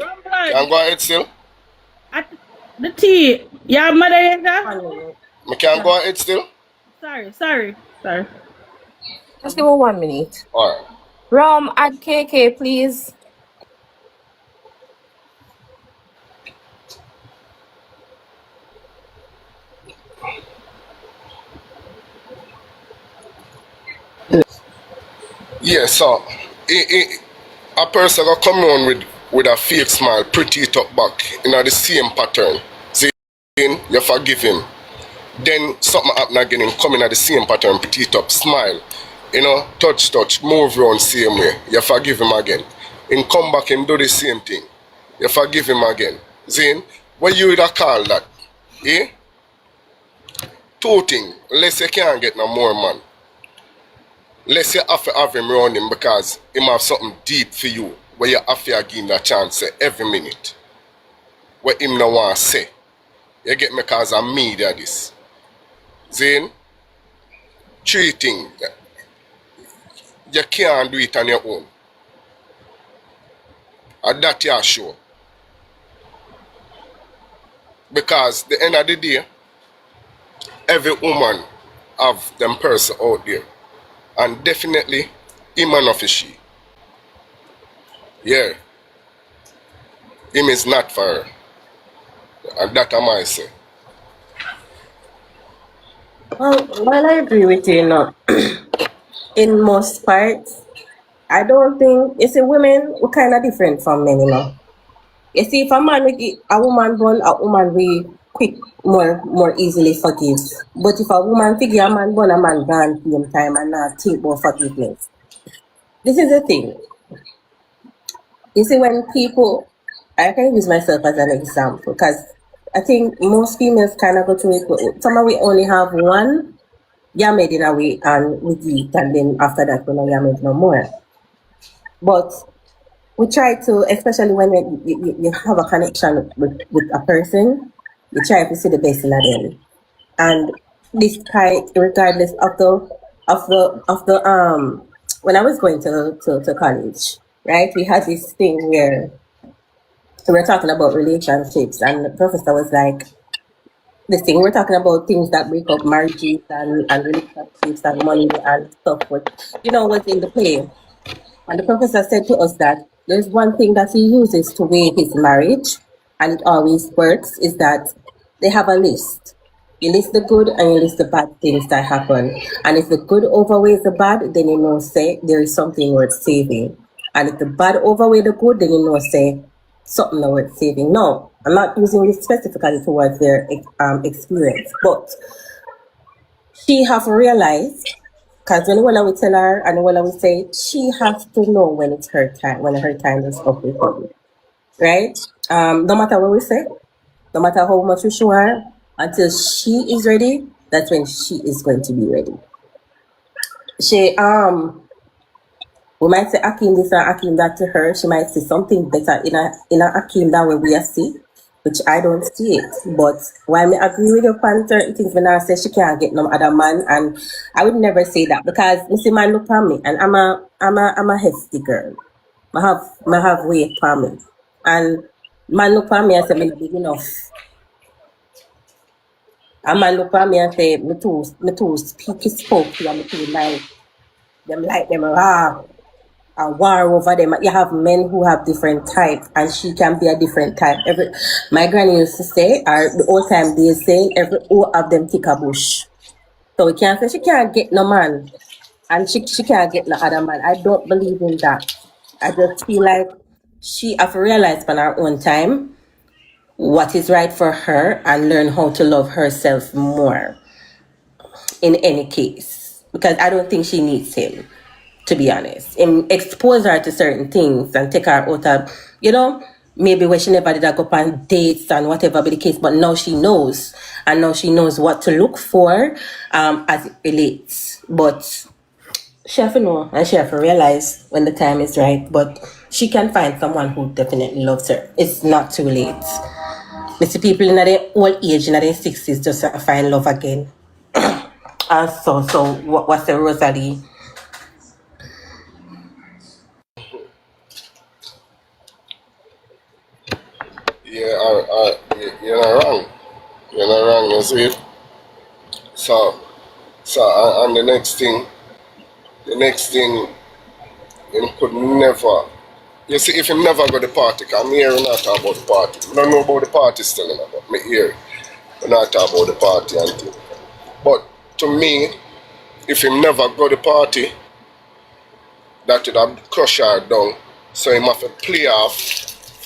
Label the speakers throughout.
Speaker 1: ahead. Can go ahead still.
Speaker 2: At the tea. Yeah, moderator.
Speaker 1: Me can go ahead still.
Speaker 2: Sorry.
Speaker 3: Just give me 1 minute.
Speaker 1: Alright.
Speaker 3: Rom, add KK, please.
Speaker 1: Yeah, so a person will come on with a fake smile, pretty it up back in the same pattern. See, you forgive him. Then something happen again, him come in at the same pattern, pretty it up, smile. You know, touch, move around same way. You forgive him again. Him come back and do the same thing. You forgive him again. Zane, what you would call that? Eh? Two things. Unless you can't get no more man. Unless you have to have him around him because him have something deep for you where you have to give him a chance every minute. What him no want to say. You get me because of me that this. Zane, three things. You can't do it on your own. And that you sure. Because the end of the day, every woman have them person out there. And definitely, him and of she. Yeah. Him is not for her. And that I might say.
Speaker 4: Well, I agree with you, in most parts. I don't think, you see, women were kind of different from men, You see, if a man with a woman born, a woman will quick, more easily forgive. But if a woman figure a man born, a man gone same time and not think about forgiveness. This is the thing. You see, when people, I can use myself as an example because I think most females kind of go through it. Some of we only have one yamed in a way and we eat, and then after that we don't yamed no more. But we try to, especially when you have a connection with a person, you try to see the best in them. And despite, regardless of the when I was going to college, right, we had this thing where we were talking about relationships, and the professor was like, this thing, we're talking about things that break up marriages and relationships and money and stuff, what what's in the play. And the professor said to us that there's one thing that he uses to weigh his marriage, and it always works, is that they have a list. You list the good and you list the bad things that happen. And if the good outweighs the bad, then you know, say, there is something worth saving. And if the bad outweighs the good, then you know, say, something not worth saving. No, I'm not using this specifically towards their experience, but she have realized, because when I would tell her and when I would say, she has to know when it's her time, when her time is up with her. Right? No matter what we say, no matter how much we show her, until she is ready, that's when she is going to be ready. She we might say Akim this and Akim that to her. She might see something better in a Akim than what we see, which I don't see it. But while I agree with your on certain things when I say she can't get no other man, and I would never say that because you see, man look at me and I'm a hefty girl. I have weight for me. And man look at me and say me big enough. And man look at me and say me too speaky spokey and me too like them raw. A war over them. You have men who have different type, and she can be a different type. My granny used to say, or the old time they say, all of them tick a bush. So we can't say she can't get no man, and she can't get no other man. I don't believe in that. I just feel like she have realized on her own time what is right for her and learn how to love herself more. In any case, because I don't think she needs him. To be honest, and expose her to certain things and take her out of, maybe where she never did go on dates and whatever be the case, but now she knows, and now she knows what to look for as it relates. But she have to know and she have to realize when the time is right, but she can find someone who definitely loves her. It's not too late. I see people in their old age, in their 60s, just find love again. So what's the Rosalee?
Speaker 1: you're not wrong. You're not wrong, you see it? So, and the next thing, you could never, you see, if you never go to the party, because I'm here not talk about the party. I don't know about the party still, you know, but me here, we not talk about the party and thing. But to me, if you never go to the party, that would have crush her down. So you have to play off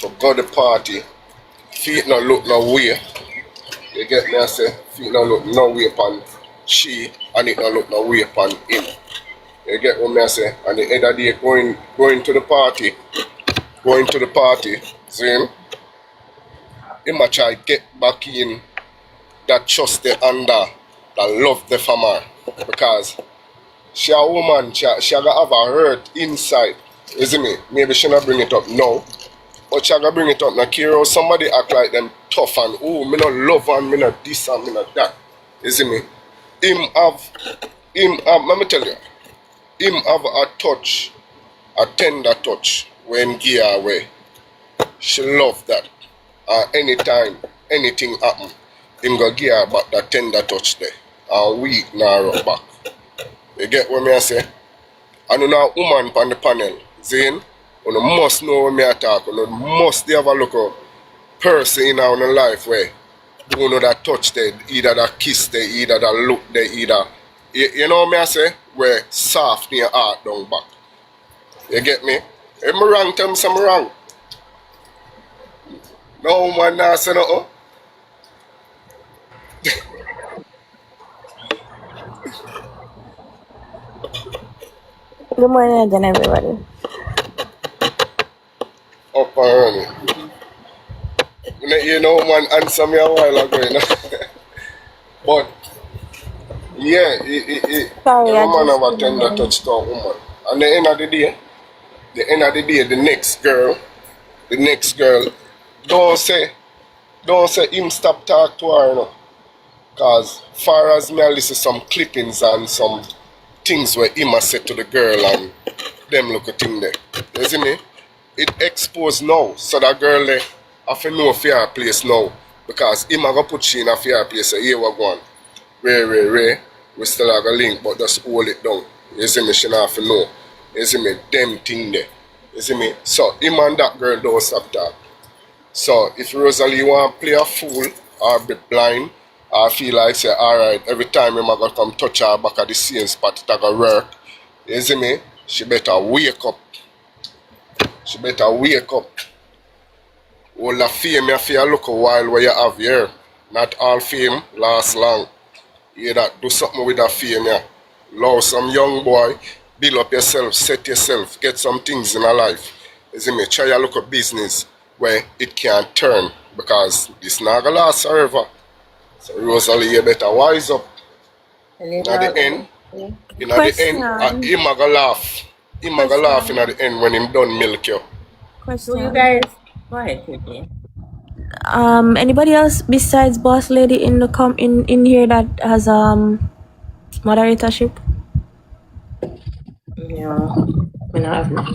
Speaker 1: for go to the party. Feet not look no way. You get me? I say, feet not look no way upon she, and it not look no way upon him. You get what me I say? And the end of the day, going to the party, see him? He might try get back in that trust the under, that love the family. Because she a woman, she gotta have a hurt inside. You see me? Maybe she not bring it up now. But she gotta bring it up now. Care how somebody act like them tough and oh, me not love and me not this and me not that. You see me? Let me tell you, him have a touch, a tender touch when give her away. She love that. Anytime, anything happen, him go give her back that tender touch there. And weak now rock back. You get what me I say? And you know woman on the panel, Zane, you must know what me I talk, you must have a look at person in our life where you know that touch there, either that kiss there, either that look there, either you know what me I say? Where soft in your heart down back. You get me? If me wrong, tell me some wrong. No man now say nothing.
Speaker 3: Good morning again, everybody.
Speaker 1: Up and running. You know man answer me a while ago, you know. But yeah,
Speaker 3: Sorry, I
Speaker 1: every man
Speaker 3: just
Speaker 1: have a tender touch to a woman. And the end of the day, the next girl, don't say him stop talk to her, you know. Cause far as me I listen some clippings and some things where him a said to the girl and them look at thing there. You see me? It exposed now. So that girl there have to know fair place now. Because him a go put she in a fair place say, here we go on. Ray, we still have a link, but just hold it down. You see me? She not have to know. You see me? Them thing there. You see me? So him and that girl don't stop talk. So if Rosalee want to play a fool or be blind, I feel like say, alright, every time I'm gonna come touch her back at the same spot, it gonna work. You see me? She better wake up. All the fame you feel look a while where you have here. Not all fame lasts long. You that do something with that fame, yeah. Love some young boy, build up yourself, set yourself, get some things in your life. You see me? Try to look at business where it can turn because this not gonna last forever. So Rosalee, you better wise up.
Speaker 4: And
Speaker 1: At the end, him a go laugh. Him a go laugh in at the end when him done milk you.
Speaker 4: So you
Speaker 3: Question.
Speaker 4: guys, go ahead, Kiki.
Speaker 3: Anybody else besides Boss Lady in the in here that has moderatorship?
Speaker 4: Yeah, I know I've not.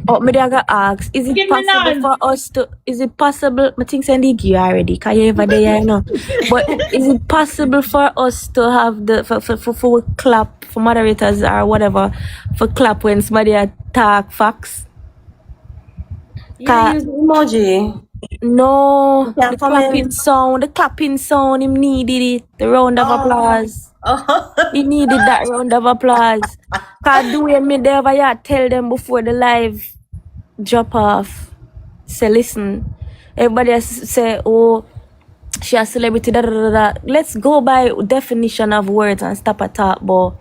Speaker 3: Oh, me I got ask. Is it
Speaker 2: Give me
Speaker 3: possible
Speaker 2: none.
Speaker 3: for us to? Is it possible? I think Sandy give you already. Cause you ever there, you know. But is it possible for us to have the for clap for moderators or whatever for clap when somebody attack facts?
Speaker 4: Yeah, use the emoji.
Speaker 3: No,
Speaker 4: You can
Speaker 3: the
Speaker 4: comment.
Speaker 3: clapping sound. Him needed it. The round of applause.
Speaker 4: Oh.
Speaker 3: He needed that round of applause. Cause the way me there, I tell them before the live drop off. Say, listen, everybody has say, oh, she a celebrity, da da da da. Let's go by definition of words and stop a talk, but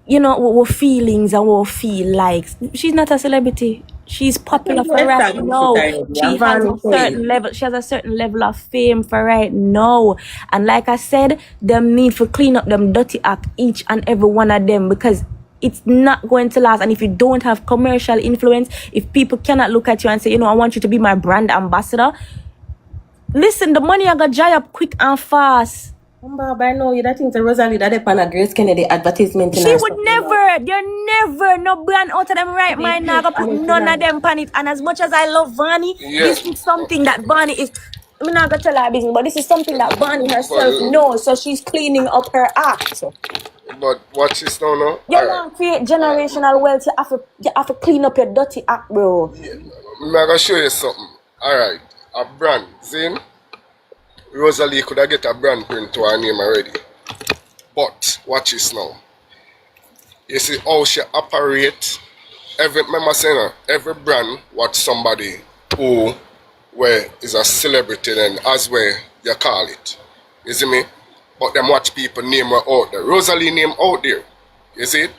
Speaker 3: you know, what feelings and what feel like. She's not a celebrity. She's popular for right now. She has a certain level. She has a certain level of fame for right now. And like I said, them need to clean up them dirty act, each and every one of them, because it's not going to last. And if you don't have commercial influence, if people cannot look at you and say, you know, I want you to be my brand ambassador, listen, the money I got dry up quick and fast.
Speaker 4: But I know you that thing to Rosalee that depend on Grace Kennedy advertisement in
Speaker 3: She
Speaker 4: her
Speaker 3: would
Speaker 4: stuff.
Speaker 3: never, no brand out of them right mind now gonna put none of them on it. And as much as I love Vani, this is something that Vani is. I'm not gonna tell her business, but this is something that Vani herself knows. So she's cleaning up her act.
Speaker 1: But watch this now, no?
Speaker 3: You want to create generational wealth, you have to clean up your dirty act, bro.
Speaker 1: I'm gonna show you something. Alright, a brand. Zin, Rosalee could have get a brand print to her name already. But watch this now. You see how she operate. Remember saying every brand what somebody who where is a celebrity then as where you call it. You see me? But them watch people name were out there. Rosalee name out there. You see it?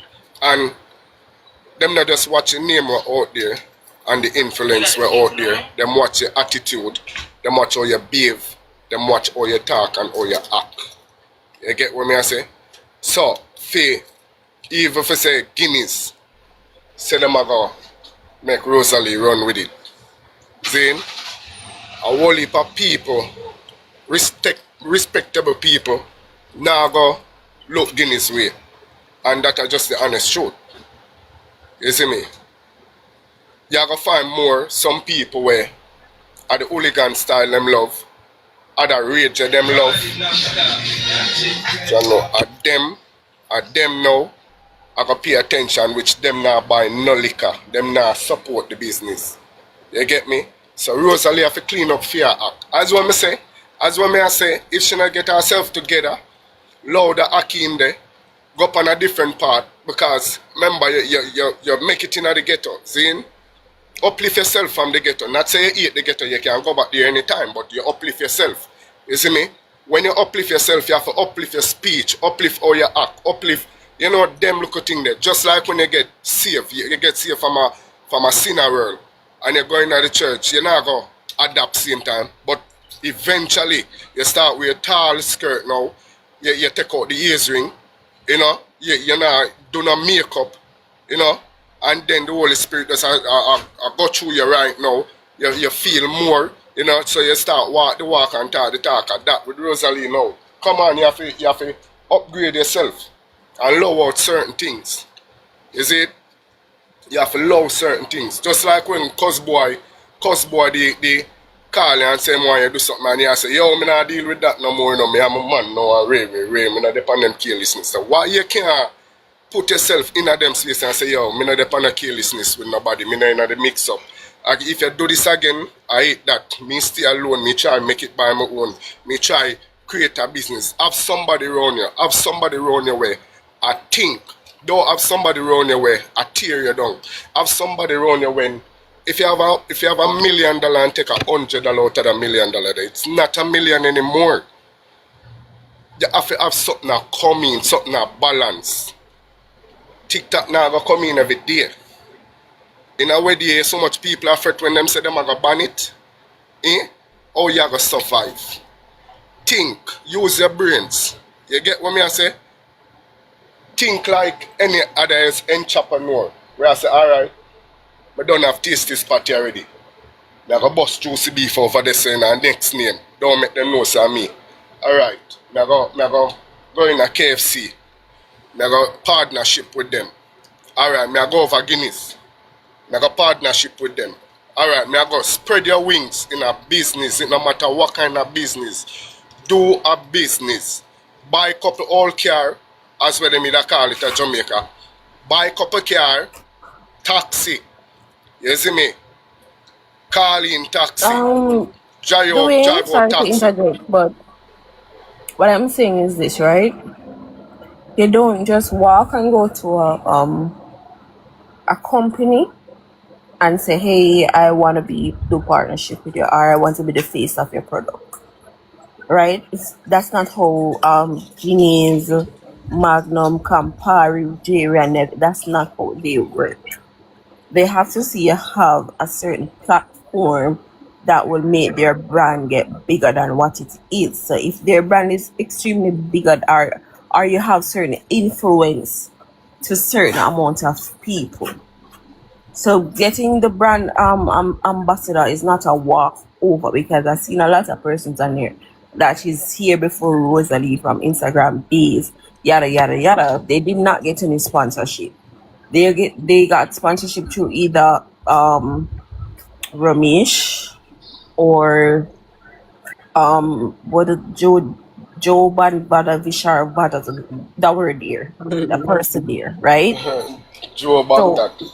Speaker 1: And them not just watching name were out there and the influence were out there. Them watch your attitude. Them watch how you behave. Them watch how you talk and how you act. You get what me I say? So, even if I say Guinness, say them a go make Rosalee run with it. Then, a whole heap of people, respectable people, now go look Guinness way. And that are just the honest truth. You see me? You are going to find more, some people where are the hooligan style them love, other rage them love. So no, at them now, I got pay attention which them now buy no liquor, them now support the business. You get me? So Rosalee have to clean up fear act. As what I say, if she not get herself together, load the act in there, go up on a different part, because remember you make it in the ghetto. See? Uplift yourself from the ghetto. Not say you hate the ghetto, you can go back there anytime, but you uplift yourself. You see me? When you uplift yourself, you have to uplift your speech, uplift how you act, uplift, you know, them little thing there. Just like when you get saved, you get saved from a sinner world, and you're going to the church, you're not going to adapt same time, but eventually, you start with a tall skirt now, you take out the ears ring, you know, you not do no makeup, you know, and then the Holy Spirit does go through you right now. You feel more, you know, so you start walk the walk and talk the talk. And that with Rosalee now. Come on, you have to upgrade yourself and love out certain things. You see it? You have to love certain things. Just like when Cusboy they call you and say, "Man, you do something," and you say, "Yo, me not deal with that no more, you know, me I'm a man now, Ray, me not depend on them carelessness." So why you can't put yourself in a them space and say, "Yo, me not depend on carelessness with nobody, me not in the mix up. And if you do this again, I hate that. Me stay alone, me try make it by my own. Me try create a business. Have somebody around you. Have somebody around your way. I think. Don't have somebody around your way. I tear you down. Have somebody around you when if you have $1 million and take $100 out of $1 million, it's not $1 million anymore. You have to have something that come in, something that balance. TikTok now go come in every day. In a way there, so much people are afraid when them say them are going to ban it. How you going to survive? Think. Use your brains. You get what I say? Think like any other entrepreneur. Where I say, alright, I don't have taste this party already. I go bust juicy beef over this and next name. Don't make them know it's me. Alright. I go in a KFC. I go partnership with them. Alright, I go over Guinness. I go partnership with them. Alright, I go spread your wings in a business. It no matter what kind of business. Do a business. Buy a couple old car, as well they call it a Jamaica. Buy a couple car, taxi. You see me? Call in taxi. Drive out taxi.
Speaker 5: Integrate, but what I'm saying is this, right? You don't just walk and go to a company and say, "Hey, I want to do partnership with you," or "I want to be the face of your product." Right? That's not how Guinness, Magnum, Campari, Jerry, and that's not how they work. They have to see you have a certain platform that will make their brand get bigger than what it is. So if their brand is extremely bigger, or you have certain influence to certain amount of people. So getting the brand ambassador is not a walk over, because I've seen a lot of persons on there that is here before Rosalee from Instagram days, yada yada yada. They did not get any sponsorship. They got sponsorship through either Ramesh or what Joe Bada Vishar Bada, that word there, that person there, right?
Speaker 1: Joe
Speaker 5: So
Speaker 1: Baghdad.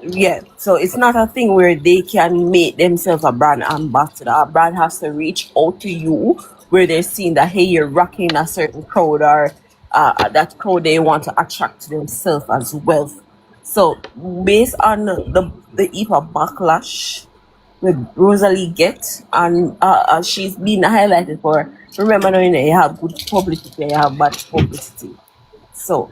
Speaker 5: yeah, so it's not a thing where they can make themselves a brand ambassador. A brand has to reach out to you where they're seeing that hey, you're rocking a certain crowd, or that crowd they want to attract to themselves as well. So based on the heap of backlash with Rosalie get, and she's been highlighted for, remember now, you have good publicity, you have bad publicity. So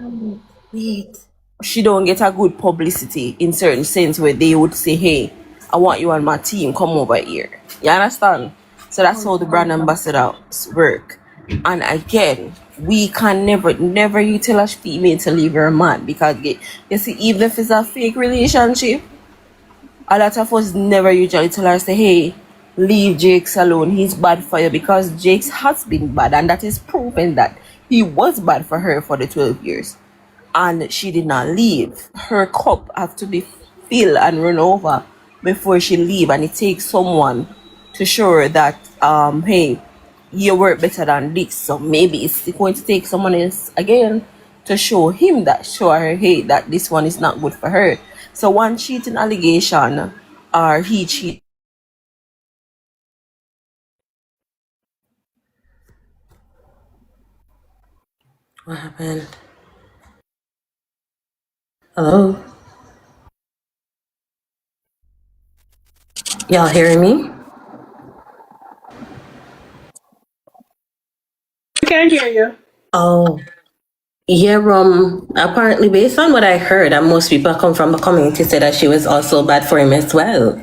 Speaker 4: Wait.
Speaker 5: she don't get a good publicity in certain sense where they would say, hey, I want you on my team, come over here. You understand? So that's how the brand ambassadors work. And again, we can never you tell a female to leave her man, because you see, even if it's a fake relationship, a lot of us never usually tell her, say, hey, leave Jakes alone, he's bad for you, because Jakes has been bad, and that is proven that he was bad for her for the 12 years. And she did not leave. Her cup have to be filled and run over before she leave, and it takes someone to show her that hey, you work better than this. So maybe it's going to take someone else again to show her, hey, that this one is not good for her. So one cheating allegation, or he cheat.
Speaker 4: What happened? Hello? Y'all hearing me?
Speaker 2: We can hear you.
Speaker 4: Oh. Yeah, apparently based on what I heard, and most people come from the community said that she was also bad for him as well.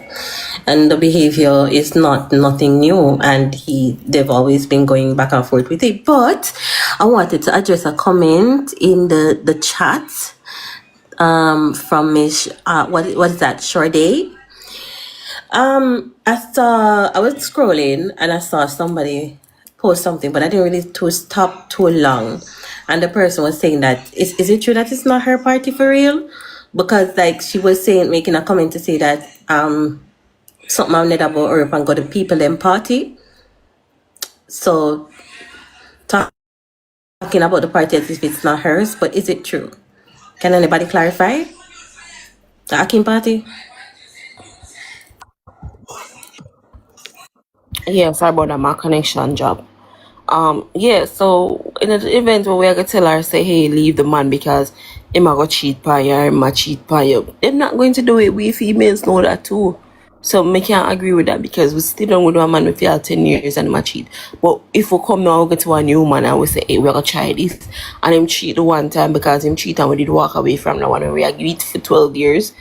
Speaker 4: And the behavior is nothing new, and they've always been going back and forth with it. But I wanted to address a comment in the chat from Miss what is that, Shorday? I was scrolling and I saw somebody post something, but I didn't really stop too long. And the person was saying that is it true that it's not her party for real? Because like she was saying, making a comment to say that something on about Europe and got the people them party. So talking about the party as if it's not hers, but is it true? Can anybody clarify? The Akin party?
Speaker 5: Yeah, sorry about that, my connection job. Yeah, so in an event where we are gonna tell her, say, hey, leave the man because him a go cheat by you, or him a cheat by you, they're not going to do it. We females know that too. So me can't agree with that, because we still don't go to a man with you 10 years and him a cheat. But if we come now, we go to a new man and we say, hey, we're gonna try this, and him cheat the one time because him cheat and we did walk away from the one and we agreed for 12 years,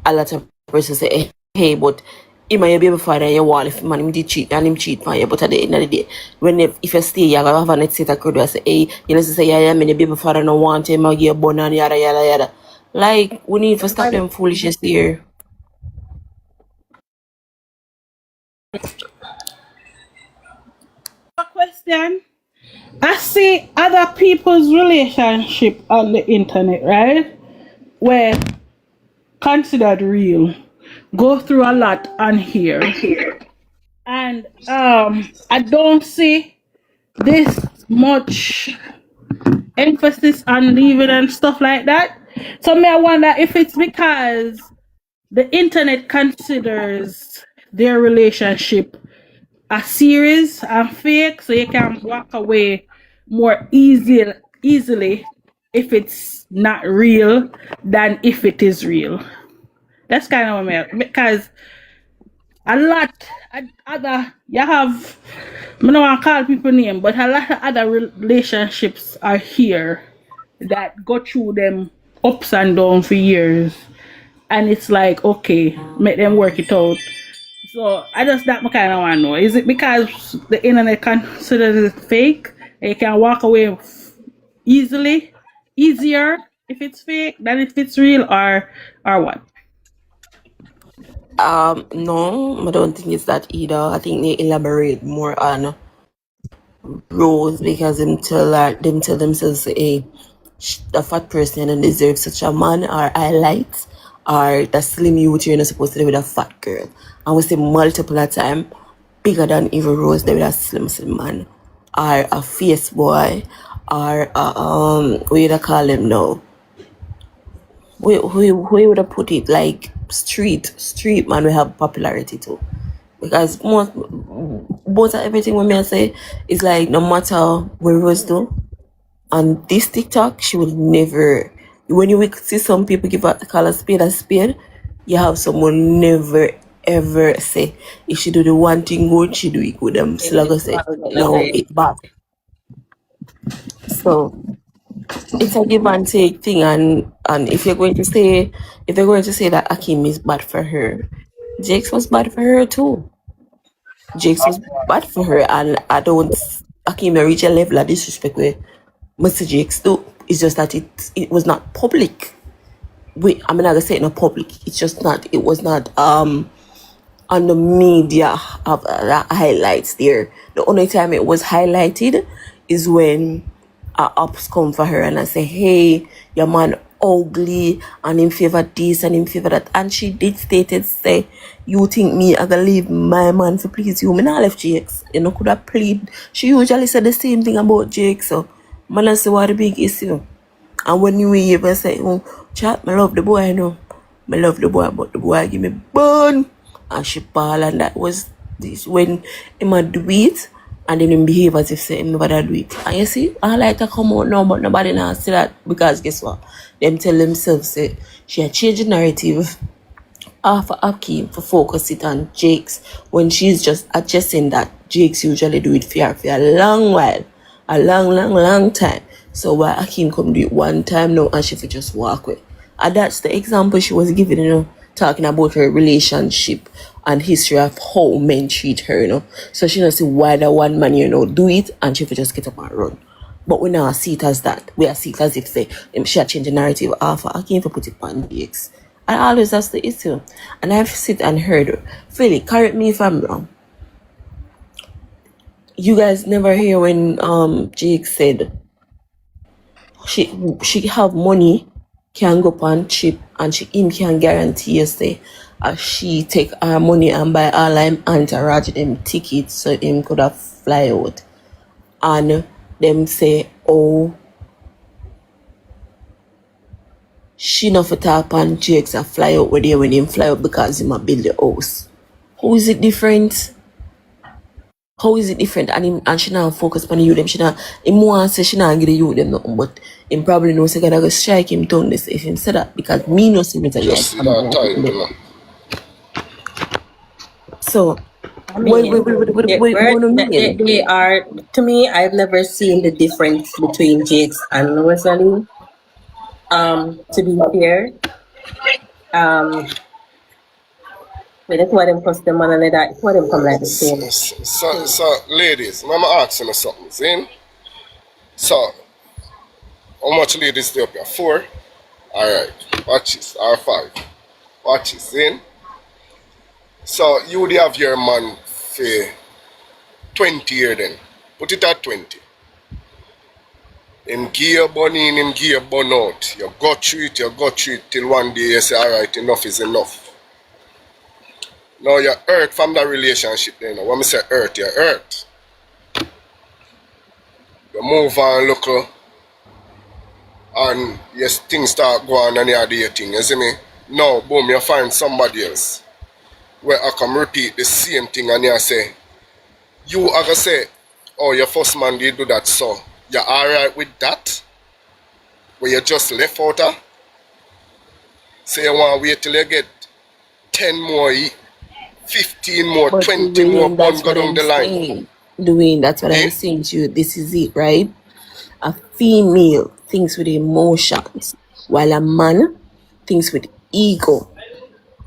Speaker 5: a lot of persons say, hey, but him and your baby father, you want if man him did cheat and him cheat on you, but at the end of the day, when if you stay, you're gonna have a net set of crowd, say, hey, you know, say, yeah, the baby father no want him, I get born and yada yada yada. Like, we need to stop them foolishness here.
Speaker 2: A question. I see other people's relationship on the internet, right? Where considered real. Go through a lot on here. And I don't see this much emphasis on leaving and stuff like that. So may I wonder if it's because the internet considers their relationship a series and fake, so you can walk away more easily if it's not real than if it is real. That's kind of what I mean, because a lot other you have, I don't want to call people name, but a lot of other relationships are here that go through them ups and downs for years, and it's like, okay, make them work it out. So I just that kind of want to know, is it because the internet considers it fake and you can walk away easier if it's fake than if it's real, or what?
Speaker 5: No, I don't think it's that either. I think they elaborate more on Rose because them tell themselves, hey, the fat person and deserve such a man, or highlights, or the slim youth you're not supposed to be with a fat girl. And we say multiple of time, bigger than even Rose, they with a slim man, or a face boy, or what you call them now? Who would have put it, like street man will have popularity too. Because most of everything when I say is like no matter where Rose do on this TikTok, she will never. When you will see some people call a spade, you have someone never ever say if she do the one thing good, she do it good. Them still gonna say no, it bad. So it's a give and take thing, and if you're going to say that Akim is bad for her, Jakes was bad for her too. Jakes was bad for her, and Akim reach a level of disrespect where Mr. Jakes do. It's just that it was not public. I'm not gonna say it not public. It's just not. It was not on the media of highlights there. The only time it was highlighted is when ups come for her and I say, hey, your man ugly and in favor this and in favor that. And she did stated say, you think me I gonna leave my man for please you? Me not left Jakes. You know, could have plead. She usually said the same thing about Jake, so man I say what the big issue. And when you even say, oh, chat, I love the boy, I know. I love the boy, but the boy give me burn. And she ball, and that was this when him a do it, and then him behave as if say him never do it. And you see, I like to come out now, but nobody now see that because guess what? Them tell themselves say she a change the narrative for Akim for focus it on Jakes when she's just adjusting that Jakes usually do it for her for a long while. A long time. So why Akim come do it one time now and she for just walk away. And that's the example she was giving, talking about her relationship and history of how men treat her, So she doesn't see why the one man, do it and she for just get up and run. But we now see it as that. We are see it as if say she had changed the narrative after Akim for put it on Jakes. And always that's the issue. And I've sit and heard her. Philly, correct me if I'm wrong. You guys never hear when Jake said she have money, can go on trip, and him can guarantee you say she take her money and buy all them entourage them tickets so him could have fly out. And them say, oh, she not for tap and Jake's a fly out with you when him fly out because him a build the house. How is it different? How is it different? And she not focus on you them. She not him want say she not give the you them nothing, but him probably know say gonna go strike him down this if him say that because me no see me that
Speaker 1: Just see that time,
Speaker 4: So I mean, they are, to me, I've never seen the difference between Jakes and Rosalee. To be fair, but that's why them custom and all that. It's why them come like the same.
Speaker 1: So ladies, I'm asking you something, see? So, how much ladies do you up here? 4? Alright, watch this, or 5. Watch this, see? So, you would have your man for 20 years then. Put it at 20. Him give you money in, him give you bun out. You go through it till one day you say, alright, enough is enough. Now you're hurt from that relationship then. When I say hurt, you're hurt. You move on, look, and yes, things start going and you're dating, you see me? Now, boom, you find somebody else where I can repeat the same thing and you say, you are going to say, oh, your first man did do that, so you're alright with that? Where you just left out her? So you want to wait till you get 10 more, 15 more, but 20 Dwayne, more bun go down the line.
Speaker 5: Dwayne, that's what I'm saying to you. This is it, right? A female thinks with emotions, while a man thinks with ego.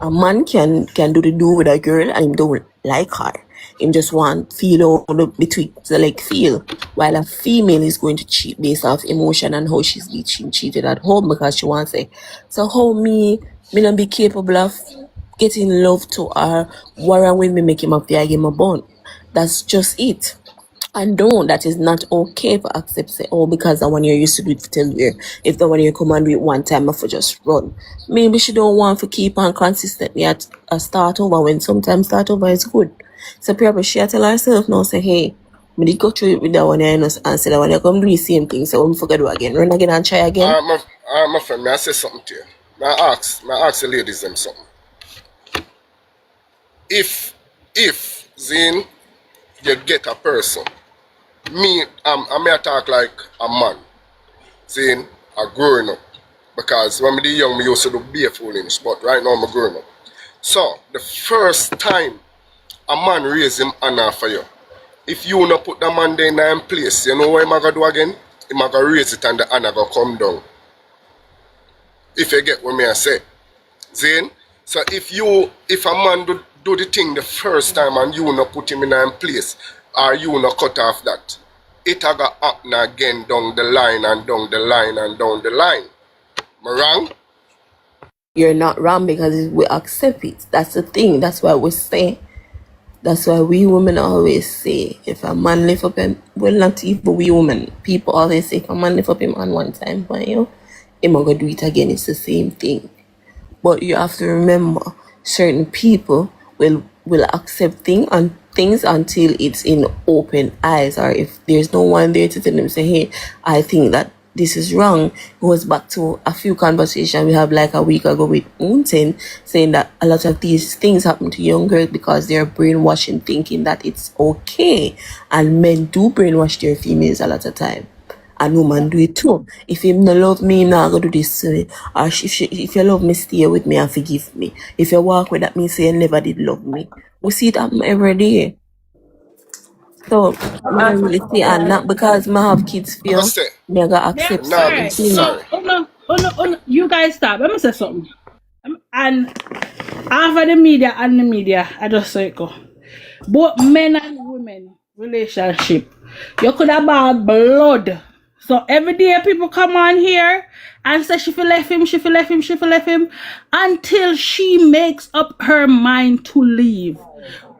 Speaker 5: A man can do the do with a girl and him don't like her. Him just want feel out between the like feel. While a female is going to cheat based off emotion and how she's being cheated at home because she wants to say, so how me not be capable of getting love to her, warring with me make him up there, give him a bone. That's just it. And no, that is not okay for accept say, oh, because the one year used to do it for 10 years. If the one year come and do it one time, I for just run. Maybe she don't want to keep on consistently at a start over when sometimes start over is good. So probably she tell herself now, say, hey, me did go through it with that one year and say that one year come do the same thing. So we forget do again. Run again and try again.
Speaker 1: My friend, may I say something to you? May I ask the ladies them something. If Zane, you get a person, I may talk like a man, saying I'm growing up. Because when I was young, I used to do barefooling, but right now I'm growing up. So, the first time a man raise him honor for you, if you not put the man there in that place, you know what I'm going to do again? I'm going to raise it and the honor going to come down. If you get what I say. Zane? So, if a man do the thing the first time and you not put him in that place, or you not cut off that, it a go happen again down the line and down the line and down the line. Am I wrong?
Speaker 5: You're not wrong because we accept it. That's the thing. That's why we say. That's why we women always say, if a man lift up him, well, not even we women, people always say, if a man lift up him on one time, but you know, him gonna do it again. It's the same thing. But you have to remember, certain people will accept things until it's in open eyes, or if there's no one there to tell them, say, hey, I think that this is wrong. It goes back to a few conversations we have like a week ago with Mountain, saying that a lot of these things happen to young girls because they're brainwashing, thinking that it's okay. And men do brainwash their females a lot of time. And woman do it too. If him no love me, him not gonna do this to me. Or if you love me, stay with me and forgive me. If you walk with that, means say you never did love me. We see it happen every day. So I really see, and not because I have kids feel, me gotta
Speaker 2: Yeah,
Speaker 5: accept
Speaker 1: Nah,
Speaker 5: certain
Speaker 2: alright.
Speaker 5: things.
Speaker 2: So, you guys stop. Let me say something. And after the media, I just say it go. Both men and women relationship, you could have bad blood. So every day people come on here and say she feel left him, until she makes up her mind to leave.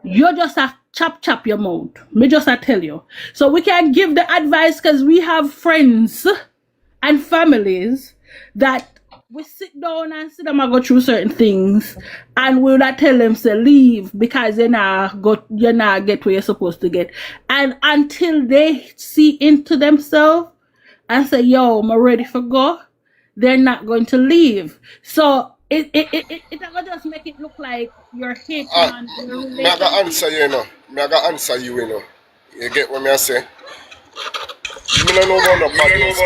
Speaker 2: You just a chop your mouth. Me just a tell you. So we can give the advice because we have friends and families that we sit down and sit them and go through certain things, and we'll not tell them to leave because you're not get where you're supposed to get. And until they see into themselves and say, yo, I'm ready for go, they're not going to leave. So it will just make it look like you're hating on your
Speaker 1: me I got
Speaker 2: relationship.
Speaker 1: answer you, you know. Me I got answer you, you know. You get what me I say? Me no know about no badness.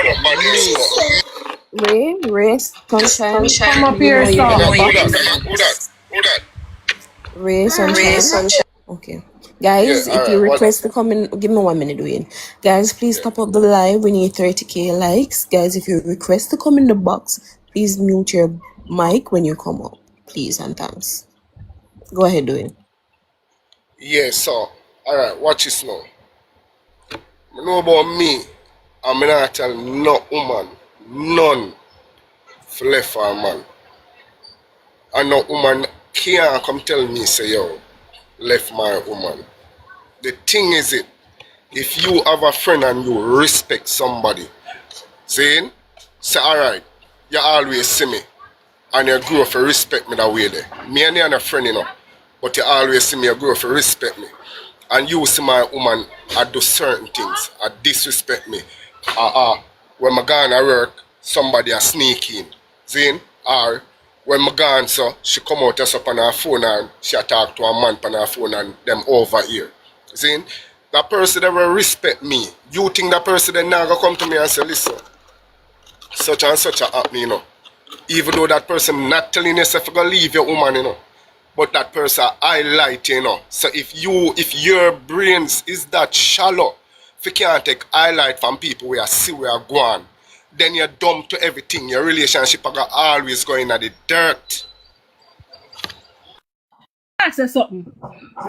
Speaker 5: Ray, sunshine.
Speaker 3: Come up
Speaker 5: You know
Speaker 3: here,
Speaker 5: you're
Speaker 1: Who
Speaker 5: in the
Speaker 3: so.
Speaker 1: that?
Speaker 5: box.
Speaker 1: Who that?
Speaker 5: Ray, sunshine. Okay.
Speaker 1: Yeah,
Speaker 5: Guys, if you
Speaker 1: alright,
Speaker 5: request to come in, give me 1 minute, Dwayne. Guys, please
Speaker 1: yeah.
Speaker 5: top up the live. We need 30k likes. Guys, if you request to come in the box, please mute your mic when you come up. Please and thanks. Go ahead, Dwayne.
Speaker 1: Yeah, so, alright, watch this now. I know about me, I'm not tell no woman, none, for left for a man. And no woman can't come tell me, say, yo, left my woman. The thing is it, if you have a friend and you respect somebody, saying, say, alright, you always see me, and you grow for respect me that way there. Me and you are a friend, you know, but you always see me, you grow for respect me. And you see my woman, I do certain things, I disrespect me. When I gone to work, somebody a sneak in. Zin? Or when I gone so, she come out just up on her phone and she talk to a man on her phone and them over here. Zin? That person that will respect me. You think that person that now gonna come to me and say, listen, such and such a happening, you know. Even though that person not telling yourself you're gonna leave your woman, you know. But that person highlight, you know. So if your brains is that shallow, if you can't take highlight from people where you see where you're going, then you're dumb to everything. Your relationship are always going at the dirt.
Speaker 2: I say something.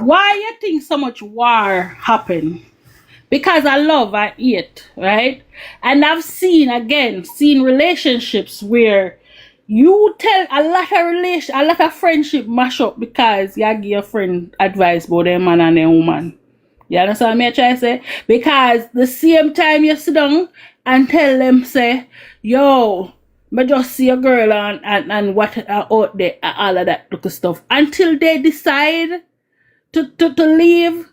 Speaker 2: Why you think so much war happen? Because I love, I hate, right? And I've seen relationships where you tell a lot of friendship mash up because you give your friend advice about their man and their woman. You understand me I try to say? Because the same time you sit down and tell them, say, yo, me just see a girl and what out there, all of that look stuff. Until they decide to leave,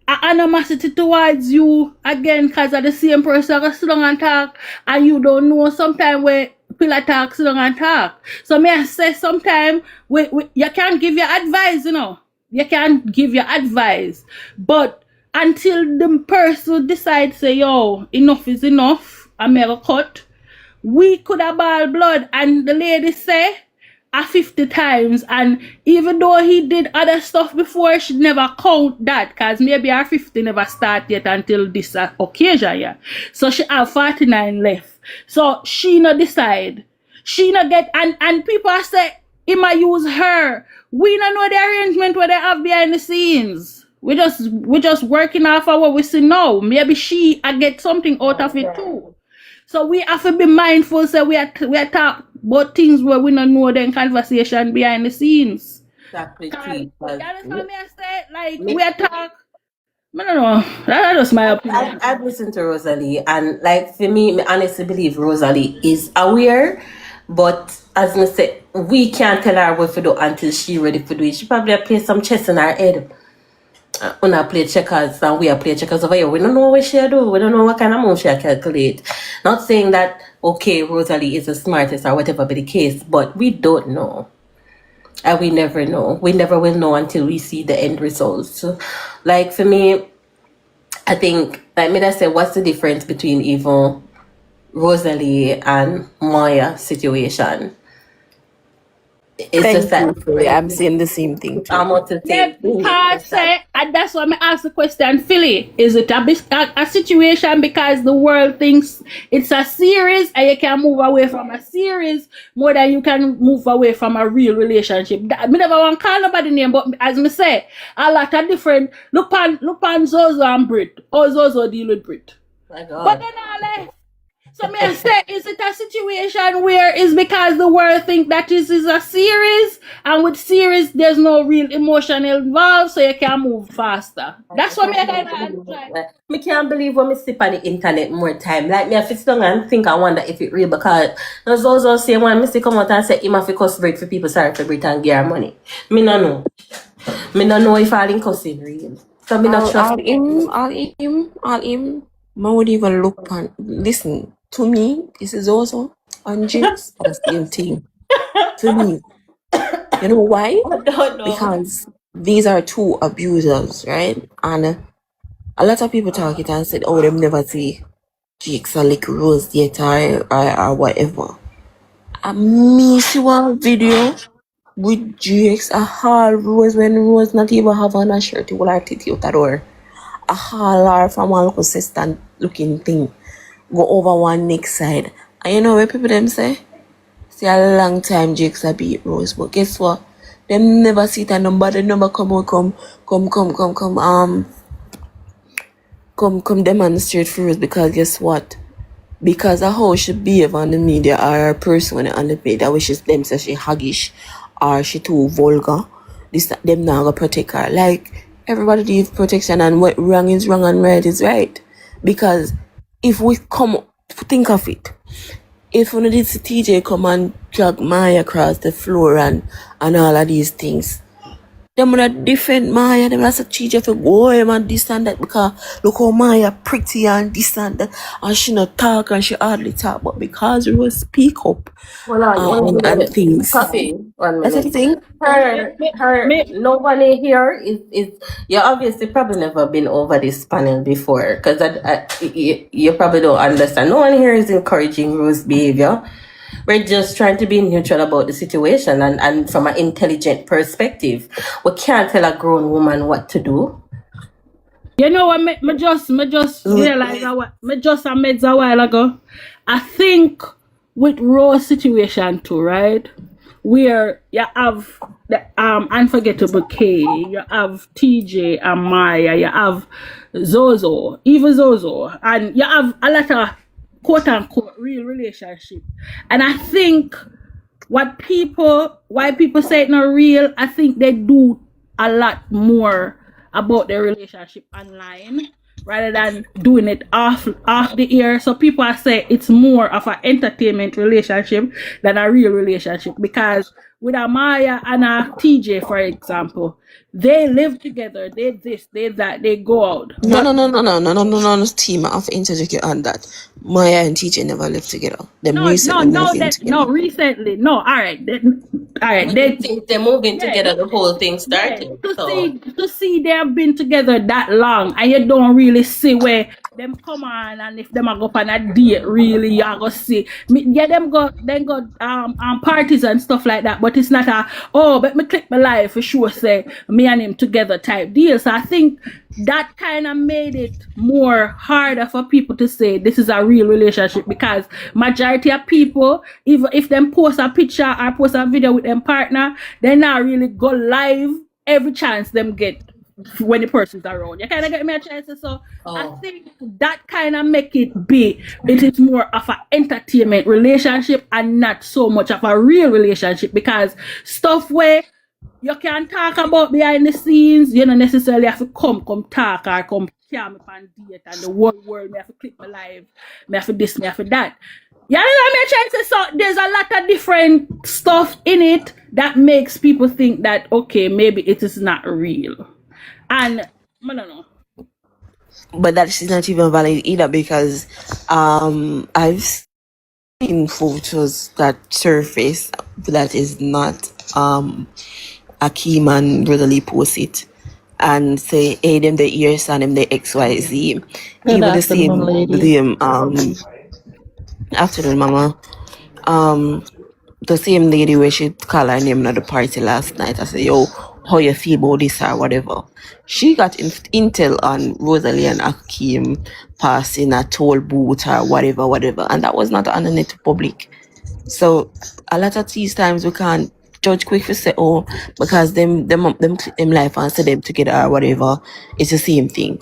Speaker 2: animosity towards you again because of the same person that sit down and talk and you don't know sometimes where people talk, sit down and talk. So may I say sometimes you can't give your advice, you know. You can't give your advice. But until the person decides say, yo, enough is enough, I'm gonna cut, we could have ball blood and the lady say 50 times, and even though he did other stuff before, she never count that because maybe her 50 never start yet until this occasion, yeah. So she have 49 left. So she not decide. She not get and people say he might use her. We not know the arrangement what they have behind the scenes. We just working off of what we see now. Maybe she I get something out of it too. So we have to be mindful. So we are talk about things where we don't know the conversation behind the scenes.
Speaker 4: Exactly.
Speaker 2: You understand me? I say like we are talk. I don't know. That's just my opinion.
Speaker 4: I've listened to Rosalee, and like for me, I honestly believe Rosalee is aware, but as I said, we can't tell her what to do until she ready to do it. She probably play some chess in her head. When I play checkers and we are play checkers over here, we don't know what she do. We don't know what kind of move she calculate. Not saying that okay, Rosalee is the smartest or whatever be the case, but we don't know. And we never know. We never will know until we see the end results. So, like for me, I think, like me that say, what's the difference between even Rosalee and Maya situation? It's just that
Speaker 5: I'm saying the same thing too.
Speaker 4: I'm not to say
Speaker 2: Because and that's why I ask the question, Philly. Is it a situation because the world thinks it's a series and you can move away from a series more than you can move away from a real relationship? I never want to call nobody name, but as me say, a lot of different look on Zozo and Brit. Or Zozo deal with Brit.
Speaker 4: My God.
Speaker 2: But then I left. So may I say, is it a situation where it's because the world think that this is a series, and with series there's no real emotion involved, so you can move faster? That's what I kind of like.
Speaker 4: Me can't believe when me sleep on the internet more time. Like me, I sit down and think I wonder if it real because there's also say when me see come out and say him have to cuss break for people sorry for Brit and give her money. Me no know. Me no know if all in cussing real. So me not trust
Speaker 5: all him. I would even look on. Listen, to me, this is also on Jigs the same thing. To me, you know why?
Speaker 4: I don't know.
Speaker 5: Because these are two abusers, right? And a lot of people talk it and said, "Oh, them never see Jigs or like Rose yet or whatever." I miss one video with Jigs a hall Rose when Rose not even have on a shirt. He will have titty out the door. A holler from one local sister looking thing go over one next side. And you know what people them say? Say a long time Jakes a beat Rose, but guess what? Them never see it and nobody never come demonstrate for Rose because guess what? Because of how she behave on the media or her person on the media, which is them say she haggish or she too vulgar, this them not gonna protect her. Like everybody needs protection and what wrong is wrong and right is right. Because if we come think of it, if one of these TJ come and drag Maya across the floor and all of these things, them gonna defend Maya, them gonna say TJ for go him and this and that because look how Maya pretty and this and that and she not talk and she hardly talk, but because we will speak up and things.
Speaker 4: Coffee. 1 minute.
Speaker 5: That's the thing.
Speaker 4: Nobody here is you obviously probably never been over this panel before because you probably don't understand. No one here is encouraging Rose behavior. We're just trying to be neutral about the situation and from an intelligent perspective. We can't tell a grown woman what to do.
Speaker 2: You know what? Me just realized me just admit a while ago. I think with Rose situation too, right? Where you have the unforgettable K, you have TJ and Maya, you have Zozo, even Zozo, and you have a lot of quote unquote real relationship. And I think why people say it's not real, I think they do a lot more about their relationship online rather than doing it off the air. So people are saying it's more of an entertainment relationship than a real relationship, because with Amaya and a TJ, for example, they live together, they this, they that, they go out.
Speaker 5: No, team. I have to interject you on that. Maya and TJ never lived together. Them recently moving together.
Speaker 2: Recently. No, all right.
Speaker 4: Since they're moving together, the whole thing
Speaker 2: Yeah,
Speaker 4: started.
Speaker 2: to see they have been together that long and you don't really see where them come on, and if them are go on a date, really you are go see. Yeah, them go parties and stuff like that, but it's not a but me click my life for sure say me and him together type deal. So I think that kind of made it more harder for people to say this is a real relationship, because majority of people, even if them post a picture or post a video with them partner, they not really go live every chance them get when the person's around. You kind of get me a chance. So I think that kind of make it be, it is more of an entertainment relationship and not so much of a real relationship, because stuff where you can talk about behind the scenes, you don't necessarily have to come talk or come cam up and date and the whole world me have to click my live, me have to this, me have to that. You know what I'm trying to say? So there's a lot of different stuff in it that makes people think that okay, maybe it is not real. And I don't know.
Speaker 5: But that is not even valid either, because I've seen photos that surface that is not Akeem and Rosalee post it and say, hey, them the ears and them the XYZ. Even the same afternoon, mama. The same lady where she called her name at the party last night. I said, yo, how you feel about this or whatever. She got intel on Rosalee and Akeem passing a toll booth or whatever. And that was not on the net public. So a lot of these times we can't judge quick for say, oh, because them life and say them together or whatever, it's the same thing.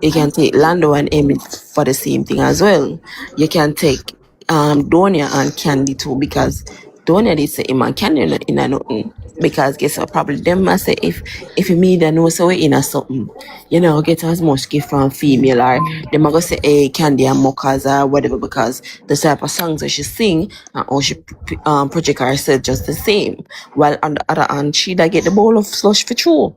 Speaker 5: You can take Lando and Amy for the same thing as well. You can take Donia and Candy too, because Donia did say him and Candy in a nothing. Because guess what, probably them must say if you meet and know so we in a something, you know, get as much gift from female, or them are gonna say hey Candy and Mockers or whatever, because the type of songs that she sing and how she project herself just the same. While on the other hand, she da get the bowl of slush for true.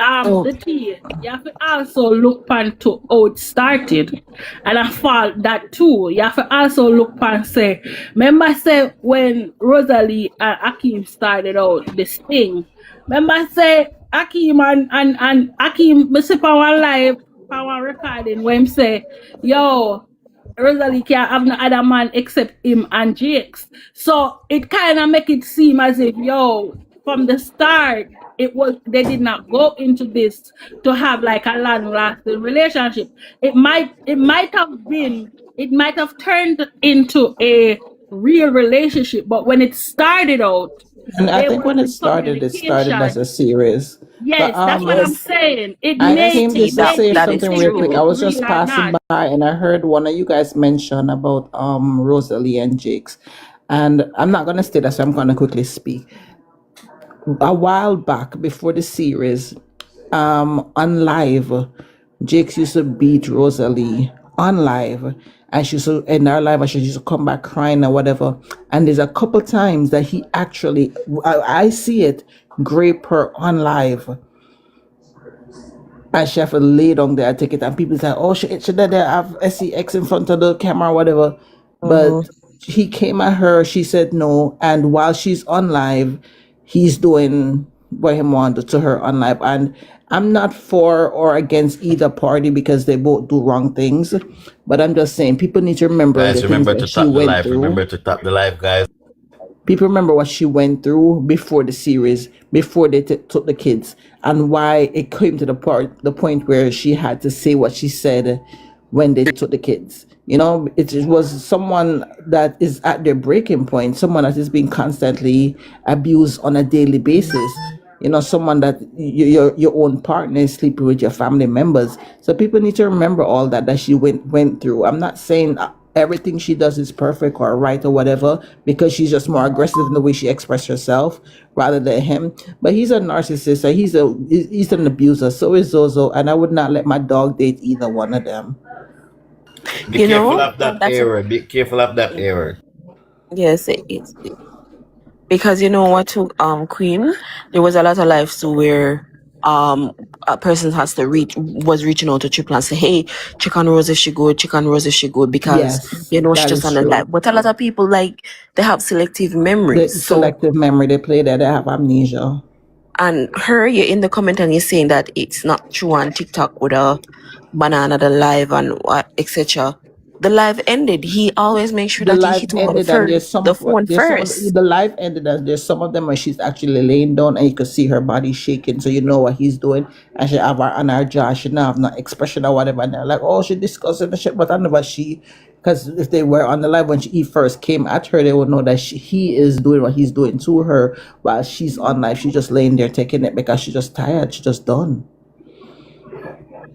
Speaker 2: The key, you have to also look to how it started, and I thought that too. You have to also look and say, remember say when Rosalee and Akeem started out this thing, remember say Akeem and Akeem me see power live power recording when him say, yo, Rosalee can't have no other man except him and Jakes. So it kind of make it seem as if, yo, from the start, they did not go into this to have like a long-lasting relationship. It might have turned into a real relationship, but when it started out,
Speaker 6: and I think when it started as a series.
Speaker 2: Yes,
Speaker 6: but,
Speaker 2: that's what I'm saying.
Speaker 6: I came to say something real quick. I was just passing by and I heard one of you guys mention about Rosalee and Jakes, and I'm not gonna stay there, so I'm gonna quickly speak. A while back before the series, on live, Jakes used to beat Rosalee on live, and she used to in our live, and she used to come back crying or whatever. And there's a couple times that he actually, I see it, grape her on live, and she have to lay down there and take it, and people say, oh, she did have SEX in front of the camera or whatever, but he came at her, she said no, and while she's on live, he's doing what he wanted to her on live. And I'm not for or against either party because they both do wrong things, but I'm just saying people need to remember
Speaker 7: guys,
Speaker 6: the
Speaker 7: remember
Speaker 6: things
Speaker 7: to
Speaker 6: that
Speaker 7: tap
Speaker 6: she
Speaker 7: the
Speaker 6: went
Speaker 7: live.
Speaker 6: through.
Speaker 7: Remember to tap the live, guys.
Speaker 6: People remember what she went through before the series, before they took the kids, and why it came to the point where she had to say what she said when they took the kids. You know, it was someone that is at their breaking point, someone that is being constantly abused on a daily basis. You know, someone that your own partner is sleeping with your family members. So people need to remember all that she went through. I'm not saying everything she does is perfect or right or whatever, because she's just more aggressive in the way she expresses herself rather than him. But he's a narcissist and he's an abuser. So is Zozo, and I would not let my dog date either one of them.
Speaker 7: Be
Speaker 5: You
Speaker 7: careful
Speaker 5: know,
Speaker 7: of that
Speaker 5: that's a,
Speaker 7: error. Be careful of that error.
Speaker 5: yes, because you know what, to Queen, there was a lot of lives too where a person has to was reaching out to Triple and say, hey, check on Rose if she good, check on Rose if she good, because
Speaker 6: Yes,
Speaker 5: you know she
Speaker 6: that
Speaker 5: just
Speaker 6: is
Speaker 5: on the
Speaker 6: true.
Speaker 5: life. But a lot of people, like, they have selective memories.
Speaker 6: The
Speaker 5: So,
Speaker 6: selective memory they play that they have amnesia.
Speaker 5: and her, you're in the comment and you're saying that it's not true on TikTok with a banana, the live and what, etc. The live ended. He always makes sure
Speaker 6: The
Speaker 5: that he
Speaker 6: live
Speaker 5: hit over
Speaker 6: ended and
Speaker 5: the phone first.
Speaker 6: the live ended and there's some of them where she's actually laying down and you could see her body shaking, so you know what he's doing, and she have her on her jaw, she not have no expression or whatever, and they're like, oh, she discussing the shit, but I never she, because if they were on the live when he first came at her, they would know that he is doing what he's doing to her while she's on live. She's just laying there taking it because she's just tired, she's just done.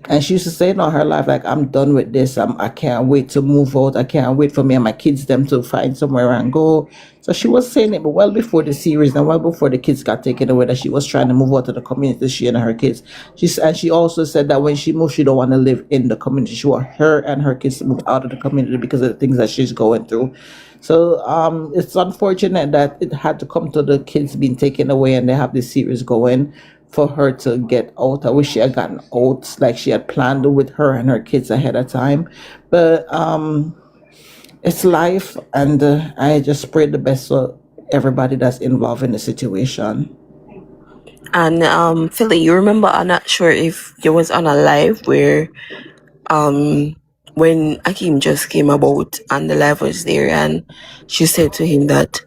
Speaker 6: And she used to say in all her life, like, I'm done with this. I can't wait to move out. I can't wait for me and my kids them to find somewhere and go. So she was saying it, but well before the series and well before the kids got taken away, that she was trying to move out of the community, she and her kids. And she also said that when she moved, she don't want to live in the community. She want her and her kids to move out of the community because of the things that she's going through. So it's unfortunate that it had to come to the kids being taken away and they have this series going for her to get out. I wish she had gotten out like she had planned with her and her kids ahead of time. But it's life, and I just pray the best for everybody that's involved in the situation.
Speaker 5: And Philly, you remember? I'm not sure if you was on a live where when Akeem just came about and the live was there, and she said to him that,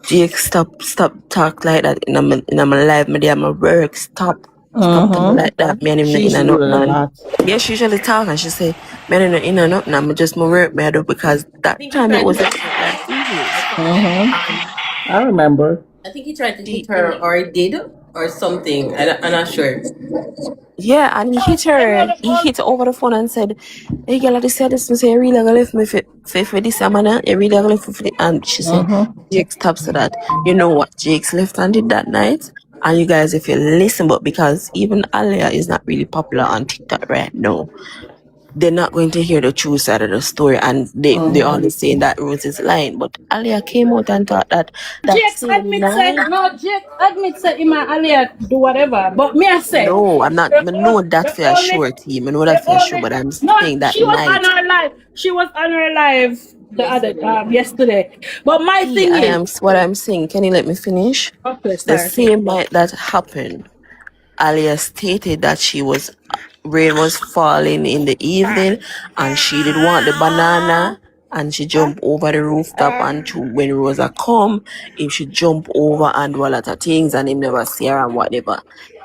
Speaker 5: Jake, stop talk like that in my life, me dey my work, stop talk like that. Me and him
Speaker 6: She
Speaker 5: not
Speaker 6: used
Speaker 5: in
Speaker 6: to
Speaker 5: a
Speaker 6: do that
Speaker 5: nothing.
Speaker 6: a
Speaker 5: And
Speaker 6: lot.
Speaker 5: yeah, she usually talk and she say, me not in a nothing. I'm just my work, me I do, because that time it was like serious.
Speaker 6: I remember.
Speaker 4: I think he tried to hit her, or he did, or something. I'm not sure.
Speaker 5: Yeah, and he hit her. He hit her over the phone and said, "Hey, girl, I said this. Me say, you really gonna leave me for this man? You really gonna leave me for the?" And she said, "Jake, stop so that." You know what Jake's left-handed that night. And you guys, if you listen, but because even Alia is not really popular on TikTok right now, they're not going to hear the true side of the story, and they're only saying that Rose is lying. But Alia came out and thought that
Speaker 2: Jake
Speaker 5: same
Speaker 2: admit say
Speaker 5: night.
Speaker 2: no. Jake admit say him and Alia do whatever. But me I say
Speaker 5: No, I'm not. I know that
Speaker 2: the
Speaker 5: for
Speaker 2: only
Speaker 5: sure, team. I know that
Speaker 2: the
Speaker 5: for sure,
Speaker 2: only
Speaker 5: but I'm
Speaker 2: no.
Speaker 5: saying that
Speaker 2: She was on
Speaker 5: night.
Speaker 2: her live. She was on her live the other
Speaker 4: Yesterday.
Speaker 2: yesterday. But my
Speaker 5: See,
Speaker 2: thing is,
Speaker 5: what I'm saying. Can you let me finish?
Speaker 2: okay,
Speaker 5: The
Speaker 2: sorry.
Speaker 5: same night that happened, Alia stated that rain was falling in the evening and she did want the banana, and she jumped over the rooftop, and when Rosa come, if she jump over and do a lot of things and him never see her and whatever.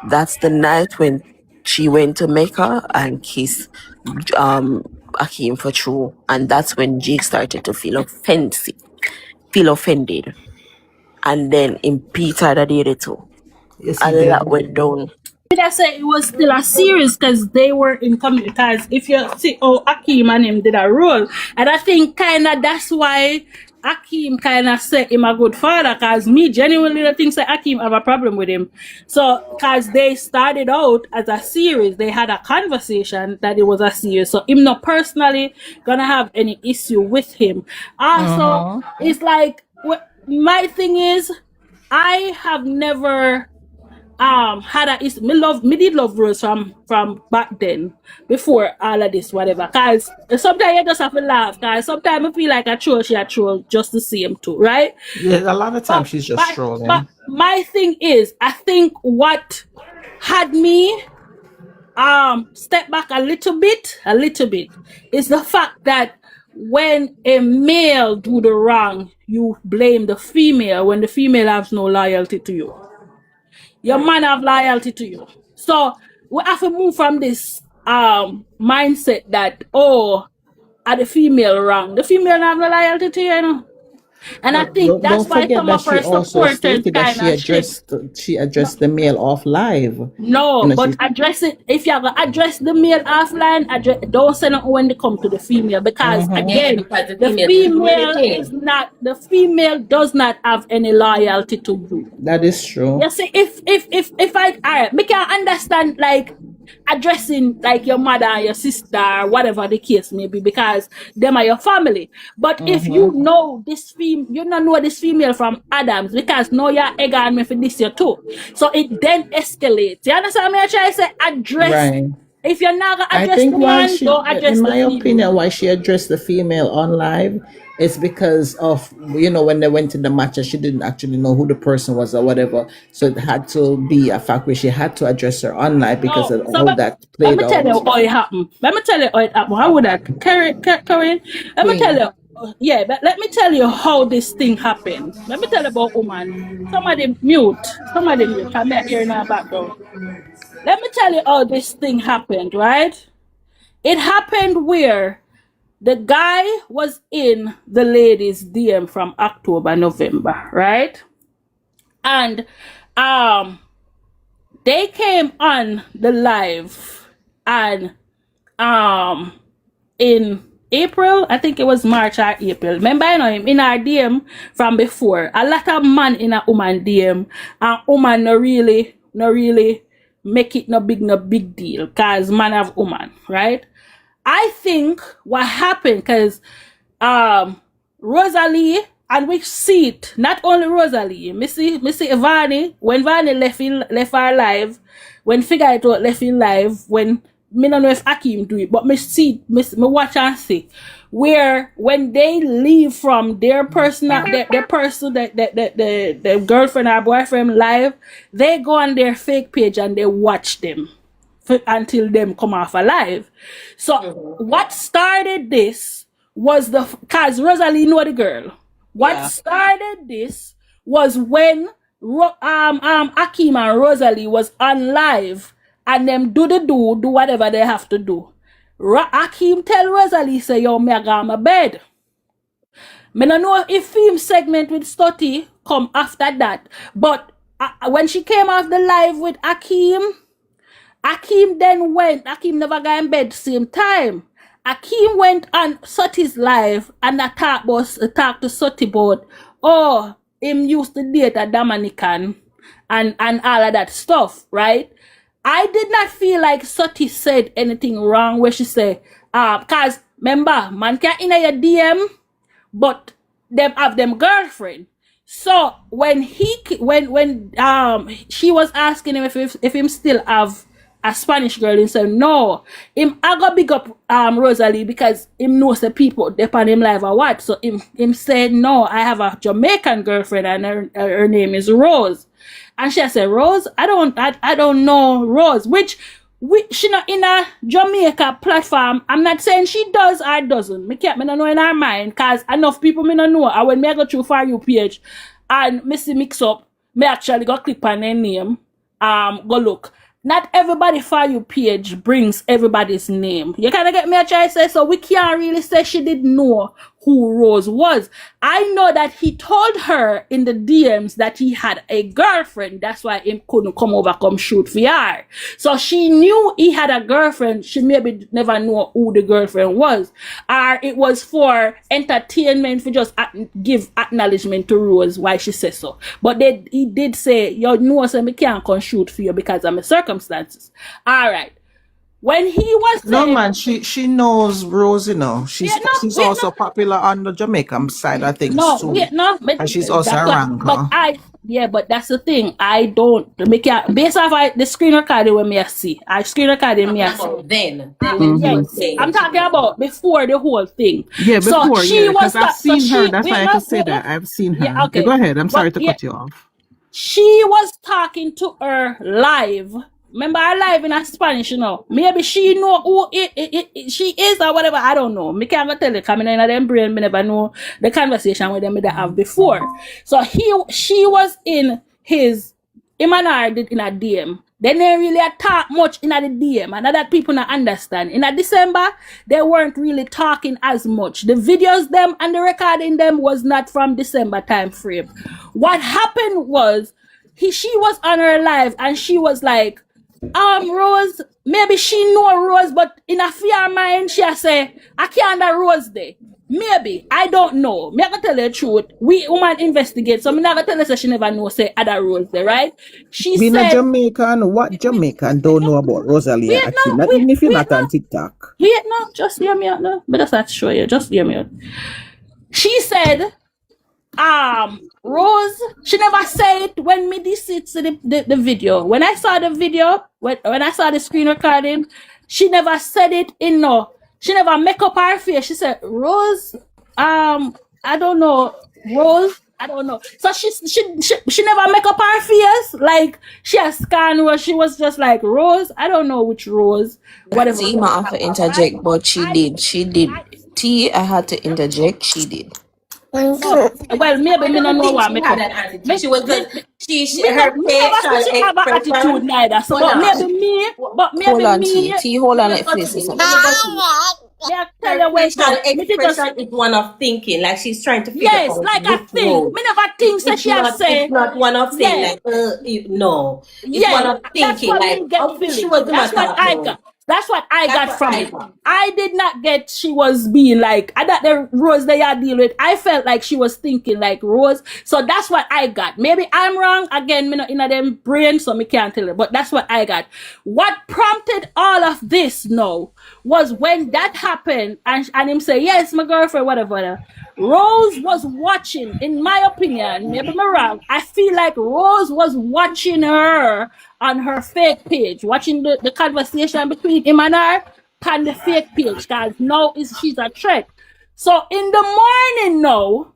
Speaker 5: That's the night when she went to Mecca and kiss Akeem for true. And that's when Jake started to feel offended. And in Peter the day too.
Speaker 6: Yes, he
Speaker 5: And
Speaker 6: did.
Speaker 5: that went down.
Speaker 2: Did I say it was still a series because they were in community? Because if you see how Akeem and him did a role, and I think kind of that's why Akeem kind of said him a good father. Because me genuinely don't think that Akeem have a problem with him. So because they started out as a series, they had a conversation that it was a series. So him not personally gonna have any issue with him. Also, it's like my thing is, I have never had a is me did love Rose from back then before all of this whatever, cause sometimes you just have to laugh, cause sometimes I feel like I troll, she a troll just to see him too, right?
Speaker 6: Yeah, a lot of
Speaker 2: but
Speaker 6: times she's just
Speaker 2: but
Speaker 6: trolling.
Speaker 2: my thing is, I think what had me step back a little bit is the fact that when a male do the wrong, you blame the female when the female has no loyalty to you. Your man have loyalty to you. So we have to move from this mindset that, oh, are the female wrong? The female have no loyalty to you, you know?
Speaker 3: And I
Speaker 6: But
Speaker 3: think that's
Speaker 6: don't
Speaker 3: why
Speaker 6: forget
Speaker 3: some
Speaker 6: that
Speaker 3: of
Speaker 6: she
Speaker 3: her
Speaker 6: also
Speaker 3: supporters
Speaker 6: stated that
Speaker 3: kind of shift.
Speaker 6: she addressed the male off live.
Speaker 3: No,
Speaker 6: You know,
Speaker 3: but
Speaker 6: she
Speaker 3: address it. If you're gonna address the male offline, don't send it when they come to the female, because
Speaker 4: Yeah,
Speaker 3: again,
Speaker 4: because the
Speaker 3: the
Speaker 4: female didn't do
Speaker 3: female is
Speaker 4: anything.
Speaker 3: not the female does not have any loyalty to you.
Speaker 6: that is true.
Speaker 3: You see, if I alright, me can understand like addressing like your mother and your sister, whatever the case may be, because them are your family. But if you know this you don't know this female from Adams, because now you're egging me for this year too. So it then escalates. You understand me? I try to say address.
Speaker 6: Right.
Speaker 3: If you're not gonna
Speaker 6: I
Speaker 3: address
Speaker 6: think
Speaker 3: the
Speaker 6: why
Speaker 3: man,
Speaker 6: she,
Speaker 3: don't
Speaker 6: in
Speaker 3: address the
Speaker 6: my
Speaker 3: female.
Speaker 6: opinion, why she addressed the female on live is because of, when they went in the match, she didn't actually know who the person was or whatever. So it had to be a fact where she had to address her on live because
Speaker 3: No,
Speaker 6: of
Speaker 3: so
Speaker 6: how that
Speaker 3: let
Speaker 6: played
Speaker 3: me tell
Speaker 6: out.
Speaker 3: you how it happened. Let me tell you how it happened. How would that, Karen? Let me tell
Speaker 4: Queen.
Speaker 3: you. Yeah, but let me tell you how this thing happened. Let me tell you about woman. Somebody mute. Somebody mute. Come here in our background. Let me tell you how this thing happened, right? It happened where the guy was in the lady's DM from October, November, right? And they came on the live and in April, I think it was March or April. Remember, him in our DM from before. A lot of man in a woman DM, and woman no really make it no big deal, cause man have woman, right? I think what happened, cause Rosalee, and we see it, not only Rosalee, Missy Vani, when Vani left our live, when Figure It Out left in live, when me don't know if Akim do it, but me watch and see where when they leave from their personal their person the girlfriend or boyfriend live, they go on their fake page and they watch them until them come off alive. So what started this was cause Rosalee know the girl. What
Speaker 4: Yeah.
Speaker 3: started this was when Akim and Rosalee was on live and them do whatever they have to do. Akim tell Rosalee say, yo, me I got my bed. Me no know if film segment with Stotty come after that, but when she came off the live with Akim never got in bed same time. Akim went on Sotty's live and I talked to Sotty about, oh, him used to date a Dominican and all of that stuff, right? I did not feel like Sotty said anything wrong where she said, cause remember, man can't in your DM, but them have them girlfriend. So when she was asking him if him still have a Spanish girl, he said no. I got big up Rosalee because him knows the people depend him live or what. So him said no, I have a Jamaican girlfriend and her name is Rose. And she said, Rose, I don't know Rose, which she not in a Jamaica platform. I'm not saying she does or doesn't. Me don't know in her mind, cause enough people me don't know. And when me go through For You page and me see mix up, me actually go click on their name. Go look. Not everybody For You page brings everybody's name. You kind of get me a try to say, so we can't really say she didn't know who Rose was. I know that he told her in the DMs that he had a girlfriend. That's why he couldn't come shoot for her. So she knew he had a girlfriend. She maybe never knew who the girlfriend was. Or it was for entertainment, for just give acknowledgement to Rose why she said so. But he did say, you know, so me can't come shoot for you because of my circumstances. All right. When he was
Speaker 6: No
Speaker 3: saying,
Speaker 6: man, she knows Rose, she's also popular on the Jamaican side of things too. And she's also a ranker.
Speaker 3: But that's the thing. I don't make it based off the screen recording when me I see. I screen recording me I see.
Speaker 4: Then
Speaker 3: Yes, I'm talking about before the whole thing.
Speaker 6: Yeah, before,
Speaker 3: so she was
Speaker 6: because I've seen her. That's why I could say that. I've seen her.
Speaker 3: Yeah, okay.
Speaker 6: Go ahead. I'm sorry
Speaker 3: But,
Speaker 6: to cut you off.
Speaker 3: She was talking to her live. Remember her live in a Spanish, Maybe she know who she is or whatever. I don't know. Me can't tell you. Coming in them brain, me never know the conversation with them that have before. So she was in him and I did in a DM.
Speaker 2: They didn't really talk much in the DM, and that people not understand. In December, they weren't really talking as much. The videos them and the recording them was not from December time frame. What happened was she was on her live and she was like, Rose, maybe she know Rose, but in a fear mind, she say, I can't Rose day. Maybe. I don't know. Me I can tell you the truth. We woman investigate, so me not gonna tell her say she never know say other Rose there, right? She
Speaker 6: Being a
Speaker 2: said
Speaker 6: Jamaican, what Jamaican don't know about Rosalie and Akeem? Not even if you're not on TikTok.
Speaker 2: Wait, no, just hear me out now. But that's not show you. Just hear me out. She said, Rose, she never said it when me this to the video. When I saw the video, when I saw the screen recording, she never said it in no. She never make up her face. She said, Rose, I don't know. Rose, I don't know. So she never make up her face. Like she has scanned Rose. She was just like, Rose, I don't know which Rose. Whatever.
Speaker 5: See, I have to interject, but she did. T, I had to interject. She did.
Speaker 2: Well, maybe me
Speaker 4: I
Speaker 2: no
Speaker 4: don't
Speaker 2: know
Speaker 4: think
Speaker 2: what
Speaker 4: she
Speaker 2: make
Speaker 4: had
Speaker 2: up.
Speaker 4: an attitude. She was just
Speaker 2: Me
Speaker 4: her
Speaker 2: never say she
Speaker 4: facial
Speaker 2: have an attitude
Speaker 4: expression.
Speaker 2: neither. So,
Speaker 4: Hold
Speaker 2: but
Speaker 4: on.
Speaker 2: maybe me,
Speaker 5: Hold on, T. Hold on, let me say something.
Speaker 2: me I tell
Speaker 4: Her
Speaker 2: you when
Speaker 4: facial
Speaker 2: so, me did just,
Speaker 4: expression is one of thinking, like she's trying to figure
Speaker 2: yes,
Speaker 4: out
Speaker 2: like I
Speaker 4: which
Speaker 2: think.
Speaker 4: road.
Speaker 2: Me never think say
Speaker 4: It's
Speaker 2: she have
Speaker 4: not. It's
Speaker 2: say,
Speaker 4: not one of saying
Speaker 2: yeah,
Speaker 4: like, no. It's one
Speaker 2: yeah.
Speaker 4: of
Speaker 2: That's
Speaker 4: thinking
Speaker 2: what
Speaker 4: like,
Speaker 2: me get
Speaker 4: oh, she
Speaker 2: feeling.
Speaker 4: was gonna
Speaker 2: That's what
Speaker 4: talk
Speaker 2: I
Speaker 4: now.
Speaker 2: got. That's what I
Speaker 4: That's
Speaker 2: got
Speaker 4: what
Speaker 2: from
Speaker 4: I
Speaker 2: it.
Speaker 4: got.
Speaker 2: I did not get she was being like, I got the Rose they are dealing with. I felt like she was thinking like Rose. So that's what I got. Maybe I'm wrong. Again, me not in them brain, so me can't tell you. But that's what I got. What prompted all of this now was when that happened and him say, yes, my girlfriend, whatever. Rose was watching, in my opinion, maybe I'm wrong. I feel like Rose was watching her on her fake page, watching the conversation between him and her on the fake page, because now she's a threat. So in the morning now,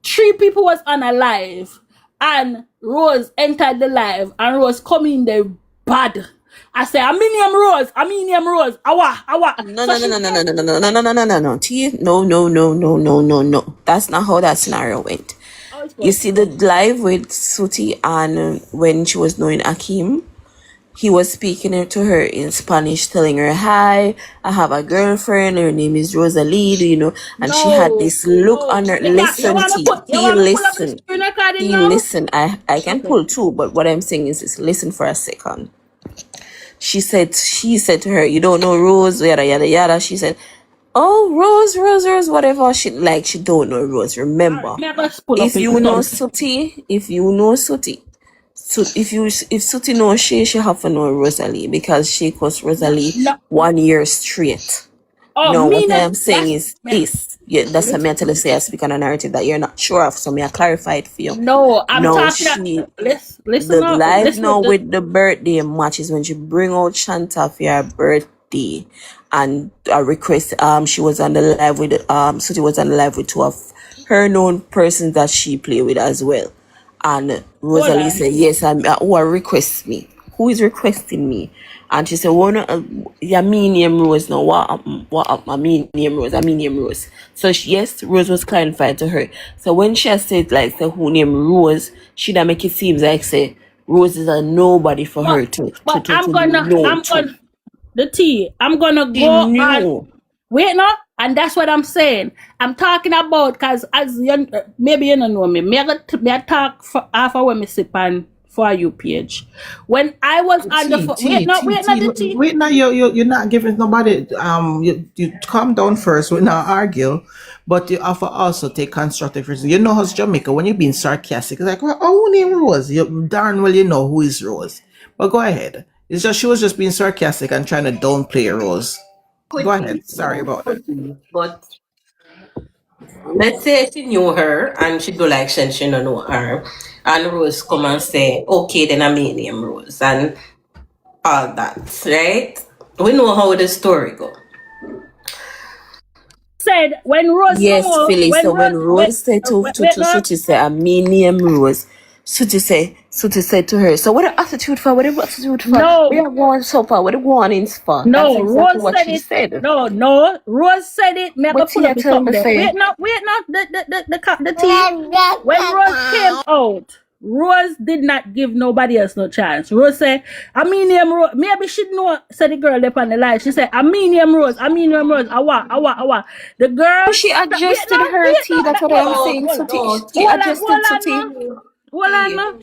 Speaker 2: three people was on a live and Rose entered the live and Rose come in there bad. I say, I mean him Rose, awa.
Speaker 5: No,
Speaker 2: So
Speaker 5: no, no, no, no, no, no, no, no, no, no, no, no, no. T, no. That's not how that scenario went. You see the live with Suti and when she was knowing Akeem, he was speaking to her in Spanish, telling her, hi, I have a girlfriend, her name is Rosalee, do you know? And she had this look on her. Listen, T,
Speaker 2: you wanna pull up the screen recording now?
Speaker 5: listen. I can pull too, but what I'm saying is listen for a second. She said to her, you don't know Rose, yada yada yada. She said, oh, Rose, whatever. She don't know Rose. Remember, if you know Suti, so if Suti knows she have to know Rosalie because she caused Rosalie 1 year straight. No, what I'm saying is this. Yeah, that's what I'm telling you. Say I speak on a narrative that you're not sure of, so may I clarify it for you.
Speaker 2: No, I'm
Speaker 5: No,
Speaker 2: talking. Listen
Speaker 5: the
Speaker 2: up.
Speaker 5: live
Speaker 2: Listen
Speaker 5: now
Speaker 2: up.
Speaker 5: with the birthday match is when she bring out Shanta for her birthday and a request. She was on the live with Suti was on the live with two of her known persons that she play with as well. And Rosalie said, yes, who request me? Who is requesting me? And she said, well, no, yeah, me name Rose now. What I mean name Rose. So yes, Rose was clarified to her. So when she has said like say who name Rose, she that make it seem like say Rose is a nobody for her to know to.
Speaker 2: I'm gonna
Speaker 5: She
Speaker 2: go on.
Speaker 5: knew.
Speaker 2: Wait, no, and that's what I'm saying. I'm talking about because as you maybe you don't know me. Me I talk for half hour me sip on for you page. When I was on the
Speaker 6: Wait now, you're not giving nobody you calm down first, we not argue, but you have to also take constructive criticism. You know how's Jamaica when you're being sarcastic, it's like, well, who name Rose? You darn well you know who is Rose. But go ahead. It's just she was just being sarcastic and trying to downplay Rose. Go ahead. Sorry about that.
Speaker 4: But let's say she knew her and she do like she don't know her. And Rose come and say, okay, then I mean him Rose and all that, right? We know how the story go.
Speaker 2: said when Rose
Speaker 5: Yes, Philly. So when Rose said to Suti say, I mean name Rose, Suti said to her, so what the attitude for? What the attitude for?
Speaker 2: No.
Speaker 5: We are going so far. What the warnings for?
Speaker 2: No,
Speaker 5: that's exactly
Speaker 2: Rose
Speaker 5: what
Speaker 2: said
Speaker 5: she
Speaker 2: it.
Speaker 5: said.
Speaker 2: No, Rose said it. Me go pull up the something there.
Speaker 5: say?
Speaker 2: Wait, no, the tea. When Rose came out, Rose did not give nobody else no chance. Rose said, I mean him Rose. Maybe she know, said the girl up on the line. She said, I mean him Rose. Awa. The girl.
Speaker 5: She adjusted her tea. That's what I'm saying. She adjusted to tea.
Speaker 2: Hold on, no.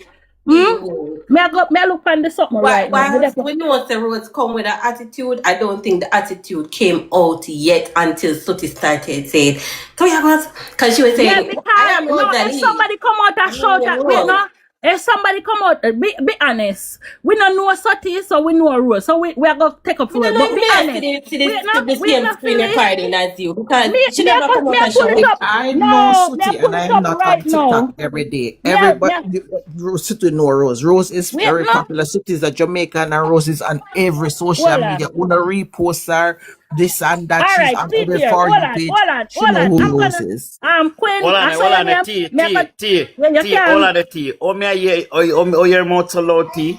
Speaker 2: May I look on the something right now?
Speaker 4: We know the Rose come with an attitude. I don't think the attitude came out yet until Sooty started saying, because she was saying,
Speaker 2: yeah, because
Speaker 4: I am Rosalee.
Speaker 2: If somebody come out and shout at me, no? If somebody come out, be honest. We don't know Sooty, so we know Rose. So we are going to take up for it. But be honest.
Speaker 4: The same screen recording as you. Because she never come out and shout.
Speaker 6: I know Sooty and I'm not on TikTok every day. Everybody, Sooty know Rose. Rose is very popular. Sooty is a Jamaican and Rose is on every social media. Wanna repost her, this and that. She's on every For You page. She know who Rose is.
Speaker 2: Queen.
Speaker 7: Hold on the tea. Hold on the tea. Oh, me your mouth so loud, tea.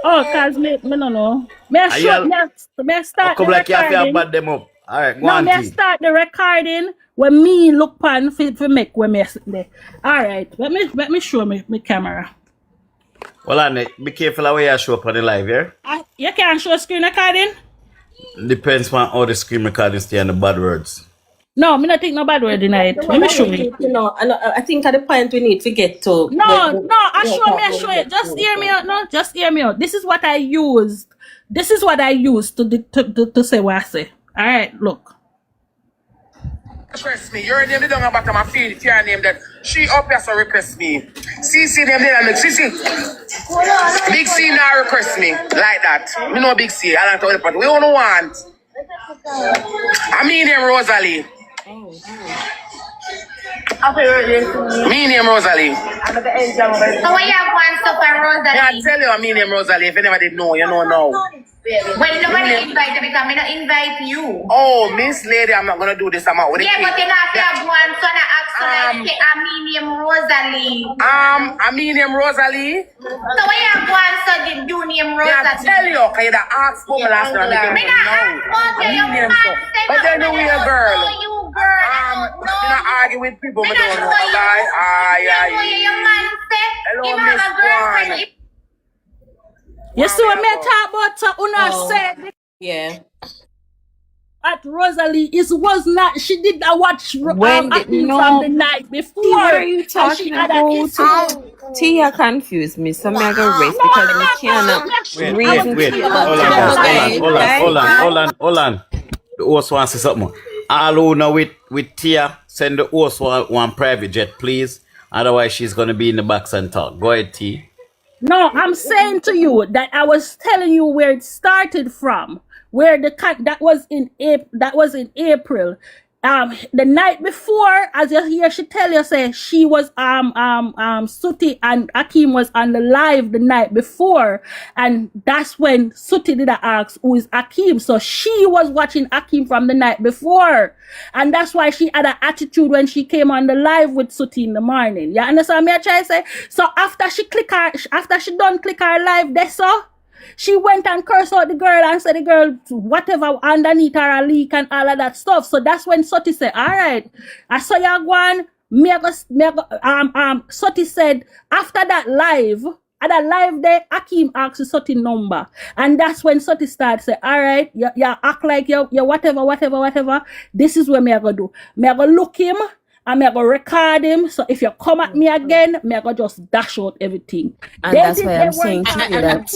Speaker 2: Oh, cause me no know. Me start the recording.
Speaker 7: Bad them up. All right, go
Speaker 2: no,
Speaker 7: on,
Speaker 2: me start the recording when me look pan for make when me there. All right, let me show me camera.
Speaker 7: Hold on, be careful how you show up on the live, yeah?
Speaker 2: You can't show screen recording?
Speaker 7: Depends on how the screen recording stay on the bad words.
Speaker 2: No, me not think no bad word in it. Let me show you.
Speaker 4: I think at the point we need to get to.
Speaker 2: I show it. Just hear me out. No, just hear me out. This is what I used. This is what I used to say what I say. All right, look.
Speaker 8: Request me. Your name, they don't about my feed. It's your name that she up here, so request me. CC them there, like CC. Big C now request me like that. Me know Big C. I don't know what we don't want. I mean him Rosalee. Me name Rosalee.
Speaker 9: So what you have one stuff for Rosalee?
Speaker 8: Yeah, I tell you, I mean name Rosalee. If you never did know, you know now.
Speaker 9: Well, nobody invite you because I don't invite you.
Speaker 8: Oh, Miss Lady, I'm not gonna do this. I'm out with
Speaker 9: yeah, but you not have one son I mean name Rosalee.
Speaker 8: I mean name Rosalee.
Speaker 9: So what you have one son do name Rosalee?
Speaker 8: Yeah, I tell you, because you asked for me last time.
Speaker 9: Me not ask for you,
Speaker 8: but then you a girl.
Speaker 9: You girl.
Speaker 8: You not argue with people, me don't know, guy. Hello, Miss Juan.
Speaker 2: You see what me talk about? Una said.
Speaker 4: Yeah.
Speaker 2: At Rosalee, it was not. She did not watch from the night before.
Speaker 5: What are you talking about? Tia confused me, so I'm gonna rest because we cannot reason.
Speaker 7: Hold on. The host wants to say something. All who know with Tia, send the host one private jet, please. Otherwise, she's gonna be in the box and talk. Go ahead, T.
Speaker 2: No, I'm saying to you that I was telling you where it started from. Where that was in April. The night before, as you hear she tell you, say she was Sooty and Akeem was on the live the night before, and that's when Sooty did ask who is Akeem. So she was watching Akeem from the night before, and that's why she had an attitude when she came on the live with Sooty in the morning. You understand me? I try to say. So after she done click her live, that's so. She went and cursed out the girl and said the girl whatever underneath her a leak and all of that stuff. So that's when Sooty said, all right, I saw you go Sooty said after that live, at that live day, Akeem asked Sooty number. And that's when Sooty started say, all right, you act like you whatever. This is what me I gonna do. Me I gonna look him. I'm going to record him. So if you come at me again, I'm going to just dash out everything.
Speaker 5: And that's why I'm saying to you that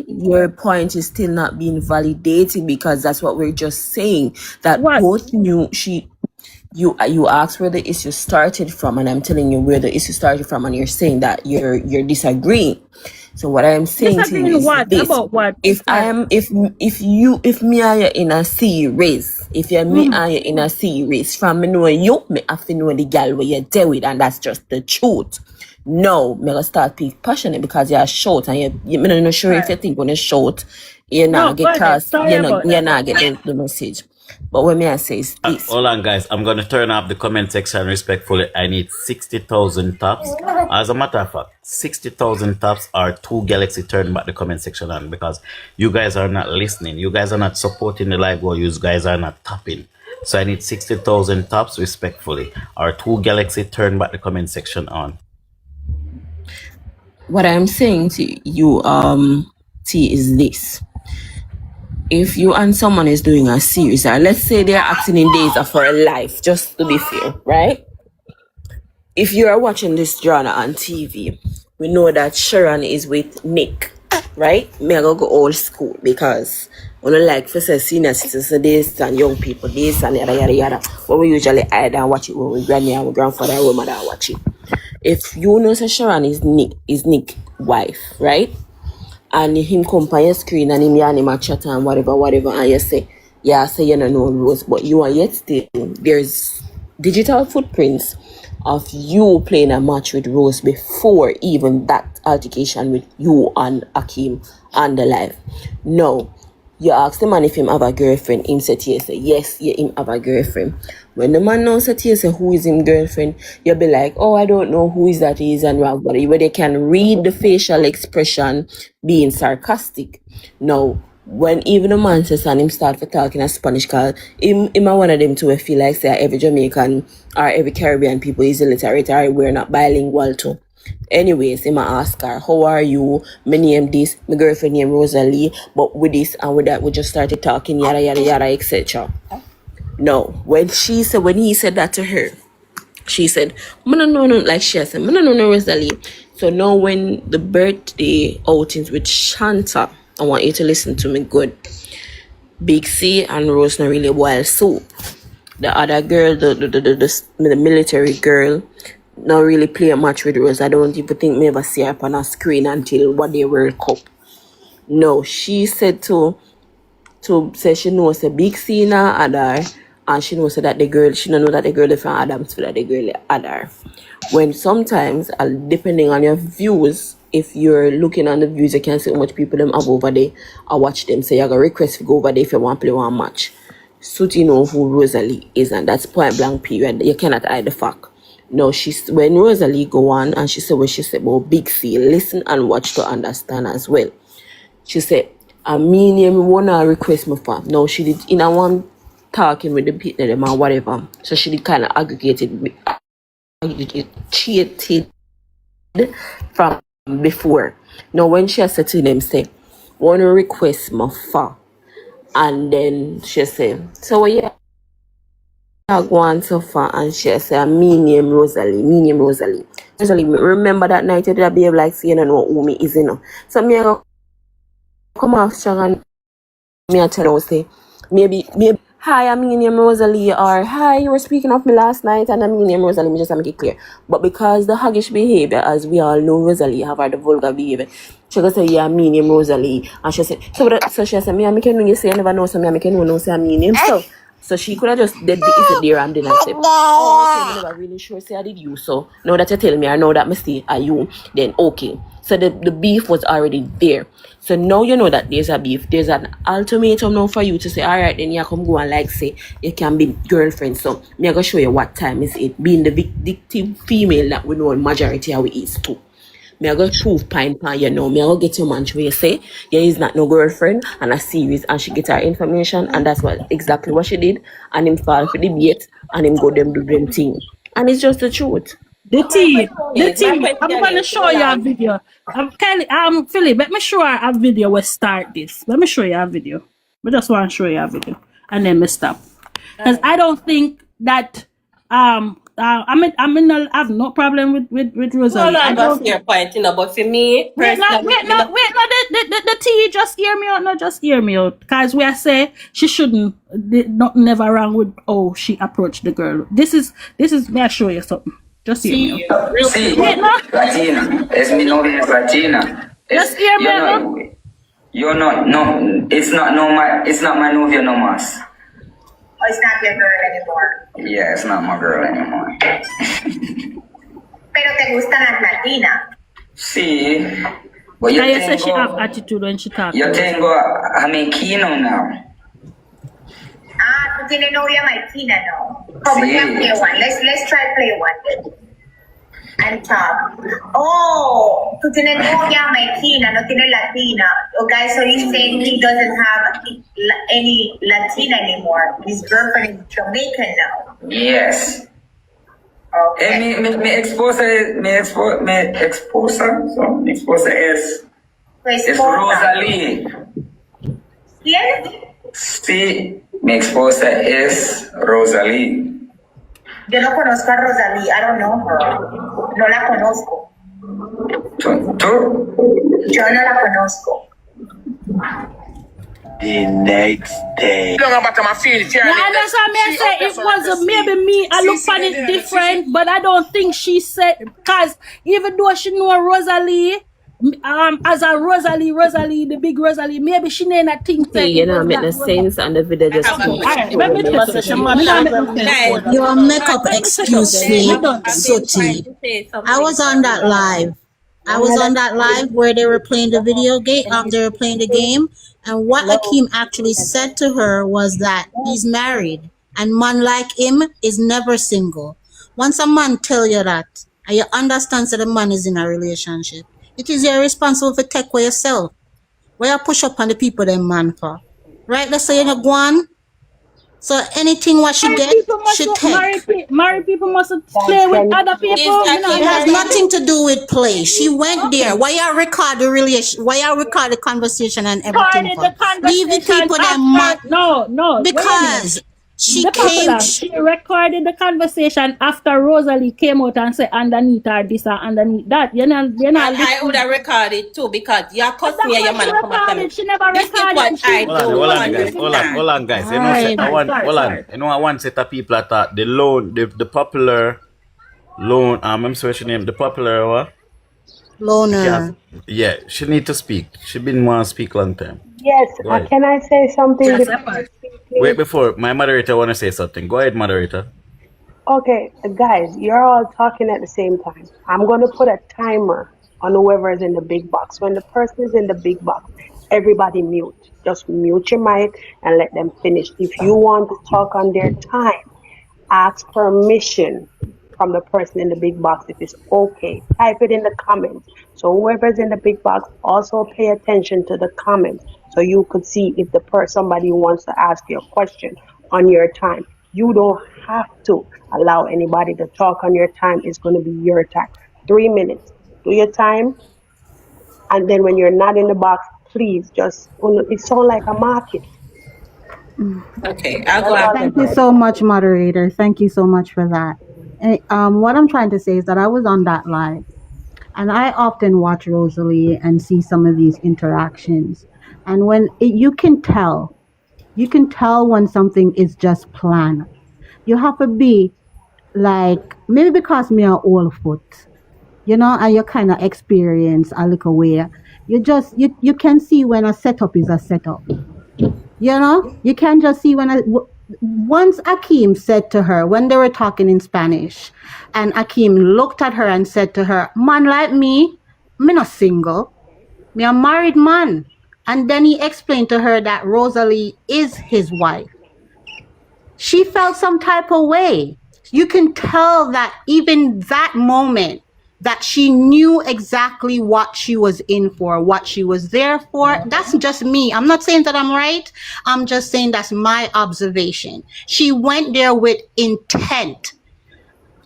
Speaker 5: your point is still not being validated, because that's what we're just saying. That both you asked where the issue started from, and I'm telling you where the issue started from, and you're saying that you're disagreeing. So what I'm saying to you is this:
Speaker 2: about what?
Speaker 5: If me are you in a sea race, if you're me are you in a sea race, from me know you, me have to know the girl where you deal with, and that's just the truth. No, me gonna start being passionate because you're short, and you're not sure if you think when you're short, you're not get cast, you're not get the message. But what may I say is this.
Speaker 7: Hold on, guys. I'm going to turn off the comment section respectfully. I need 60,000 taps. As a matter of fact, 60,000 taps are 2 Galaxy turn back the comment section on, because you guys are not listening. You guys are not supporting the live, or you guys are not tapping. So I need 60,000 taps respectfully, or 2 Galaxy turn back the comment section on.
Speaker 5: What I'm saying to you, T, is this. If you and someone is doing a series, or let's say they're acting in Days of Our Life, just to be fair, right? If you are watching this drama on TV, we know that Sharon is with Nick, right? Me I go old school because we don't like for say senior citizens this and young people this and yada yada yada. What we usually hide and watch it when we granny and we grandfather and we mother watch it. If you know say Sharon is Nick wife, right? And him come on your screen and him and him a chat and whatever, and you say, yeah, say you don't know Rose, but you are yet still, there's digital footprints of you playing a match with Rose before even that altercation with you and Akeem and the live. No. You ask the man if him have a girlfriend, him say to you, say, yes, yeah, him have a girlfriend. When the man now say to you, say, who is him girlfriend? You'll be like, oh, I don't know who is that is and wrong, but where they can read the facial expression being sarcastic. Now, when even the man says and him start for talking a Spanish, cause him a one of them too, feel like say every Jamaican or every Caribbean people is illiterate or we're not bilingual too. Anyways, him ask her, how are you? My name this, my girlfriend name Rosalee, but with this and with that we just started talking, yada yada yada, etc. No, when he said that to her, she said, no, like she said, no, Rosalie. So now when the birthday outings with Shanta, I want you to listen to me good. Big C and Rose not really wild soup. The other girl, the military girl, not really play a match with Rose. I don't even think me ever see her up on a screen until what they World Cup. No, she said to say she knows a big Cena Adar, and she knows that the girl, she don't know that the girl is from Adamsville, that the girl Adar. When sometimes, depending on your views, if you're looking on the views, you can see how much people them have over there. I watch them say, I got request to go over there if you want to play one match. So you know who Rosalie is, and that's point blank period. You cannot hide the fact. No, when Rosalie go on and she said what she said about Big C, listen and watch to understand as well. She said, I mean, you wanna request me for. No, she did in a one talking with the people them or whatever. So she did kind of aggregated cheated from before. Now when she said to them, say, wanna request me for, and then she said, so yeah. I go on so far and she say, me name Rosalie. Rosalie, remember that night you did behave like say you don't know who me is, you know. So me I come off strong and me I tell her, say, maybe, hi, I'm name Rosalie, or hi, you were speaking of me last night and I'm name Rosalie, me just make it clear. But because the haggish behavior, as we all know, Rosalie have her the vulgar behavior, she go say, yeah, me name Rosalie. And she said, so she said, me I make you know you say you never know, so me I make you know say I'm name. So she could have just did the is there and then I said, oh, okay, I'm never really sure say I did you. So now that you tell me I know that mistake are you, then okay. So the beef was already there. So now you know that there's a beef. There's an ultimatum now for you to say, all right, then you come go and like say you can be girlfriend. So me I go show you what time is it. Being the victim female that we know majority how it is too. Me I go prove point pan you know. Me I go get your man where you say, yeah, he's not no girlfriend and a series and she get her information and that's what exactly what she did and him fall for the bait and him go them do them thing. And it's just the truth.
Speaker 2: The T, I'm gonna show you a video. Kelly, Philip, let me show you a video. We start this. Let me show you a video. I just want to show you a video, and then we stop. Because I don't think that I have no problem with Rosalie.
Speaker 4: No, I don't see your point, you know, but for me,
Speaker 2: wait, the T, just hear me out, not just hear me out. Because we are say she shouldn't, never wrong with she approached the girl. This is, may I show you something? Just hear me out.
Speaker 10: Latina, es mi novia es Latina.
Speaker 2: Just hear me out.
Speaker 10: You're not, no, it's not my novia no más.
Speaker 9: Oh, it's not your girl anymore.
Speaker 10: Yeah, it's not my girl anymore.
Speaker 9: Pero te gustan las latinas.
Speaker 10: Sí. But you
Speaker 2: say she have attitude when she talks.
Speaker 10: Yo tengo a mi Kino now.
Speaker 9: Ah, tú tienes novia Martina, no? Oh, we can play one. Let's try play one. And talk. Oh, tú tienes novia Martina, no tienes Latina. Okay, so he's saying he doesn't have any Latina anymore. His girlfriend is Jamaican now.
Speaker 10: Yes. Okay. Mi esposa es Rosalee.
Speaker 9: ¿Quién?
Speaker 10: Sí, mi esposa es Rosalee.
Speaker 9: Yo no conozco a Rosalee, I don't know her. No la conozco.
Speaker 10: ¿Tú?
Speaker 9: Yo no la conozco.
Speaker 8: The next day.
Speaker 2: Yeah, that's what I say. It was maybe me. I look on it different, but I don't think she said, because even though she know Rosalee, as a Rosalee, the big Rosalee, maybe she ain't a think that.
Speaker 5: You know, make no sense, and the video just
Speaker 11: Your makeup excuse me, Soti. I was on that live. I was on that live where they were playing the video game. They were playing the game, and what Akeem actually said to her was that he's married, and man like him is never single. Once a man tell you that, and you understand that the man is in a relationship, it is your responsibility to take for yourself. Where you push up on the people them man for, right? Let's say you go on. So anything what she get, she take.
Speaker 2: Married people mustn't play with other people.
Speaker 11: It has nothing to do with play. She went there. Why you record the relation? Why you record the conversation and everything? Leave the people that
Speaker 2: no.
Speaker 11: Because she came.
Speaker 2: She recorded the conversation after Rosalee came out and said underneath her this and underneath that.
Speaker 12: I would have recorded too, because your cousin your man come at
Speaker 2: she never recorded.
Speaker 7: Hold on, guys. You know, I want set of people at that. The popular loan. I'm sorry, she name the popular what?
Speaker 11: Loner.
Speaker 7: Yeah, she need to speak. She been want to speak long time.
Speaker 13: Yes, can I say something?
Speaker 7: Wait, before my moderator want to say something. Go ahead, moderator.
Speaker 13: Okay, guys, you're all talking at the same time. I'm going to put a timer on whoever is in the big box. When the person is in the big box, everybody mute. Just mute your mic and let them finish. If you want to talk on their time, ask permission from the person in the big box if it's okay. Type it in the comments. So whoever's in the big box, also pay attention to the comments so you could see if somebody wants to ask you a question on your time. You don't have to allow anybody to talk on your time. It's going to be your time. 3 minutes. Do your time. And then when you're not in the box, please just, it sounds like a market.
Speaker 12: Okay, I'll go after.
Speaker 14: Thank you so much, moderator. Thank you so much for that. And, what I'm trying to say is that I was on that live, and I often watch Rosalee and see some of these interactions. And when you can tell when something is just planned. You have to be like, maybe because me are old foot, and you kind of experience a little way. You can see when a setup is a setup. You can just see once Akeem said to her, when they were talking in Spanish, and Akeem looked at her and said to her, man like me not single, me a married man. And then he explained to her that Rosalee is his wife. She felt some type of way. You can tell that even that moment that she knew exactly what she was in for, what she was there for. That's just me. I'm not saying that I'm right. I'm just saying that's my observation. She went there with intent.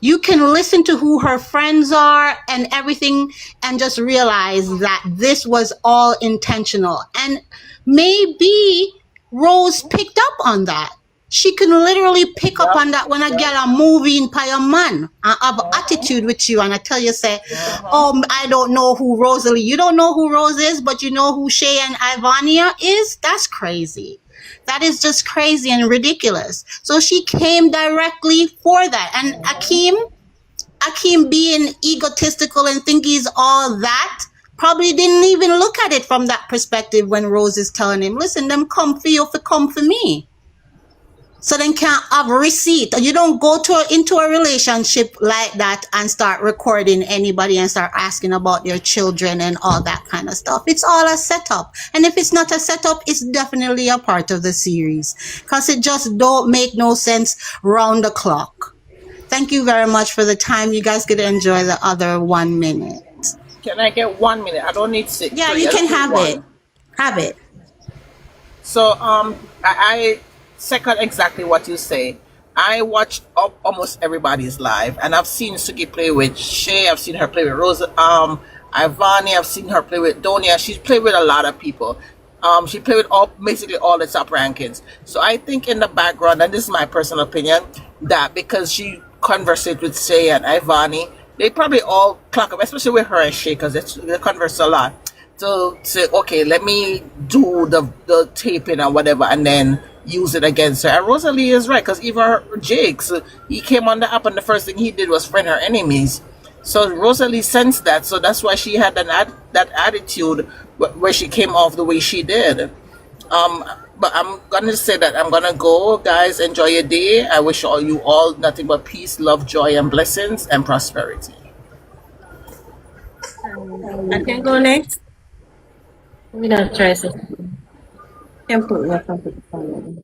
Speaker 14: You can listen to who her friends are and everything and just realize that this was all intentional. And maybe Rose picked up on that. She can literally pick up on that when a girl a moving by a man and have attitude with you, and I tell you, say, oh, I don't know who Rosalee. You don't know who Rose is, but you know who Shay and Ivania is? That's crazy. That is just crazy and ridiculous. So she came directly for that. And Akeem being egotistical and think he's all that, probably didn't even look at it from that perspective when Rose is telling him, listen, them come for you, come for me. So then can't have a receipt. You don't go into a relationship like that and start recording anybody and start asking about their children and all that kind of stuff. It's all a setup. And if it's not a setup, it's definitely a part of the series. Because it just don't make no sense round the clock. Thank you very much for the time. You guys could enjoy the other 1 minute.
Speaker 6: Can I get 1 minute? I don't need 6.
Speaker 11: Yeah, you can have it. Have it.
Speaker 6: So I second exactly what you say. I watch almost everybody's live, and I've seen Suki play with Shay. I've seen her play with Rosa, Ivani. I've seen her play with Donia. She's played with a lot of people. She played with basically all the top rankings. So I think in the background, and this is my personal opinion, that because she conversed with Shay and Ivani, they probably all clock up, especially with her and Shay, because they converse a lot. To say, okay, let me do the taping or whatever, and then use it against her. And Rosalee is right, because even Jakes, he came on the app, and the first thing he did was friend her enemies. So Rosalie sensed that, so that's why she had that attitude where she came off the way she did. But I'm gonna say that I'm gonna go, guys. Enjoy your day. I wish you all nothing but peace, love, joy, and blessings and prosperity.
Speaker 12: I can go next. We don't try something. Can put me up and put the phone.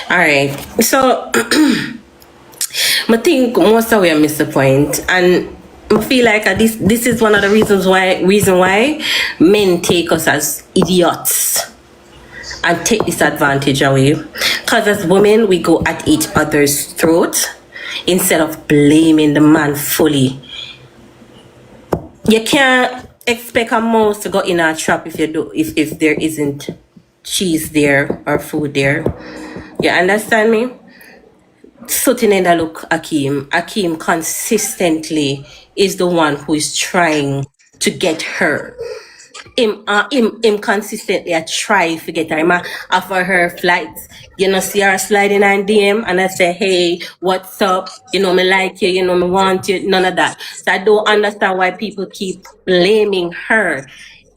Speaker 12: All right. So I think most of we miss the point, and I feel like this is one of the reason why men take us as idiots and take this advantage away. Because as women, we go at each other's throat instead of blaming the man fully. You can't expect a mouse to go in a trap if there isn't cheese there or food there. You understand me? Sitting in the look, Akeem consistently is the one who is trying to get her. Him consistently I try to get her. I offer her flights. You know, see her sliding on DM and I say, hey, what's up? You know, me like you, you know, me want you, none of that. So I don't understand why people keep blaming her.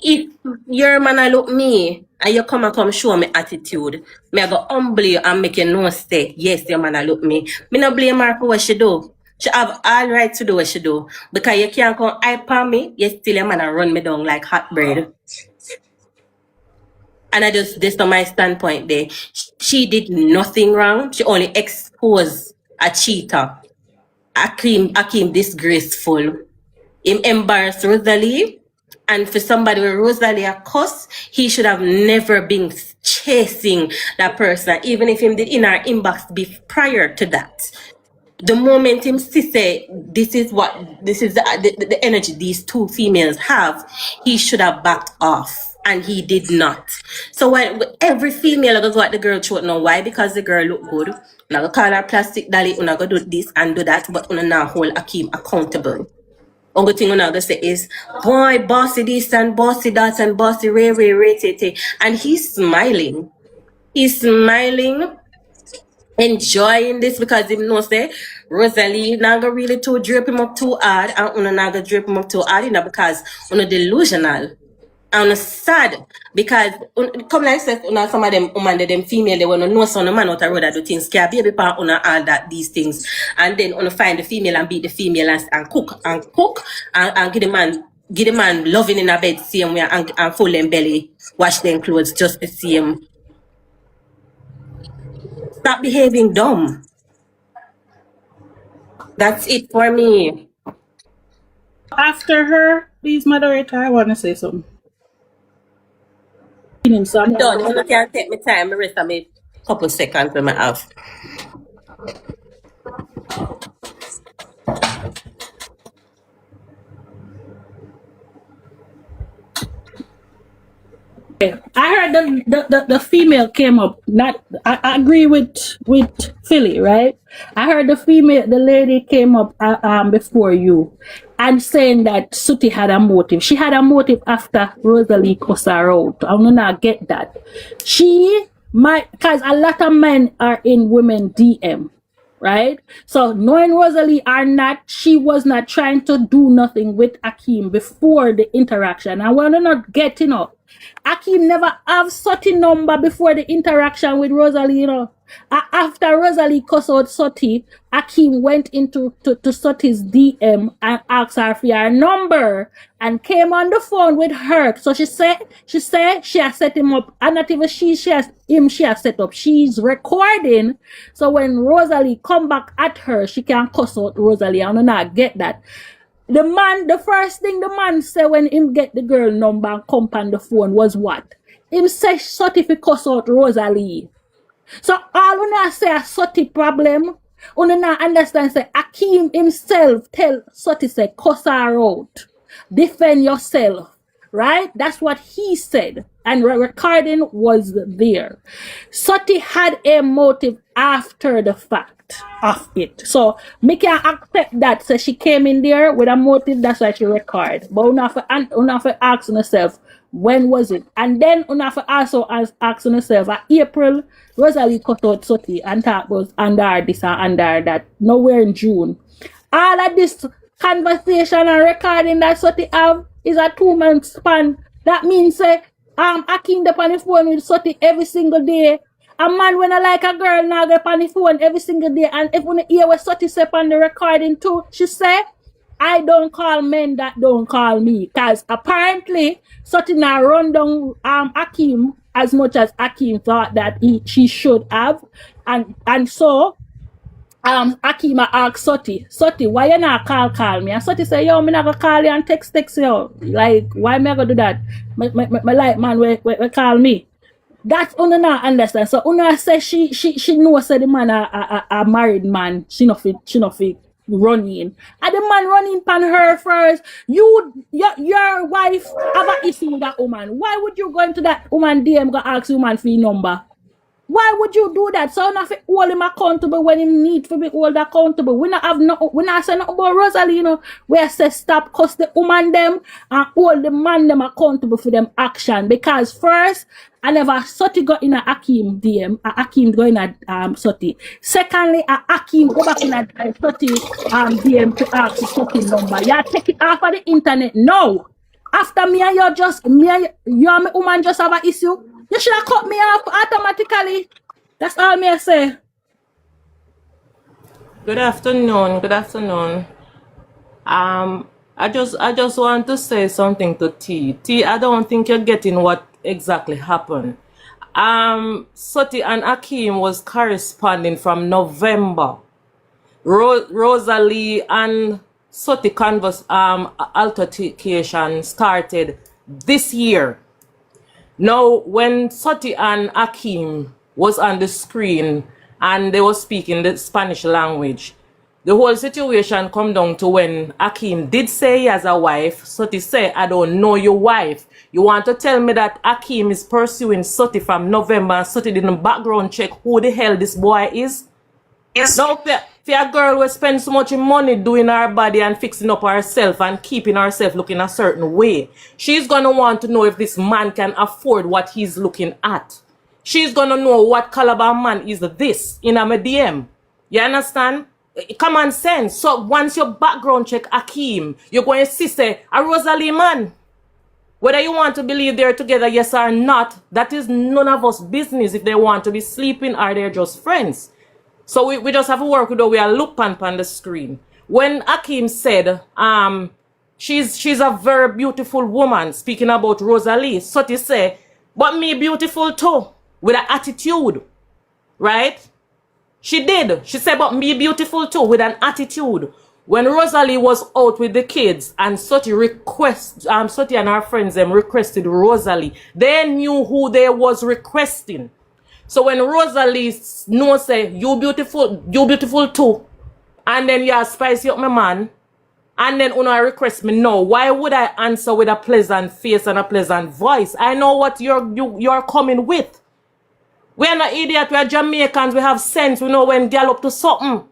Speaker 12: If your man I look me and you come show me attitude, me I go humble you and make you know stay. Yes, your man I look me. Me no blame her for what she do. She have all right to do what she do. Because you can't come hype on me, you still a man and run me down like hot bread. And this is my standpoint there. She did nothing wrong. She only exposed a cheater. Akeem disgraceful. Him embarrassed Rosalee. And for somebody with Rosalee a cuss, he should have never been chasing that person, even if him did in our inbox be prior to that. The moment him say this is the energy these two females have, he should have backed off, and he did not. So when every female goes what the girl throat now, why? Because the girl look good. Now go call her plastic dolly, una go do this and do that, but una now hold Akeem accountable. Only thing una go say is, boy, bossy this and bossy that and bossy ray, and he's smiling. He's smiling, enjoying this because him know say Rosalee not gonna really too drip him up too hard, and una not gonna drip him up too hard, you know, because una delusional and sad because come like say una some of them woman them female they wanna know some man out the road that do things care baby pa una all that these things, and then una find the female and beat the female and cook and give the man loving in a bed same way and full them belly, wash them clothes just the same. Stop behaving dumb. That's it for me.
Speaker 2: After her, please, moderator, I want to say something.
Speaker 12: I'm done. You can take my time. The rest of me couple seconds when I have.
Speaker 2: I heard the female came up. Not I agree with Philly, right? I heard the lady came up before you and saying that Sooty had a motive. She had a motive after Rosalee cussed her out. I do not get that. Because a lot of men are in women DM. Right? So knowing Rosalee or not, she was not trying to do nothing with Akeem before the interaction. And we're not getting up. Akeem never have Sooty number before the interaction with Rosalee, you know. After Rosalee cussed out Sooty, Akeem went into to Sooty's DM and asked her for her number and came on the phone with her. So she said she has set him up, and not even she has set up. She's recording. So when Rosalee come back at her, she can cuss out Rosalee. I do not get that. The first thing the man said when him get the girl number and come on the phone was what? Him say Sotty fi cuss out Rosalee. So all when I say a Sotty problem, when I understand say Akeem himself tell Sotty say cuss her out. Defend yourself. Right? That's what he said. And recording was there. Sotty had a motive after the fact of it. So me can accept that. So she came in there with a motive, that's why she record. But you have to ask yourself, when was it? And then you have to also ask yourself, at April, Rosalee cut out Sotty and talk about under this and under that. Nowhere in June. All of this conversation and recording that Sotty have is a 2-month span. That means say Akeem up on the phone with Sotty every single day. A man when I like a girl now get on the phone every single day. And if you hear what Sotty say on the recording too, she say, I don't call men that don't call me. Because apparently Sotty now run down Akeem as much as Akeem thought that she should have. And so Akima asked Sotty, why you not call me? And Sotty say, yo, me not gonna call you and text you. Like, why me gonna do that? My like man we call me. That's Una not understand. So Una say she know say the man a married man. She no fit running. And the man running pan her first. Your wife have a issue with that woman. Why would you go into that woman DM go ask woman for your number? Why would you do that? So not hold him accountable when he need to be held accountable. We not say nothing about Rosalee, you know. We say stop cuss the woman them and hold the man them accountable for them action. Because first, I never Sotty got in a Akeem DM, Akeem go in a Sotty. Secondly, Akeem go back in a Sotty DM to ask the Sotty number. You take it off of the internet. No. After me and you and me woman just have an issue. You should have cut me off automatically. That's all me I say.
Speaker 12: Good afternoon. Good afternoon. I just want to say something to T. T, I don't think you're getting what exactly happened. Sotty and Akeem was corresponding from November. Rosalee and Sotty altercation started this year. Now, when Sotty and Akeem was on the screen and they were speaking the Spanish language, the whole situation come down to when Akeem did say he has a wife. Sotty said, I don't know your wife. You want to tell me that Akeem is pursuing Sotty from November and Sotty didn't background check who the hell this boy is? Yes. Now, for a girl who spends so much money doing her body and fixing up herself and keeping herself looking a certain way, she's going to want to know if this man can afford what he's looking at. She's going to know what caliber man is this in a DM. You understand? Common sense. So once your background check Akeem, you're going to see say, a Rosalee man. Whether you want to believe they're together, yes or not, that is none of us business if they want to be sleeping or they're just friends. So we just have to work with the way I look on the screen. When Akeem said, she's a very beautiful woman, speaking about Rosalee, Sotty say, but me beautiful too, with an attitude, right? She did. She said, but me beautiful too, with an attitude. When Rosalee was out with the kids and Sotty Sotty and her friends requested Rosalee, they knew who they was requesting. So when Rosalee knows say, you beautiful too, and then you spicy up my man, and then una request me no, why would I answer with a pleasant face and a pleasant voice? I know what you're coming with. We are not idiots, we are Jamaicans, we have sense, we know when girl up to something.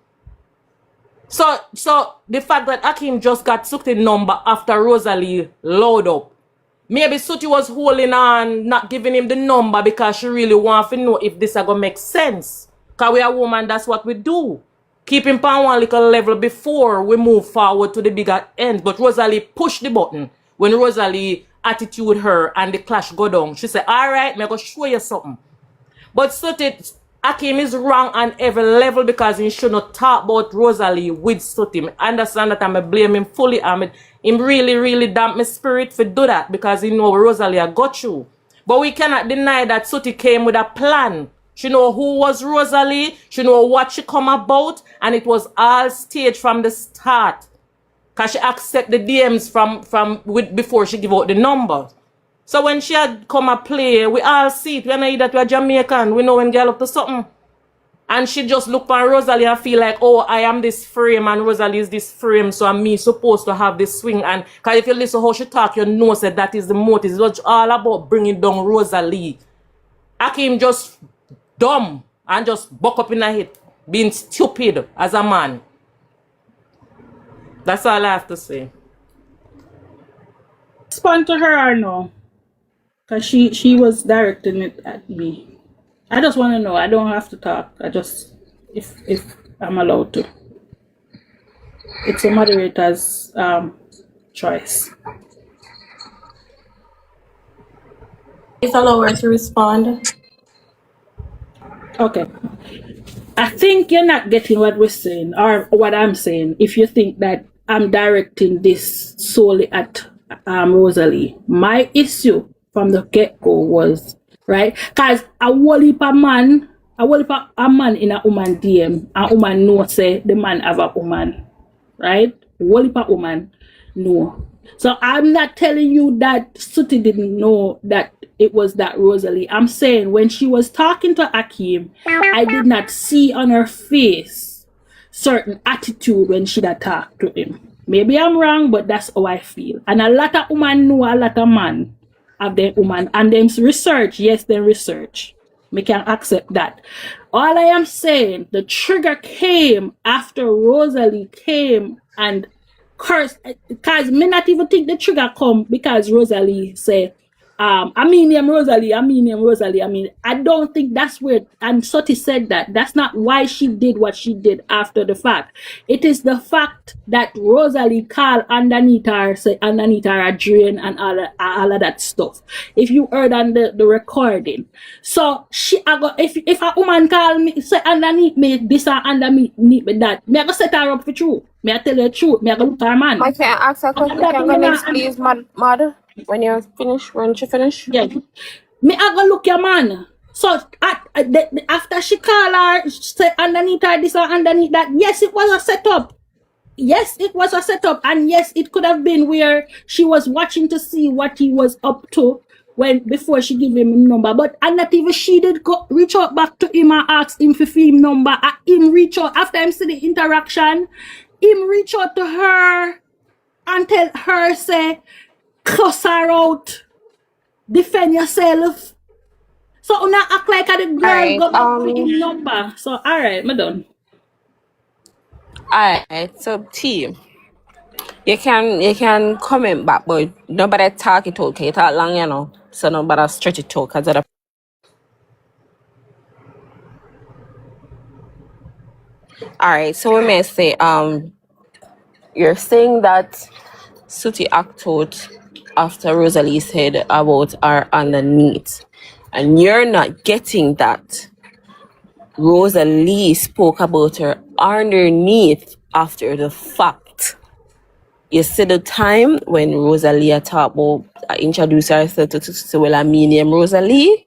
Speaker 12: So the fact that Akeem just got sucked in number after Rosalee load up. Maybe Sotty was holding on, not giving him the number because she really wants to know if this is going to make sense. Because we are women, that's what we do. Keep him on one little level before we move forward to the bigger end. But Rosalee pushed the button. When Rosalee attitude her and the clash go down, she said, all right, I'm going to show you something. But Sotty, Akeem is wrong on every level because he should not talk about Rosalee with Sotty. I understand that I'm blame him fully. Him really damp my spirit for do that because he know Rosalee I got you. But we cannot deny that Sotty came with a plan. She know who was Rosalee. She know what she come about. And it was all staged from the start.
Speaker 15: Cause she accept the DMs from with before she give out the number. So when she had come a play, we all see it. We know that we're Jamaican. We know when girl up to something. And she just look on Rosalee and feel like, oh, I am this frame and Rosalee is this frame, so I'm me supposed to have this swing. And because if you listen how she talk, you know that is the motive. It's not all about bringing down Rosalee. Akim just dumb and just buck up in her head, being stupid as a man. That's all I have to say.
Speaker 2: Respond to her or no? Because she was directing it at me. I just want to know. I don't have to talk. I just, if I'm allowed to. It's a moderator's choice.
Speaker 5: Please allow her to respond.
Speaker 2: Okay. I think you're not getting what we're saying or what I'm saying if you think that I'm directing this solely at Rosalee. My issue from the get-go was, right, because a whole heap of man, a man in a woman DM, a woman know say the man have a woman, right? A whole heap of woman know. So I'm not telling you that Sooty didn't know that it was that Rosalee. I'm saying when she was talking to Akeem, I did not see on her face certain attitude when she talked to him. Maybe I'm wrong, but that's how I feel. And a lot of women know a lot of man of their woman. And them research, yes, they research. Me can accept that. All I am saying, the trigger came after Rosalee came and cursed, because me not even think the trigger come because Rosalee said, I mean Rosalee. I mean, I don't think that's where, and Sooty said that. That's not why she did what she did after the fact. It is the fact that Rosalee called underneath her, say underneath her a drain and all of that stuff. If you heard on the recording. So if a woman call me, say underneath me this or underneath me that, me I go set her up for truth. Me I tell her truth. Me I go look her man.
Speaker 5: I can ask her question. Can you next, please, mother? When you finish, when she finish?
Speaker 2: Yeah. Me I go look your man. So after she call her, say underneath her this or underneath that, yes, it was a setup. Yes, it was a setup. And yes, it could have been where she was watching to see what he was up to before she give him a number. But and not even she did reach out back to him and ask him for him number. Him reach out after him see the interaction. Him reach out to her and tell her say, cuss her out, defend yourself. So now act like the girl
Speaker 5: right,
Speaker 2: got back with him number. So alright, me done.
Speaker 5: Alright, so T, you can comment back, but nobody talk it out. Okay, you talk long, you know. So nobody stretch it out because of the. Alright, so we may say you're saying that Sooty act out after Rosalee said about her underneath, and you're not getting that Rosalee spoke about her underneath after the fact. You see the time when Rosalie talked about introduce herself to well, I mean name Rosalee,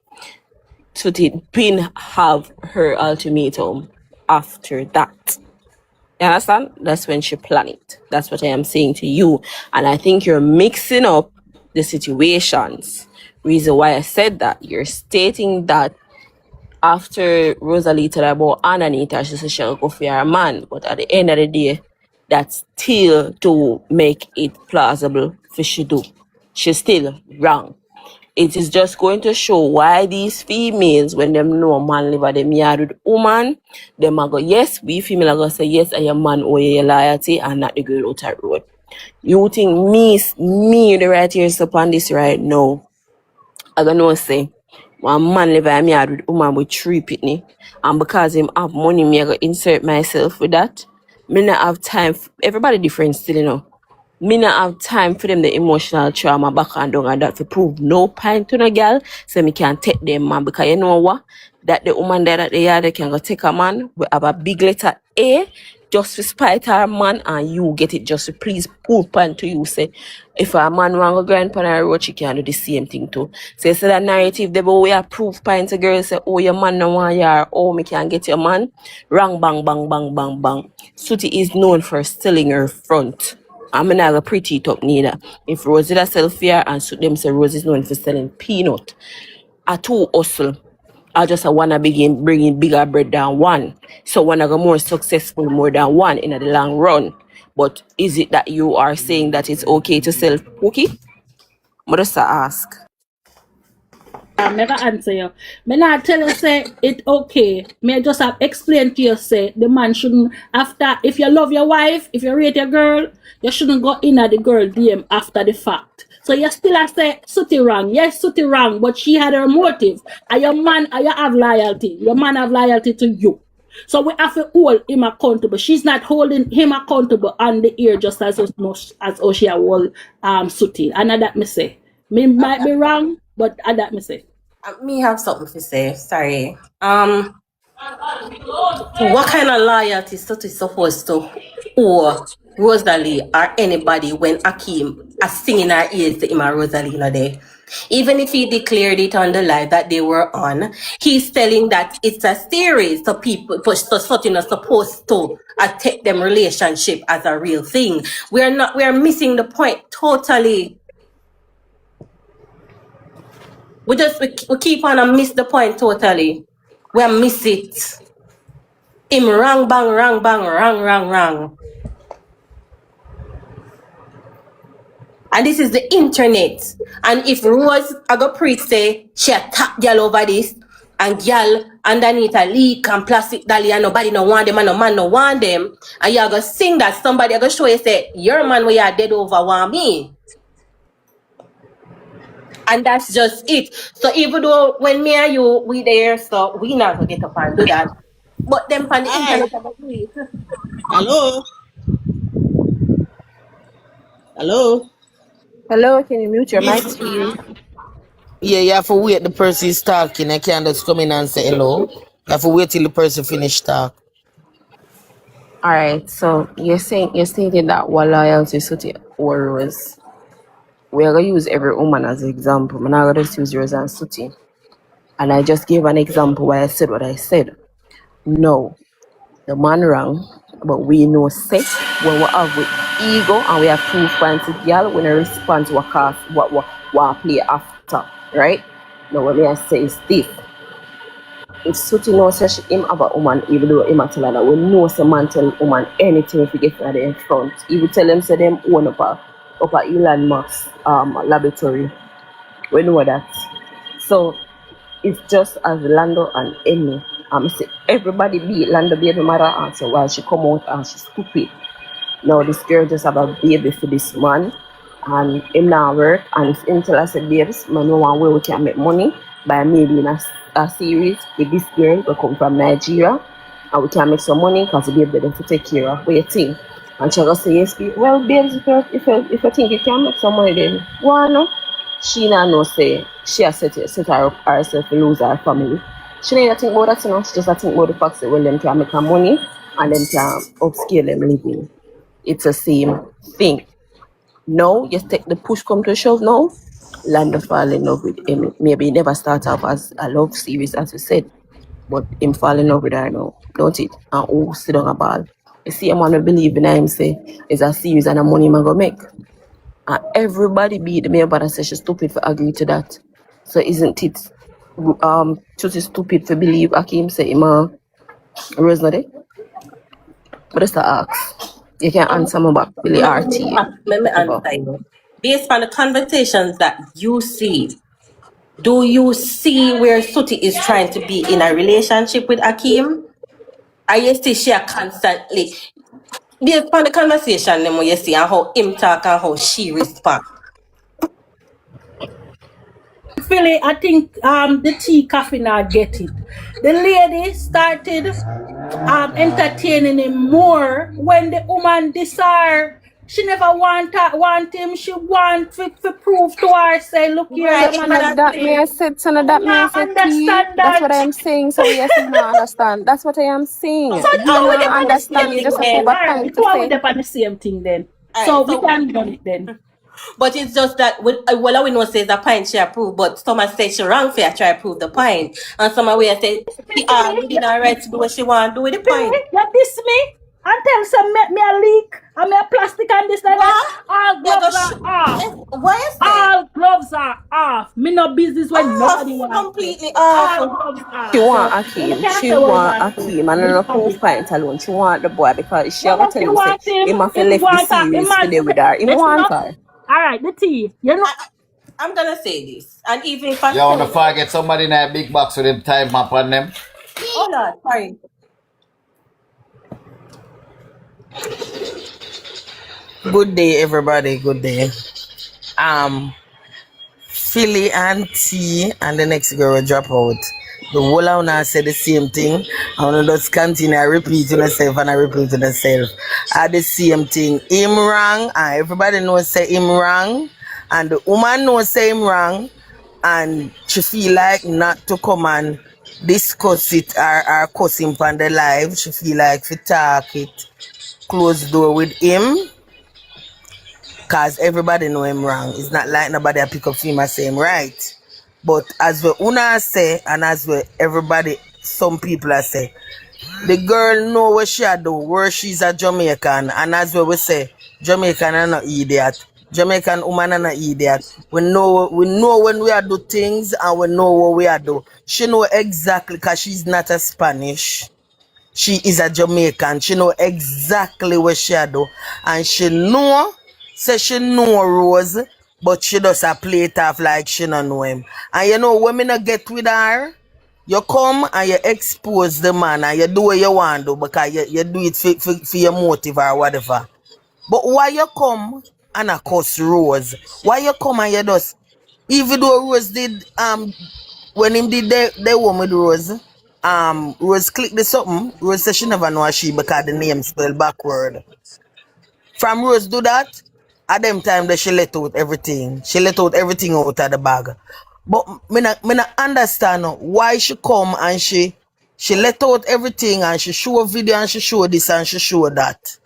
Speaker 5: Sooty didn't have her ultimatum after that. You understand? That's when she planned it. That's what I am saying to you. And I think you're mixing up the situations. Reason why I said that, you're stating that after Rosalee told her about Ananita, she said she'll go for her man. But at the end of the day, that's still to make it plausible for she do. She's still wrong. It is just going to show why these females, when them know a man live at them yard with woman, them are go, yes, we female are going to say, yes, I am man or your loyalty and not the girl out the road. You think me the right ears upon this right now? I don't know say, one man live at me yard with woman with 3 pitney, and because him have money, me I go insert myself with that. Me not have time. Everybody different still, you know. Me not have time for them the emotional trauma back and down and that to prove no pint to no girl, so me can take them man, because you know what? That the woman there that they are, they can go take a man, we have a big letter A, just to spite her man, and you get it just to please prove pint to you. Say, if a man want to go grind pan her road, she can do the same thing too. So it's that narrative, they both we prove pint to girls say, oh, your man no want you, oh, me can get your man. Wrong, bang, bang, bang, bang, bang. Sooty is known for stealing her front. I'm not gonna pretty it up neither. If Rosie that sell fair and suit them say Rosie's known for selling peanut, I too hustle. I just wanna begin bringing bigger bread than one. So wanna go more successful more than one in the long run. But is it that you are saying that it's okay to sell cookie? But just ask.
Speaker 2: I'm never answer you. Me not tell you say it okay. Me just have explain to you say the man shouldn't after if you love your wife, if you rate your girl, you shouldn't go in at the girl DM after the fact. So you still have say Sooty wrong. Yes, Sooty wrong, but she had her motive. And your man you have loyalty. Your man have loyalty to you. So we have to hold him accountable. She's not holding him accountable on the ear just as much as how she hold Sooty. And that me say. Me might be wrong, but that me say.
Speaker 12: Me have something to say. Sorry. What kind of loyalty is supposed to owe Rosalee or anybody when Akeem is singing her ears to him and Rosalee in a day? Even if he declared it on the live that they were on, he's telling that it's a series, so people, so something are supposed to take them relationship as a real thing. We are missing the point totally. We keep on and miss the point totally. We miss it. Him wrong, bang, wrong. And this is the internet. And if Rose I go preach say she a top girl over this, and girl underneath a leak and plastic dolly and nobody no want them and no man no want them, and you go sing that, somebody go show you say your man where you are dead over want me. And that's just it. So even though when me and you we there, so we not gonna get up and do that. But them on the internet are do it.
Speaker 16: Hello? Hello?
Speaker 5: Hello, can you mute your mic, please?
Speaker 16: Yeah, you have to wait the person is talking. I can't just come in and say hello. You have to wait till the person finish talk.
Speaker 5: Alright, so you're stating that what loyalty to or Rose. We're gonna use every woman as an example. I'm not gonna just use Rose and Sooty. And I just gave an example why I said what I said. No, the man wrong, but we know say when we have with ego and we have 2 fancy girl when I respond to what play after, right? Now what I say is this. If Sooty knows say him have a woman, even though him tell her that we know some man tell woman anything if we get her in front. He will tell them say them own up a Elon Musk laboratory. We know that. So it's just as Lando and Emmy. Say everybody beat Lando baby mother answer while she come out and she's stupid. Now this girl just have a baby for this man and him now work, and if him tell us say babes, man no one way we can make money by maybe in a series with this girl who come from Nigeria, and we can make some money because the baby them to take care of. What you think? And she goes say yes, well babes, if you think you can make some money then why no? She now know say she has set herself to lose her family. She need to think about that, you know. She just think about the fact that well them can make her money and them can upscale them living. It's the same thing. No, you take the push come to shove now. Lando fall in love with him. Maybe he never start off as a love series as we said, but him fall in love with her now, don't it? And who sit on a ball. You see a man who believe in him say it's a series and the money man go make. And everybody beat the man, but I say she's stupid for agree to that. So isn't it just stupid for believe Akeem say him Rose not there? But just to ask. You can answer me back really RT.
Speaker 12: Let me answer you. Based on the conversations that you see, do you see where Sooty is trying to be in a relationship with Akeem? Or you see she are constantly based on the conversation them you see and how him talk and how she respond?
Speaker 2: Philly, I think the tea coffee now get it. The lady started entertaining him more when the woman desire. She never want him. She want to prove to her say, look here,
Speaker 5: Right,
Speaker 2: the man
Speaker 5: that me I said, son of that me I said, that's what I am saying. So yes, you not understand. That's what I am saying.
Speaker 2: So
Speaker 5: You not understand. You just have to time to say.
Speaker 2: we on the same thing then. So we can do it then.
Speaker 12: But it's just that well, we know says the point she approved, but someone said she wrong for try to prove the point, and someone will say she within her right to do what she want to do with the point.
Speaker 2: You diss me? and tell some make me a leak and me a plastic and this and that.
Speaker 12: What?
Speaker 2: All
Speaker 12: Yeah,
Speaker 2: gloves
Speaker 12: just
Speaker 2: are off.
Speaker 12: what is that?
Speaker 2: All gloves are off. Me no business when nobody
Speaker 12: Off,
Speaker 2: wants to.
Speaker 12: completely off.
Speaker 2: All gloves
Speaker 5: She
Speaker 2: off.
Speaker 5: want
Speaker 2: So you
Speaker 5: Akeem.
Speaker 2: can't
Speaker 5: She
Speaker 2: say what you
Speaker 5: want
Speaker 2: want to.
Speaker 5: Akeem. And on a co-parent alone. She want the boy because she ever
Speaker 2: Well,
Speaker 5: tell
Speaker 2: he
Speaker 5: him say
Speaker 2: want him.
Speaker 5: him have to
Speaker 2: Him
Speaker 5: left the
Speaker 2: want her. Him
Speaker 5: series for
Speaker 2: man.
Speaker 5: there with
Speaker 2: Okay,
Speaker 5: her. Him
Speaker 2: listen
Speaker 5: want
Speaker 2: up.
Speaker 5: her.
Speaker 2: All right, the tea. You know.
Speaker 12: I'm gonna say this, and even if I
Speaker 7: You wanna
Speaker 12: say,
Speaker 7: forget somebody in a big box with them time map on them?
Speaker 12: oh Lord, sorry.
Speaker 16: Good day, everybody. Good day. Philly and T and the next girl will drop out. The whole of now say the same thing. I want to just continue repeating myself and I repeating myself. Are the same thing. Him wrong and everybody knows say him wrong. And the woman knows say him wrong. And she feel like not to come and discuss it or cuss him on the live. She feel like to talk it closed door with him. Cause everybody know him wrong. It's not like nobody pick up him and say him right. But as we una say, and as we everybody, some people are say, the girl know what she do, where she's a Jamaican, and as we say, Jamaican are not idiot. Jamaican woman are not idiot. We know when we are do things and we know what we are do. She know exactly because she's not a Spanish. She is a Jamaican. She know exactly what she do. And she know, say she know Rose, but she does a play it off like she don't know him. And you know, when me not get with her, you come and you expose the man and you do what you want to because you do it for your motive or whatever. But why you come and I cuss Rose? Why you come and you just, even though Rose did when him did the one with Rose, Rose click the something. Rose said she never know she because the name spelled backward. From Rose do that, at them time that she let out everything. She let out everything out of the bag. But me not understand why she come and she let out everything and she show a video and she show this and she show that.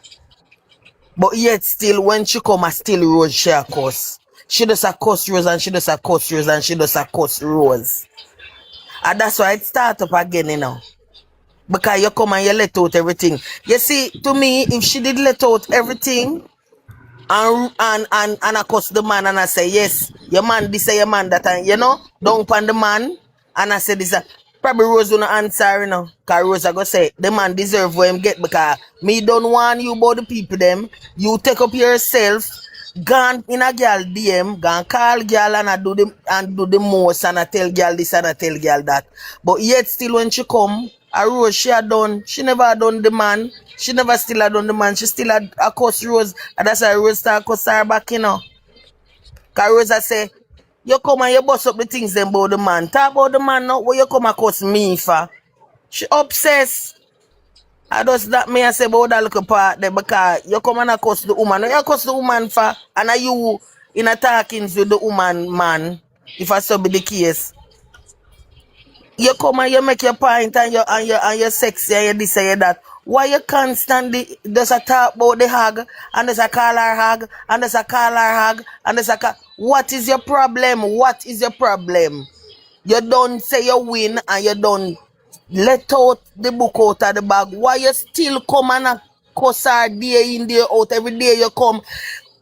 Speaker 16: But yet still when she come and still Rose she a cuss. She does a cuss Rose and she does a cuss Rose and she does a cuss Rose. And that's why it start up again, you know. Because you come and you let out everything. You see, to me, if she did let out everything, and I cuss the man and I say, yes, your man, this is your man that, you know, don't pan the man. And I say this, probably Rose will not answer, you know. Because Rose I go say, the man deserve what him get because me don't want you about the people them. You take up yourself, gone in a girl DM, gone call girl and I do the most and I tell girl this and I tell girl that. But yet still when she come, a Rose she had done, she never done the man. She never still had done the man. She still had a cuss Rose. And that's why Rose start cuss her back, you know. Because Rose I say, you come and you bust up the things them about the man. Talk about the man now, what you come and cuss me for? She obsessed. I just that me I say about that little part there because you come and cuss the woman. Now you cuss the woman for, and are you in a talkings with the woman, man, if I so be the case. You come and you make your point and you're sexy and you this and you that. Why you constantly just a talk about the hag and just a call her hag and just a call her hag and just a call. What is your problem? What is your problem? You don't say you win and you don't let out the book out of the bag. Why you still come and cuss her day in, day out? Every day you come.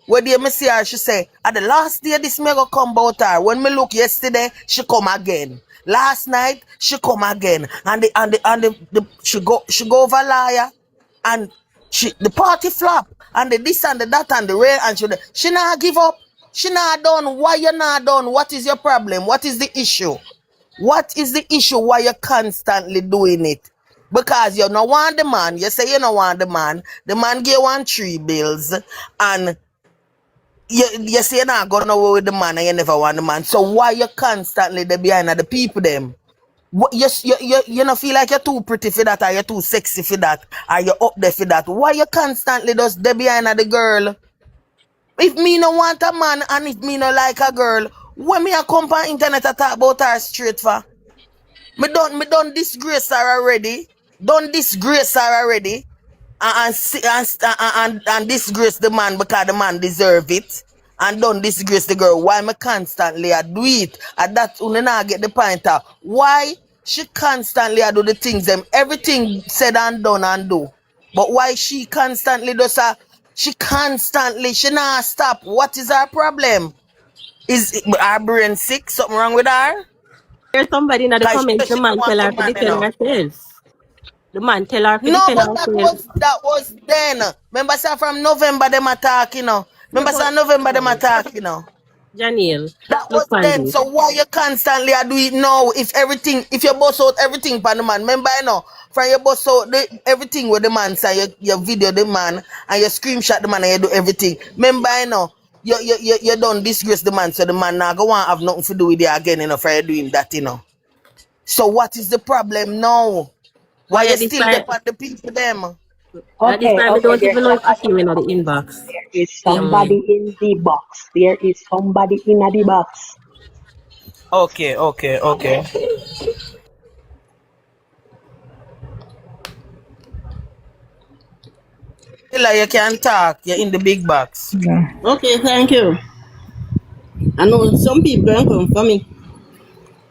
Speaker 16: When they me see her, she say, at the last day this me go come about her. When me look yesterday, she come again. Last night, she come again. And she go over liar. And the party flop. And the this and the that and the rain and she not give up. She not done. Why you not done? What is your problem? What is the issue? What is the issue why you're constantly doing it? Because you don't want the man. You say you don't want the man. The man gave 3 bills and you say you're not going away with the man and you never want the man. So why you constantly there behind the people them? What, you don't feel like you're too pretty for that or you're too sexy for that or you're up there for that. Why you constantly just there behind the girl? If me no want a man and if me no like a girl, when me a come on internet to talk about her straight for? Me don't disgrace her already. Don't disgrace her already. And disgrace the man because the man deserve it. And don't disgrace the girl. Why me constantly I do it? And that you not get the point out. Why she constantly I do the things them everything said and done and do. But why she constantly does her? She not stop. What is her problem? Is her brain sick? Something wrong with her?
Speaker 12: There's somebody in the
Speaker 16: Cause
Speaker 12: comments, the
Speaker 16: she don't
Speaker 12: man
Speaker 16: want
Speaker 12: tell
Speaker 16: the
Speaker 12: her to
Speaker 16: man, you
Speaker 12: defend
Speaker 16: know.
Speaker 12: herself. The man tell her to
Speaker 16: No,
Speaker 12: defend
Speaker 16: but
Speaker 12: herself.
Speaker 16: that was then. Remember, sir, from November them attack, you know.
Speaker 12: Yeah,
Speaker 16: Remember, sir,
Speaker 12: but
Speaker 16: November them attack, you know.
Speaker 12: Janelle,
Speaker 16: That
Speaker 12: look
Speaker 16: was
Speaker 12: on
Speaker 16: then.
Speaker 12: this.
Speaker 16: So why you constantly are do it now? If you boss out everything pan the man, remember, you know, from your boss out everything with the man, say you video the man and you screenshot the man and you do everything. Remember, you know, you don't disgrace the man, so the man now go on have nothing to do with you again, you know, for you doing that, you know. So what is the problem now?
Speaker 12: Oh
Speaker 16: Why
Speaker 12: yeah,
Speaker 16: you
Speaker 12: this
Speaker 16: still
Speaker 12: time,
Speaker 16: depend the people them?
Speaker 12: this
Speaker 13: Okay,
Speaker 12: time we
Speaker 13: okay.
Speaker 12: don't even know if she came in the inbox.
Speaker 13: There is
Speaker 12: Same way.
Speaker 13: somebody in the box. There is somebody in the box.
Speaker 16: Okay. Like you can talk, you're in the big box.
Speaker 17: Okay, thank you. I know some people don't come for me.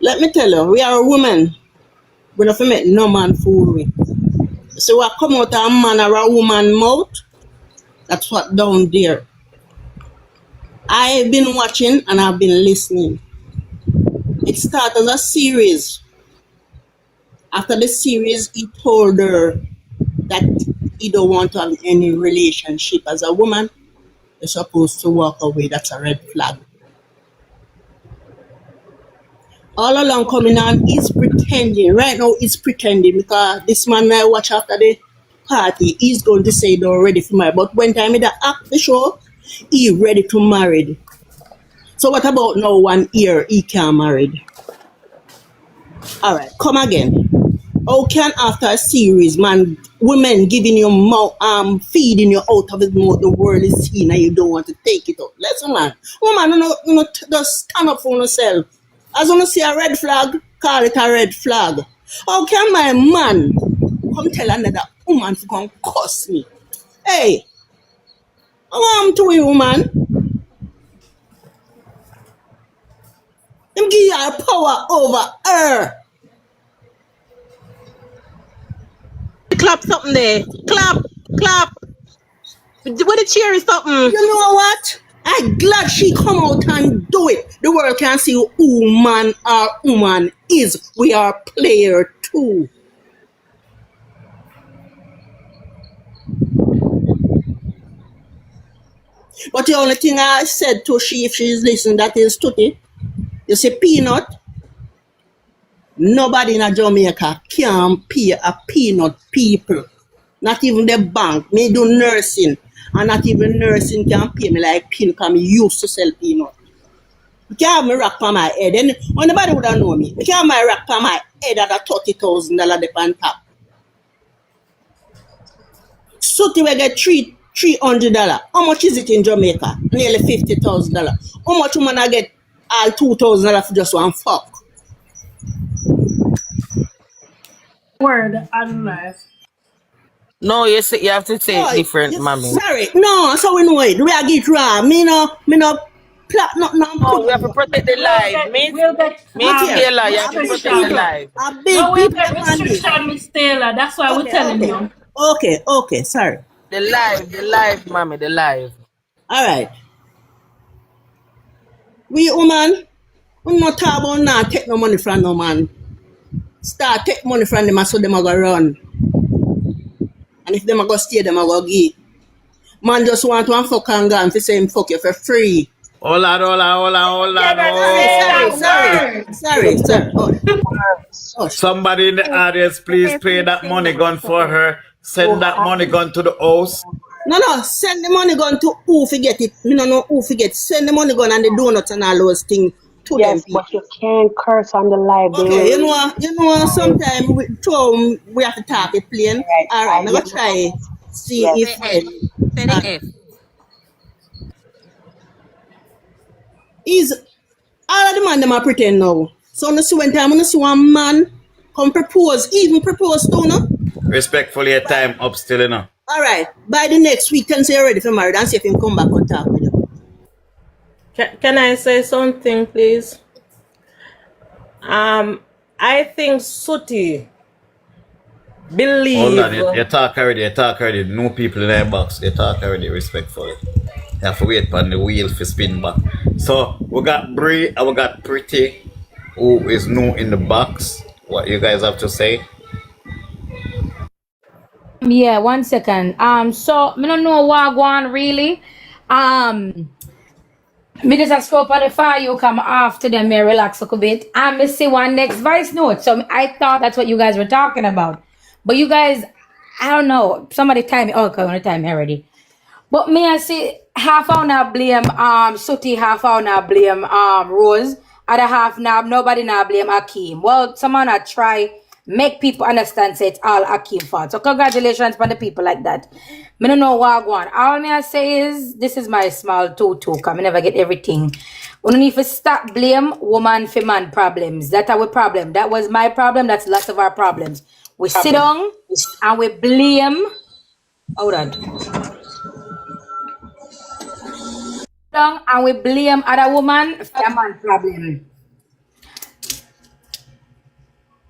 Speaker 17: Let me tell you, we are a woman. We don't make no man fool we. So what come out of a man or a woman mouth, that's what down there. I've been watching and I've been listening. It started as a series. After the series, he told her that he don't want to have any relationship. As a woman, you're supposed to walk away. That's a red flag. All along coming on, he's pretending. Right now, he's pretending because this man I watch after the party, he's going to say they're ready for marriage. But when time he act the show, he ready to marry. So what about now 1 year he can't married? All right, come again. How can after a series, man, women giving you mouth, feeding you out of his mouth, the world is seeing and you don't want to take it out? Listen, man. Woman, just stand up for yourself. As you see a red flag, call it a red flag. How can my man come tell another woman to come cuss me? Hey, what am to you, woman? Him give you a power over her. Clap something there. Clap, clap. With the cheer is something. You know what? I'm glad she come out and do it. The world can see who man or woman is. We are player too. But the only thing I said to she, if she's listening, that is Tutti. You see, peanut. Nobody in Jamaica can pay a peanut people. Not even the bank. Me do nursing. And not even nursing can pay me like peanut because me used to sell peanut. You can't have me rock on my head. And when nobody would have known me, you can't have my rock on my head at a $30,000 dep on top. So we get $300. How much is it in Jamaica? Nearly $50,000. How much woman I get all $2,000 for just one fuck?
Speaker 2: Word and life.
Speaker 16: No, you have to say it different, mommy.
Speaker 17: Sorry, no, so we know it. We are get wrong. Me no plot nothing and
Speaker 16: No,
Speaker 17: put.
Speaker 16: we have to protect the life.
Speaker 2: We'll get
Speaker 17: Look here.
Speaker 16: Taylor, you have to protect the
Speaker 2: restriction.
Speaker 16: life.
Speaker 17: A
Speaker 2: No,
Speaker 17: big
Speaker 2: we'll
Speaker 17: people
Speaker 2: get
Speaker 17: upon this.
Speaker 2: restriction, Miss Taylor. That's why we're telling you.
Speaker 17: Okay, sorry.
Speaker 16: The life, mommy, the life.
Speaker 17: All right. We woman, we not talk about not take no money from no man. Start take money from them so them a go run. And if them a go stay, them a go give. Man just want one fuck and gone for say him fuck you for free.
Speaker 7: Hold on.
Speaker 17: Sorry. Hush.
Speaker 7: Somebody in the audience, please play that money gun for her. Send that money gun to the house.
Speaker 17: No, send the money gun to who forget it. Me no know who forget. Send the money gun and the donuts and all those things to them
Speaker 13: Yes,
Speaker 17: people.
Speaker 13: but you can't curse on the live. They
Speaker 17: Okay,
Speaker 13: will.
Speaker 17: you know, sometimes we have to talk it plain. All right, I'm gonna try see
Speaker 13: Yes.
Speaker 17: if
Speaker 12: Say the F.
Speaker 17: is all of the man them a pretend now. So no see when time when see one man come propose, even propose to no.
Speaker 7: Respectfully, your time up still, you know.
Speaker 17: All right, by the next week, tell say you're ready for marriage and see if him come back and talk with you.
Speaker 15: Can I say something, please? I think Sooty
Speaker 7: Hold on,
Speaker 12: Believe.
Speaker 7: you talk already, you talk already. No people in the box, you talk already respectfully. You have to wait for the wheel to spin back. So we got Bree and we got Pretty, who is new in the box. What you guys have to say?
Speaker 18: Yeah, 1 second. So me don't know what go on really. Me just scroll up on the fire, you come after them, me relax a little bit. And me see one next voice note. So I thought that's what you guys were talking about. But you guys, I don't know. Somebody time me. Oh, okay, on the time already. But me I see half hour now blame Sooty, half hour now blame Rose, other half now nobody now blame Akeem. Well, someone I try make people understand say it's all Akeem fault. So congratulations for the people like that. Me don't know what I want. All me I say is this is my small two cause I never get everything. We don't need to stop blame woman for man problems. That's our problem. That was my problem. That's lots of our problems. We sit down and we blame. Hold on. Down and we blame other woman for a man problem.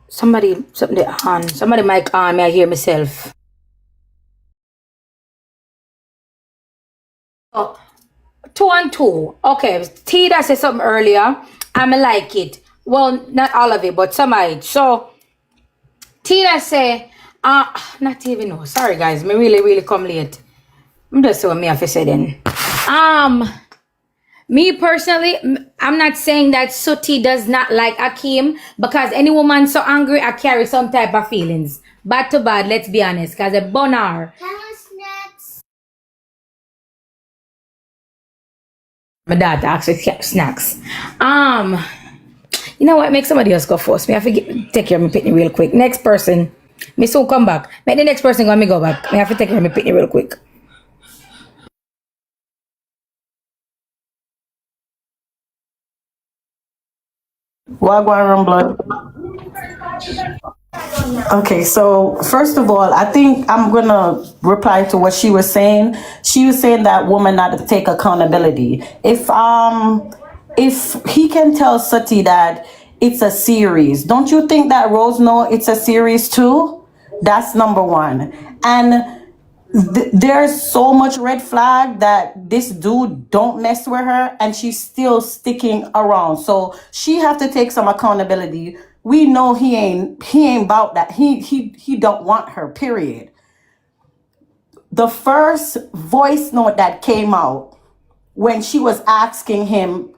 Speaker 18: Somebody mic on me, I hear myself. Oh, 2 and 2. Okay, Tita said something earlier. I like it. Well, not all of it, but some of it. So Tita say, not even know. Sorry guys, me really come late. I'm just saying me have to say then. Me personally, I'm not saying that Sooty does not like Akeem because any woman so angry, I carry some type of feelings. Bad to bad, let's be honest, because a bonar. My dad actually kept snacks. You know what? Make somebody else go first. Me have to take care of my pitney real quick. Next person. Me soon come back. Make the next person go back. Me have to take care of my pitney real quick.
Speaker 6: Wagwan blood. Okay, so first of all, I think I'm gonna reply to what she was saying. She was saying that woman not to take accountability. If he can tell Sooty that it's a series, don't you think that Rose know it's a series too? That's number one. And there's so much red flag that this dude don't mess with her and she's still sticking around. So she have to take some accountability. We know he ain't about that. He don't want her, period. The first voice note that came out when she was asking him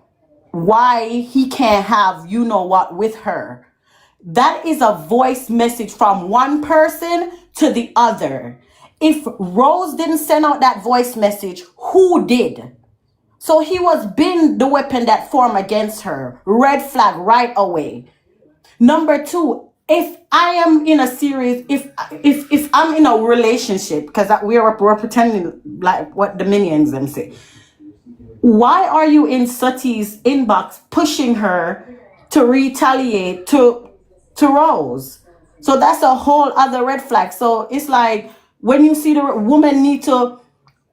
Speaker 6: why he can't have you know what with her, that is a voice message from one person to the other. If Rose didn't send out that voice message, who did? So he was been the weapon that formed against her. Red flag right away. Number two, if I am in a series, if I'm in a relationship, because we're pretending like what the minions them say. Why are you in Sooty's inbox pushing her to retaliate to Rose? So that's a whole other red flag. So it's like when you see the woman need to,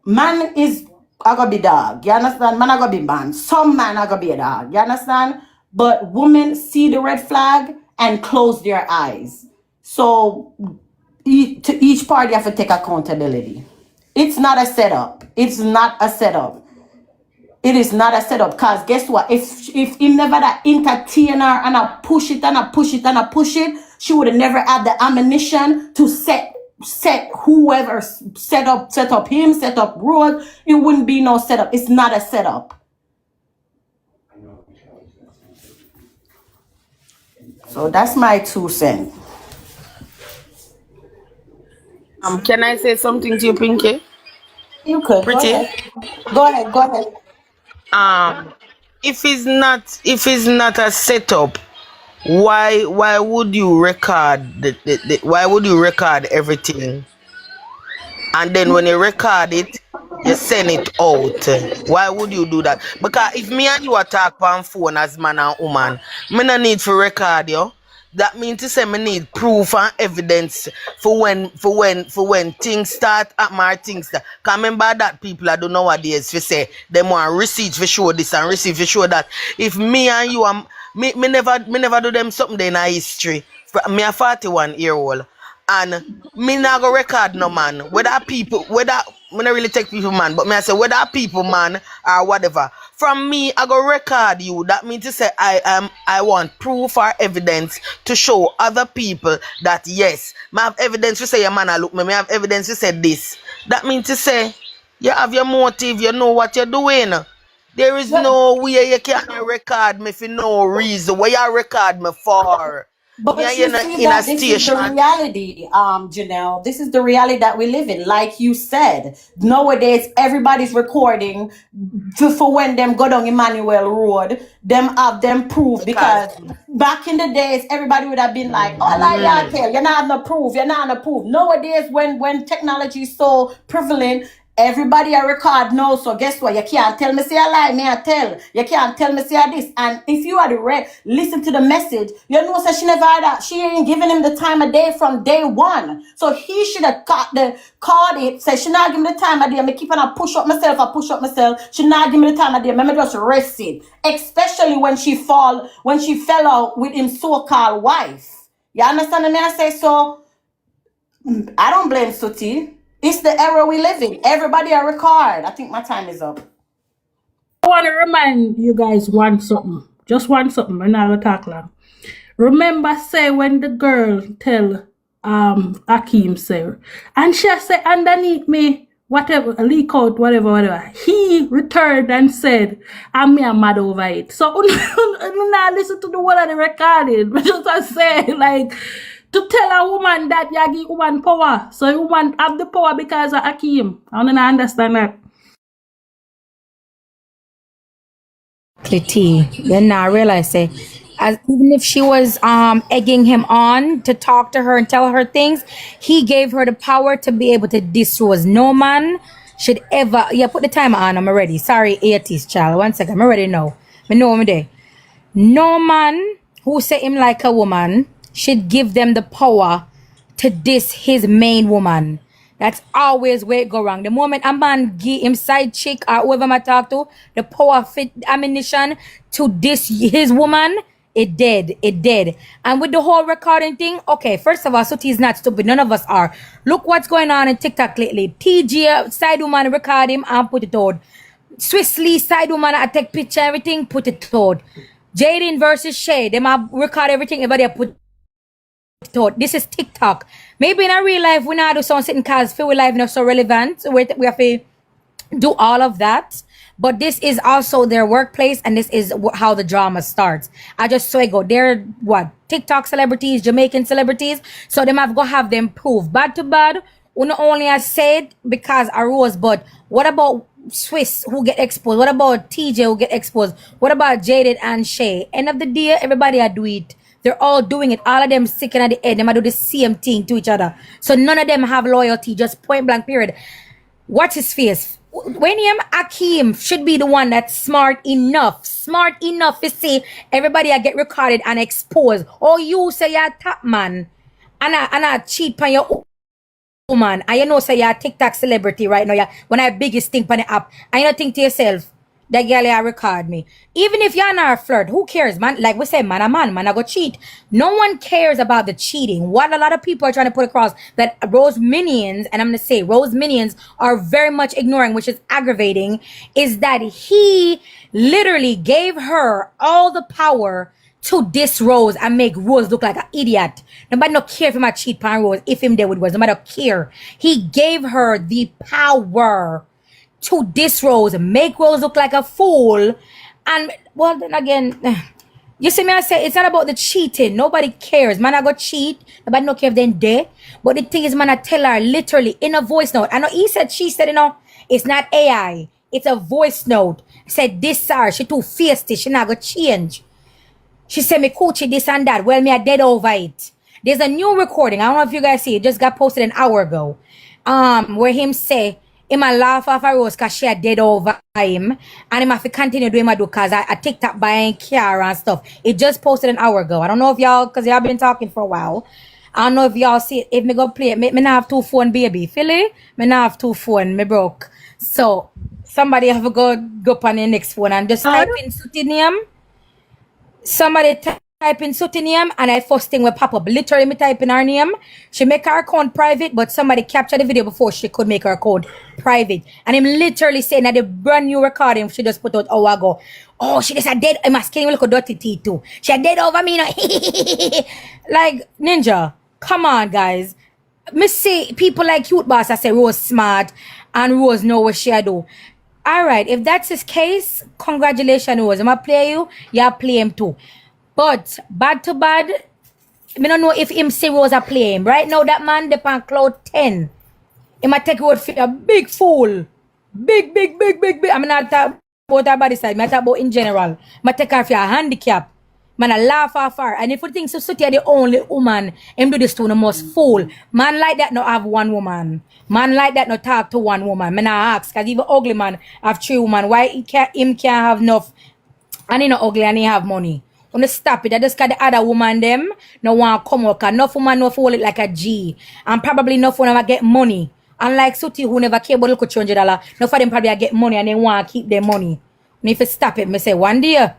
Speaker 6: man is I gotta be dog. You understand? Man I gotta be man. Some man I gotta be a dog. You understand? But women see the red flag and close their eyes. So to each party have to take accountability. It's not a setup. It's not a setup. It is not a setup, because guess what? If he never that entertain her and I push it and I push it and I push it, she would have never had the ammunition to set whoever set up him, set up Rose. It wouldn't be no setup. It's not a setup. So that's my 2 cents.
Speaker 16: Can I say something to you, Pinky?
Speaker 6: You could.
Speaker 16: Pretty.
Speaker 6: Go ahead.
Speaker 16: If it's not a setup, why would you record why would you record everything? And then when you record it, you send it out. Why would you do that? Because if me and you are talk on phone as man and woman, me no need to record you. That means to say me need proof and evidence for when things start at my things start. Cause remember that people I do nowadays we say they want receipt for show this and receipt for show that. If me and you me never do them something in our history. Me a 41-year-old. And me not go record no man. Whether people, whether me not really take people man, but me I say whether people man or whatever. From me, I go record you. That means to say I want proof or evidence to show other people that yes, me have evidence to say your man I look me have evidence to say this. That means to say you have your motive, you know what you're doing. There is no way you can record me for no reason. What you record me for?
Speaker 12: But
Speaker 16: Me
Speaker 12: you
Speaker 16: and you
Speaker 12: see
Speaker 16: in a
Speaker 12: that this is the
Speaker 16: station.
Speaker 12: reality, Janelle. This is the reality that we live in. Like you said, nowadays everybody's recording for when them go down Emmanuel Road. Them have them proof because back in the days everybody would have been like, "Oh, like y'all tell you're not have no proof, you're not have no proof." Nowadays, when technology is so prevalent. Everybody I record now, so guess what? You can't tell me say a lie, me I tell. You can't tell me say a this. And if you are the listen to the message, you know say she never had that. She ain't giving him the time of day from day one. So he should have called it, say she not give me the time of day. Me keep on a push up myself. She not give me the time of day. Me just rest it. Especially when she fell out with him so-called wife. You understand me? I say so. I don't blame Suti. It's the era we live in. Everybody a record. I think my time is up.
Speaker 2: I want to remind you guys one something. Just one something. I'm not going to talk long. Remember, say, when the girl tell Akeem, say, and she say, underneath me, whatever, leak out, whatever. He returned and said, I'm me mad over it. So, you not listen to the word of the recording. But just I say, like, to tell a woman that you give woman power. So, a woman have the power because of Akeem. I don't understand that.
Speaker 18: Then now I realize say even if she was egging him on to talk to her and tell her things, he gave her the power to be able to disown. No man should ever put the timer on. I'm ready. Sorry, 80s child. 1 second. I'm ready now. I know I'm there. No man who say him like a woman should give them the power to diss his main woman. That's always where it go wrong. The moment a man give him side chick or whoever I talk to, the power fit ammunition to diss his woman, it dead. And with the whole recording thing, okay, first of all, Suti is not stupid. None of us are. Look what's going on in TikTok lately. TJ side woman record him and put it out. Swiss Lee side woman I take picture everything, put it out. Jaden versus Shay, them I record everything, everybody put thought. This is TikTok. Maybe in a real life we not do something cause feel life not so relevant. We have to do all of that. But this is also their workplace, and this is how the drama starts. I just saw it go. They're what? TikTok celebrities, Jamaican celebrities. So them have go have them prove. Bad to bad. We not only I said because I rose, but what about Swiss who get exposed? What about TJ who get exposed? What about Jaded and Shay? End of the day, everybody I do it. They're all doing it. All of them sticking at the end. Them do the same thing to each other. So none of them have loyalty. Just point blank period. What's his face? When him Akeem should be the one that's smart enough to see everybody I get recorded and exposed. Or you say you're a top man and I cheat on your woman. And you know say you're a TikTok celebrity right now. You're one of the biggest thing on the app. And you don't think to yourself, that girl ya record me. Even if you're not a flirt, who cares, man? Like we say, man I go cheat. No one cares about the cheating. What a lot of people are trying to put across that Rose minions, and I'm gonna say Rose minions are very much ignoring, which is aggravating, is that he literally gave her all the power to diss Rose and make Rose look like an idiot. Nobody no care if him a cheat on Rose, if him there with Rose. Nobody care. He gave her the power to diss Rose, make Rose look like a fool. And well, then again, you see me, I say it's not about the cheating. Nobody cares. Man, I go cheat. Nobody no care if they're dead. But the thing is, man, I tell her literally in a voice note. I know he said, she said, you know, it's not AI. It's a voice note. I said, this her, she too feisty. She not go change. She said, me coochie this and that. Well, me I dead over it. There's a new recording. I don't know if you guys see it. Just got posted an hour ago. Where him say, him a laugh off a Rose because she a dead over him. And him have to continue doing my do because I TikTok buying car and stuff. It just posted an hour ago. I don't know if y'all, because y'all been talking for a while. I don't know if y'all see it. If me go play it, me not have 2 phone, baby. Philly? Me not have 2 phone. Me broke. So, somebody have to go up on the next phone and just type in Suti name. Somebody type type in Sooty name and I first thing will pop up. Literally me type in her name. She make her account private, but somebody captured the video before she could make her account private. And him literally saying that the brand new recording she just put out an hour ago. Oh, she just a dead. My skin will look a dirty teeth too. She a dead over me, you know. Like Ninja, come on, guys. Me see people like Cute Boss. I say Rose smart and Rose know what she do. All right, if that's his case, congratulations, Rose. I'ma play you. Yeah, play him too. But bad to bad, I don't know if him say Rose a play him. Right now, that man dep on cloud 10. He might take word for a big fool. Big. I'm not talking about her body side. I'm talking about in general. I take her for a handicap. Man, I laugh off her. And if you think so, Sooty are the only woman, him do this to the most fool. Man like that no have one woman. Man like that no talk to one woman. Man I ask, because even ugly man have 3 women. Why him can't have enough and he not ugly and he have money? Wanna stop it. I just got the other woman them no want come out. Cause enough woman no hold it like a G. And probably enough one never get money. Unlike Sooty who never care about $200. Enough of them probably get money and they want to keep their money. And if you stop it, me say one day,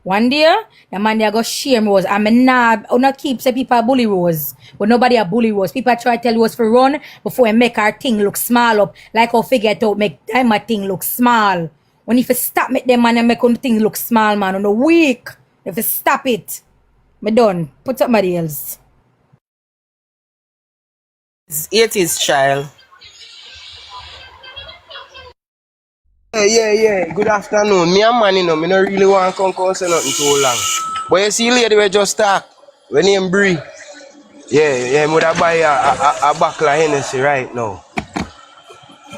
Speaker 18: the man there go shame Rose. I mean nah, I not keep say people bully Rose. But nobody a bully Rose. People try to tell Rose to run before I make her thing look small up. Like how figure it out make time my thing look small. When if you stop make them man and make on thing look small, man, on the week. If you stop it, me done. Put somebody else.
Speaker 16: It is child. Yeah. Good afternoon. Me and man, you know, me not really want to come say nothing too long. But you see lady we just talk. When name Bree. Yeah, me would buy a buckle of Hennessy right now.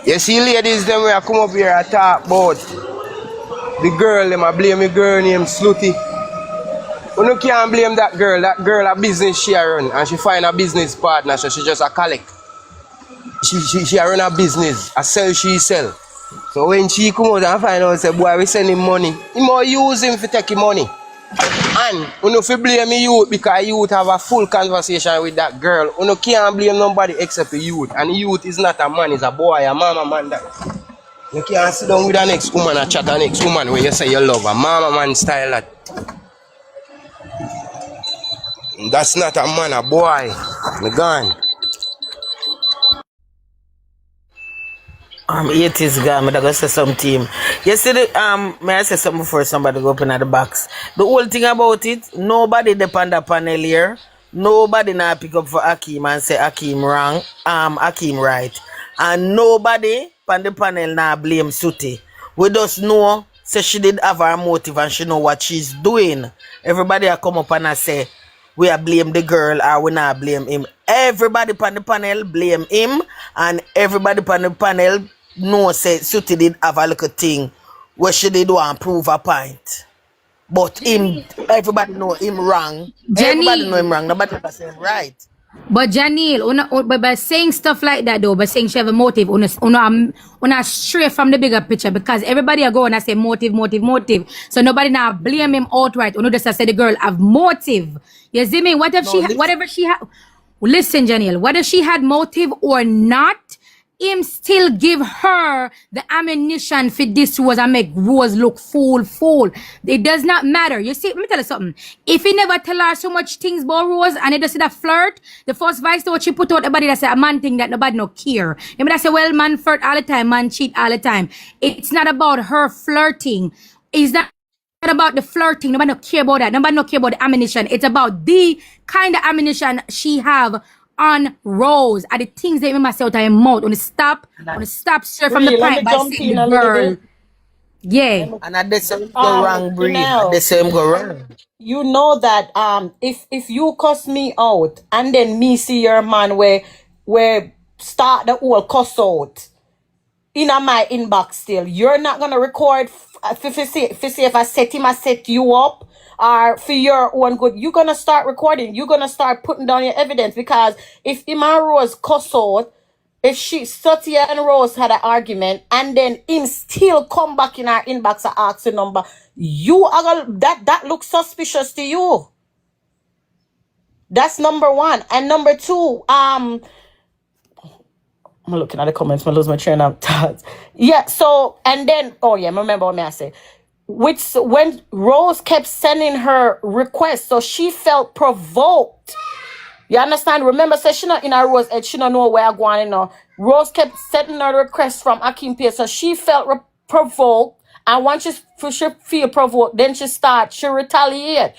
Speaker 16: You see ladies them when I come up here and talk about the girl, them I blame a girl named Slutty. You can't blame that girl. That girl a business she run and she find a business partner, so she just a collect. She run a business, a sell she sell. So when she come out and find out say boy we send him money, he more use him for take him money. And you know, if you blame me youth because youth have a full conversation with that girl, you can't blame nobody except the youth. And the youth is not a man, it's a boy, a mama man that. You can't sit down with the next woman and chat the next woman when you say you love her. Mama man style that. That's not a man, a boy. Me gone. It is gone. I'm gonna say something. Yesterday, may I say something before somebody go open at the box? The whole thing about it, nobody depend on the panel here. Nobody now pick up for Akeem and say Akeem wrong, Akeem right. And nobody on the panel now blame Sooty. We just know say she did have her motive and she know what she's doing. Everybody will come up and I say we are blame the girl or we not blame him. Everybody on the panel blame him and everybody on the panel know say Sooty did have a little thing where she did want to prove a point. But him, everybody know him wrong. Everybody know him wrong. Nobody ever say him right.
Speaker 18: But Janelle, by saying stuff like that though, by saying she have a motive, on stray from the bigger picture because everybody are going and say motive. So nobody now blame him outright. Uno just say the girl have motive. You see me? What if whatever she had? Listen, Janelle, whether she had motive or not, him still give her the ammunition for this Rose and make Rose look fool. It does not matter. You see, let me tell you something. If he never tell her so much things about Rose and he just see that flirt, the first vice what she put out the body that say a man thing that nobody no care. You mean I say, well, man flirt all the time, man cheat all the time. It's not about her flirting. It's not about the flirting. Nobody no care about that. Nobody no care about the ammunition. It's about the kind of ammunition she have on Rose are the things that make myself out of her mouth. On the stop straight from the point by saying the girl. Yeah.
Speaker 16: And at the same go wrong breed. At the same go wrong.
Speaker 6: You know that if you cuss me out and then me see your man where start the whole cuss out in my inbox still, you're not gonna record if I set you up. Or for your own good, you're gonna start recording. You're gonna start putting down your evidence because if him and Rose cuss out, if Satya and Rose had an argument and then him still come back in our inbox and ask the number, you are gonna, that looks suspicious to you. That's number one. And number two, I'm looking at the comments, I lose my train of thoughts. Yeah, so and then remember what I say.
Speaker 15: when Rose kept sending her requests, so she felt provoked. You understand? Remember, say she not in her Rose head, she don't know where I'm going, you know. Rose kept sending her requests from Akim Pierce, so she felt provoked. And once she feel provoked, then she retaliate.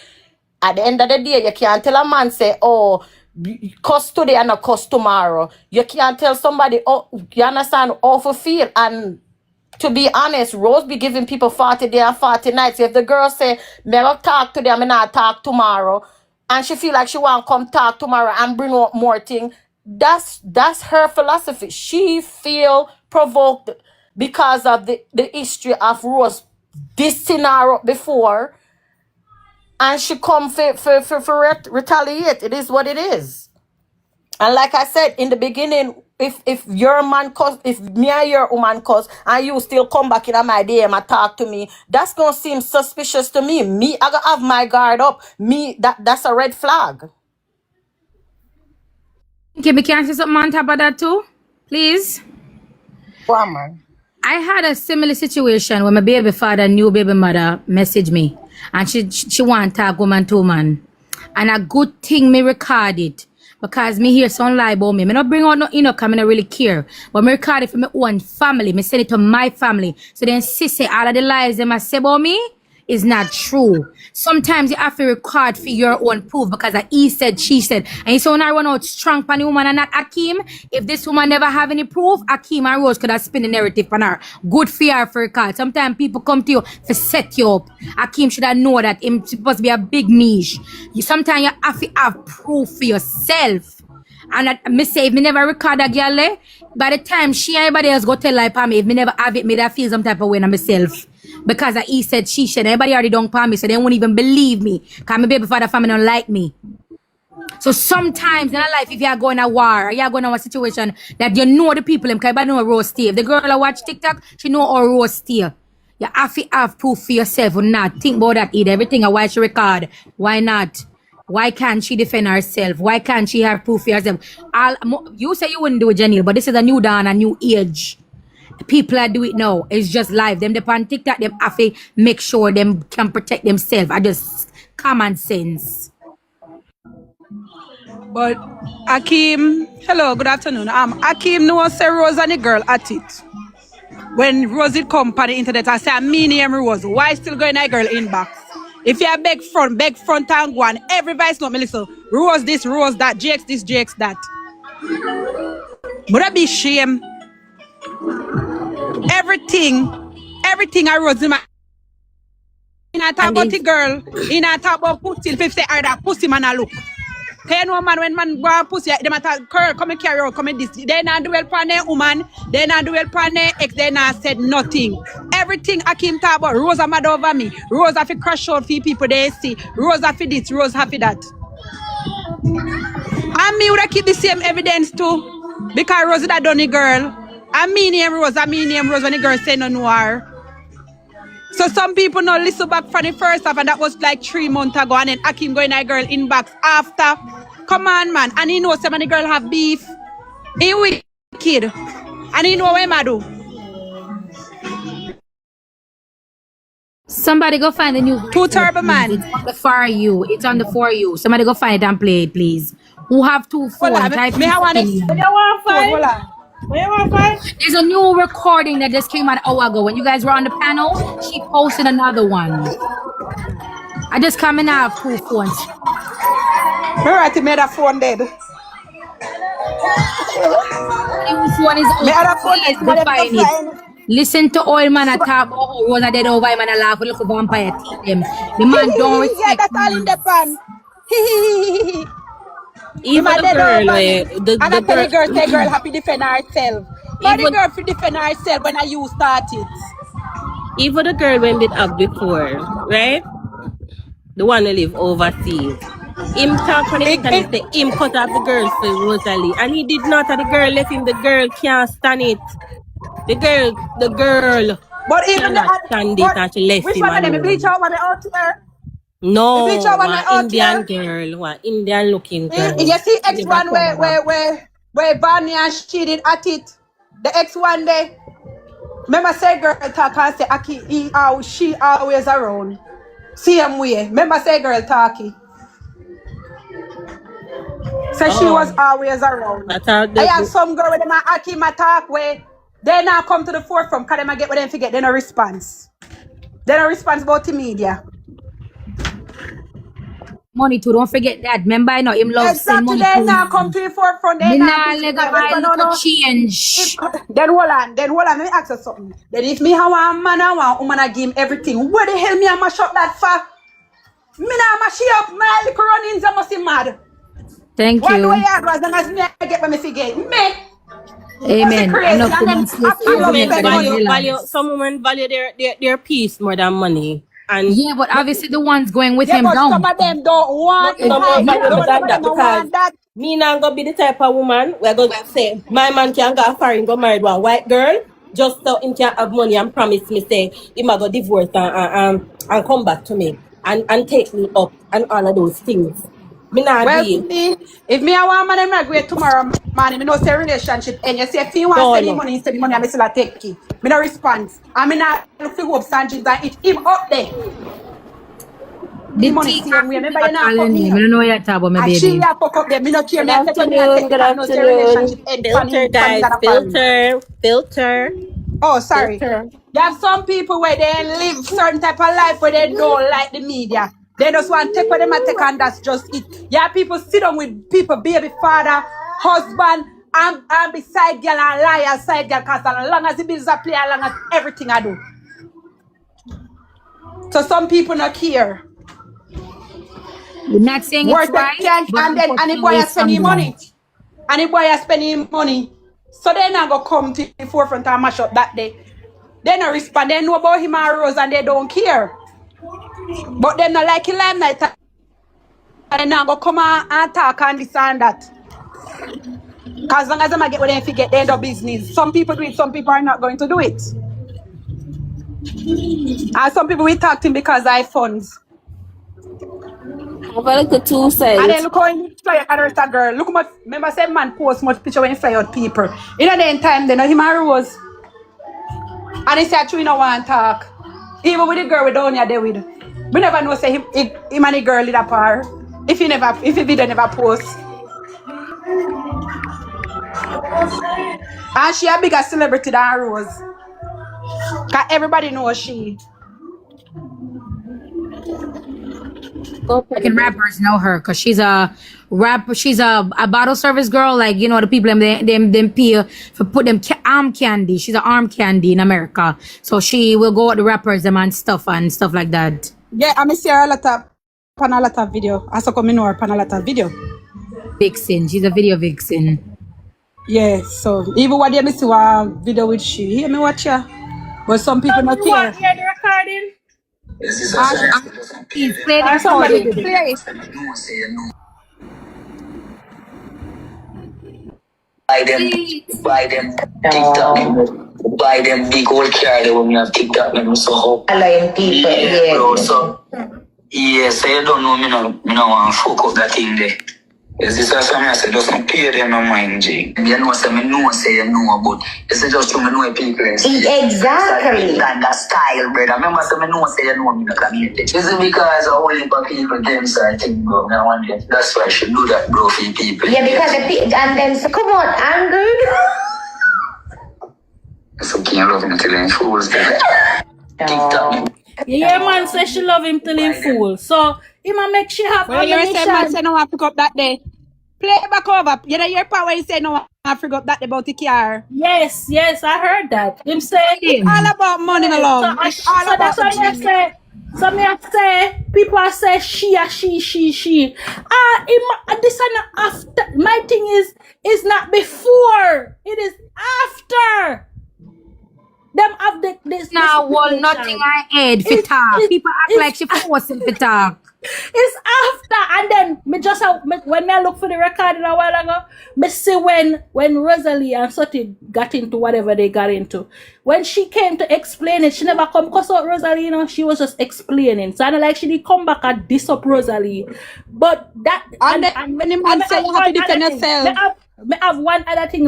Speaker 15: At the end of the day, you can't tell a man say, oh, cuss today and not cuss tomorrow. You can't tell somebody, oh, you understand, awful feel. And to be honest, Rose be giving people 40 days and 40 nights. If the girl say, me not talk today, me not talk tomorrow, and she feel like she want to come talk tomorrow and bring up more thing, that's her philosophy. She feel provoked because of the history of Rose, this scenario before, and she come for retaliate. It is what it is. And like I said in the beginning, if your man cause, if me and your woman cause, and you still come back in my DM and talk to me, that's gonna seem suspicious to me. Me, I gotta have my guard up. Me, that's a red flag.
Speaker 18: Okay, me can I say something on top of that too, please?
Speaker 16: Come on.
Speaker 18: I had a similar situation when my baby father, new baby mother, messaged me, and she want to talk woman to man, and a good thing me record it. Because me hear some lie about me. Me not bring out no because I don't really care. But me record it for my own family. Me send it to my family. So then say all of the lies them I say about me is not true. Sometimes you have to record for your own proof because he said, she said. And so when I run out strong for the woman and not Akim, if this woman never have any proof, Akim and Rose could have spin the narrative on her. Good for her for record. Sometimes people come to you to set you up. Akim should have known that him supposed to be a big niche. Sometimes you have to have proof for yourself. And me say, if me never record a girl, by the time she and everybody else go tell like me, if me never have it, me that feel some type of way on myself. Because he said, she said, everybody already don't palm me, so they won't even believe me. Because my baby father family don't like me. So sometimes in our life, if you are going to war, or you are going to a situation that you know the people, because you know Rose stay. If the girl watch TikTok, she know how Rose stay. You have to have proof for yourself or not. Think about that, either. Everything, why she record, why not? Why can't she defend herself? Why can't she have proof for herself? You say you wouldn't do it, Janelle, but this is a new dawn, a new age. People are do it now. It's just live. Them on TikTok, them have to make sure them can protect themselves. I just common sense.
Speaker 2: But Akim, hello, good afternoon. Akim knows say Rose and the girl at it. When Rosie come on the internet and say, me name Rose, why still going to girl inbox? If you are beg front and go on, every vice note me listen. Rose this, Rose that, JX this, JX that. But I be shame. Everything I Rose in my. In a talk about the girl, in a talk about pussy, if say that pussy man a look. Can you know man when man go pussy, them a talk, girl come and carry out, come and this. They not do well for their woman, they not do well for their ex, they not said nothing. Everything Akim talk about, Rose a mad over me. Rose have to crash out for people they see. Rose have to this, Rose have to that. And me would keep the same evidence too. Because Rose that done the girl. I mean name Rose when the girl say no noir. So some people not listen back from the first half, and that was like 3 months ago, and then Akim going a girl inbox after. Come on, man. And he knows some of the girl have beef. He wicked. And he know what I do.
Speaker 18: Somebody go find the new
Speaker 2: Two Turbo Man.
Speaker 18: It's on the for you. It's on the for you. Somebody go find it and play it, please. Who have 2 phones? There's a new recording that just came out an hour ago. When you guys were on the panel, she posted another one. I just come and have 2 phones.
Speaker 2: Alright, he made a phone dead.
Speaker 18: New phone is define it. Listen to old man talk about how Rose are dead over him and a laugh with little vampire teeth them. The man don't respect
Speaker 2: that's all in the pan.
Speaker 12: Even the girl,
Speaker 2: the girl say girl happy defend herself. But the girl fi defend herself when you started.
Speaker 12: Even the girl when did up before, right? The one who live overseas. Him talk on the internet, say him cut off the girl for Rosalee. And he did not, and the girl left him, the girl can't stand it. The girl
Speaker 2: but even
Speaker 12: cannot stand it and she left
Speaker 2: which
Speaker 12: him
Speaker 2: one of them?
Speaker 12: alone.
Speaker 2: Bleach out one out there?
Speaker 12: No, one Indian girl, one Indian looking girl.
Speaker 2: You see X one where Barney and she did at it. The X one day.
Speaker 19: Remember say girl talk and say she always around. Same way. Remember say girl talkie. So she was always around. I have some girl with them Aki my talk where they now come to the forefront because them get what them forget. They no response. They no response about the media.
Speaker 18: Money too, don't forget that. Remember, I know him love send
Speaker 19: Exactly,
Speaker 18: money
Speaker 19: they
Speaker 18: to
Speaker 19: now
Speaker 18: him.
Speaker 19: come to the forefront. They
Speaker 18: Me
Speaker 19: now
Speaker 18: nah
Speaker 19: busy
Speaker 18: let
Speaker 19: with that.
Speaker 18: go buy
Speaker 19: No,
Speaker 18: little
Speaker 19: no.
Speaker 18: change.
Speaker 19: Then hold on. Let me ask you something. Then if me have a man, I want woman, I give him everything. Where the hell me I mash up that for? Me nah mash it up. My little run-ins, I must be mad.
Speaker 18: Thank
Speaker 19: What do I
Speaker 18: you.
Speaker 19: have as long as me I get what me forget? Me. Must be
Speaker 18: Amen.
Speaker 19: crazy.
Speaker 18: Enough
Speaker 19: And then
Speaker 18: woman stay
Speaker 19: I
Speaker 18: safe,
Speaker 19: love
Speaker 18: make
Speaker 19: spend
Speaker 18: them
Speaker 19: money.
Speaker 18: relax.
Speaker 15: Some women value their peace more than money. And
Speaker 18: Yeah, but obviously the ones going with
Speaker 19: Yeah,
Speaker 18: him
Speaker 19: but some
Speaker 18: don't.
Speaker 19: of them don't want the
Speaker 15: some more
Speaker 19: hype.
Speaker 15: valuable
Speaker 19: Some
Speaker 15: than
Speaker 19: of
Speaker 15: that
Speaker 19: them don't
Speaker 15: because
Speaker 19: want that.
Speaker 15: me not gonna be the type of woman where go say my man can go foreign go marry one white girl just so him can have money and promise me say he might go divorce and come back to me and take me up and all of those things. Me not do
Speaker 19: Well,
Speaker 15: it.
Speaker 19: if me I want man, I'm not great tomorrow morning. Me no say relationship. And you say if you want to send him money, send him money. I still take it. Me no response. I mean, I look for hope Sanjay and it him up there. The
Speaker 18: The
Speaker 19: money
Speaker 18: tea
Speaker 19: same way.
Speaker 18: coffee
Speaker 19: Remember
Speaker 18: not
Speaker 19: you not
Speaker 18: calling
Speaker 19: fuck me
Speaker 18: name. I
Speaker 19: up.
Speaker 18: don't know what you're talking about, my
Speaker 19: And she
Speaker 18: baby.
Speaker 19: ya fuck up there. Me no care.
Speaker 15: Good
Speaker 19: Me I take when me I take
Speaker 15: afternoon,
Speaker 19: it.
Speaker 15: good
Speaker 19: I no say relationship
Speaker 15: afternoon.
Speaker 19: end
Speaker 15: Filter
Speaker 19: funny
Speaker 15: guys,
Speaker 19: gonna for me.
Speaker 15: filter.
Speaker 19: Oh, sorry.
Speaker 15: Filter.
Speaker 19: You have some people where they live certain type of life where they don't like the media. They just want to take what they might take and that's just it. Yeah, people sit down with people, baby father, husband, and beside girl and liar, side girl, cause as long as the bills are play, as long as everything I do. So some people not care.
Speaker 18: We're not saying it's
Speaker 19: Worth it
Speaker 18: right,
Speaker 19: can't,
Speaker 18: but
Speaker 19: and then and the boy
Speaker 18: unfortunately
Speaker 19: is
Speaker 18: it's some
Speaker 19: spending money.
Speaker 18: don't.
Speaker 19: And the boy is spending money. So they not gonna come to the forefront and mash up that day. They not respond. They know about him and Rose and they don't care. But them not like limelight and they not go come and talk and this and that. Cause as long as them get what they forget, they end up business. Some people do it, some people are not going to do it. And some people we talk to him because I funds.
Speaker 5: Have a look 2
Speaker 19: And then
Speaker 5: cents.
Speaker 19: look how he fly out and a girl. Look how much remember say man post much picture when he fly out people. In the end time they know him and Rose. And he said you don't want to talk. Even with the girl we down here there with. We never know say him and the girl did a par. If he video never post. And she a bigger celebrity than Rose. Cause everybody knows she.
Speaker 18: Fucking rappers know her because she's a rapper. She's a bottle service girl. Like, you know, the people them pay for put them arm candy. She's an arm candy in America. So she will go with the rappers them and stuff like that.
Speaker 19: Yeah, I see her a lot of video. I saw come know her on a lot of video.
Speaker 18: Vixen. She's a video vixen.
Speaker 19: Yeah, so even what they miss a video with she. Hear me watch her. But some people not care.
Speaker 15: Hear the recording?
Speaker 18: Please play the
Speaker 19: Or somebody
Speaker 18: recording.
Speaker 19: did it.
Speaker 18: Play.
Speaker 10: Buy them TikTok, buy them big old car that when you have TikTok, and so hope.
Speaker 9: Allowing people, yeah.
Speaker 10: Bro, so so you don't know me no want to fuck up that thing there. Is this something I said? Just don't pay them no mind, G. You know, say you know, but it's just to me know people.
Speaker 9: Exactly.
Speaker 10: And that style, brother. Remember, say you know, me no community. Is it because I only for people them I think, bro? I wonder. That's why I should do that, bro, for people.
Speaker 9: Yeah, because and then so come on, angry.
Speaker 10: So can't love me till I'm fools, TikTok.
Speaker 15: Yeah, man say she love him till he fool. So he might make she have
Speaker 19: Well, you say man say no one pick up that day. Play it back over. You know your part where you say no one pick up that day about the car.
Speaker 15: Yes, I heard that. Him say
Speaker 19: it's all about money, my love. It's all
Speaker 15: so
Speaker 19: about
Speaker 15: that's why I say. So me I say people are say she. This and after. My thing is not before. It is after. Them have this
Speaker 18: now nothing I head for talk. People act like she forcing for talk.
Speaker 15: It's after, and then when I look for the recording a while ago, me see when Rosalee and Soti got into whatever they got into. When she came to explain it, she never come cuss out Rosalee, you know, she was just explaining. So I like she did come back and diss up Rosalee. But that
Speaker 19: and when the man say you have to defend yourself.
Speaker 15: Me have one other thing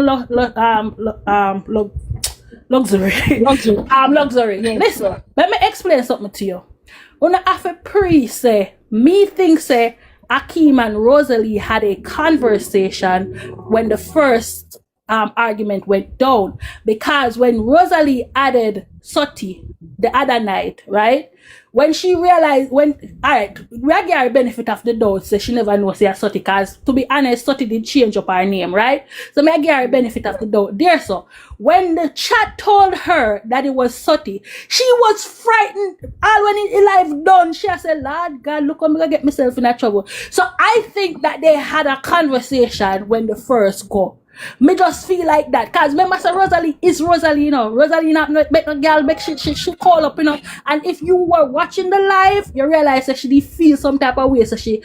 Speaker 2: Luxury. Luxury.
Speaker 18: Yes.
Speaker 2: Listen, let me explain something to you. When I have a pre say, me think say Akeem and Rosalee had a conversation when the first argument went down. Because when Rosalee added Soti the other night, right? When she realized, alright, we give her benefit of the doubt, so she never knows say Soti, because to be honest, Soti did change up her name, right? So I give her benefit of the doubt there. So when the chat told her that it was Soti, she was frightened. All when it live done, she said, Lord God, look, I'm gonna get myself in a trouble. So I think that they had a conversation when the first go. Me just feel like that, cause remember, so Rosalee is Rosalee, you know. Rosalee not make no girl make she call up, you know. And if you were watching the live, you realize that she did feel some type of way, so she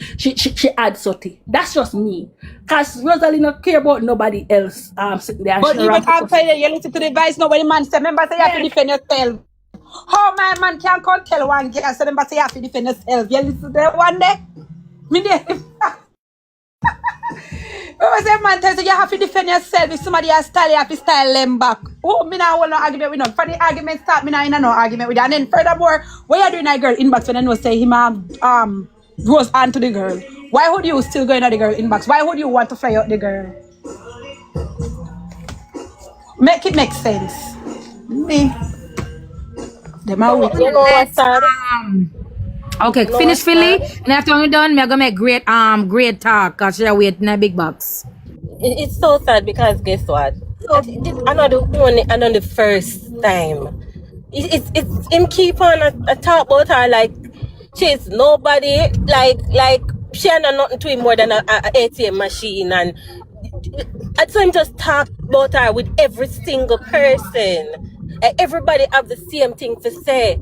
Speaker 2: add Soti. That's just me, cause Rosalee not care about nobody else. Sitting there.
Speaker 19: But even after you listen to the advice, nobody man say, remember say you have to defend yourself. How my man can come tell one girl, so remember say you have to defend yourself. You listen to that one day? Me there. Remember say man tell you you have to defend yourself. If somebody has style, you have to style them back. Oh, me now want no argument with no. For the argument start, me now in no argument with that. And then furthermore, what you doing a girl inbox when I know say him goes on to the girl? Why would you still go into the girl inbox? Why would you want to fly out the girl? Make it make sense. Me. Them are weak.
Speaker 12: You know what, sad?
Speaker 18: Okay,
Speaker 12: You know
Speaker 18: finish
Speaker 12: what,
Speaker 18: Philly.
Speaker 12: sad?
Speaker 18: And after we're done, me gonna make great talk, cause she's waiting in a big box.
Speaker 12: It's so sad because guess what? Another first time. It's him keep on a talk about her like she's nobody, like she ain't nothing to him more than a ATM machine, and at time just talk about her with every single person. Everybody have the same thing to say.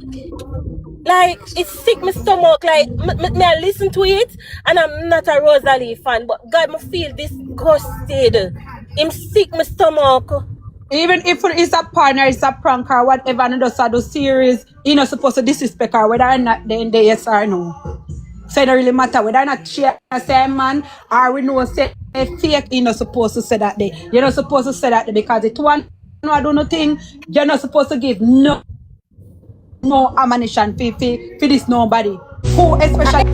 Speaker 12: Like, it's sick my stomach. Like, me I listen to it, and I'm not a Rosalee fan, but God, me feel disgusted. I'm sick my stomach.
Speaker 19: Even if it's a partner, it's a prank or whatever, and just do series, you're not supposed to disrespect her, whether or not they yes or no. So it don't really matter whether or not she a same man or we know say fake, you're not supposed to say that day. You're not supposed to say that day because it one no do nothing, you're not supposed to give no ammunition for this nobody. Who especially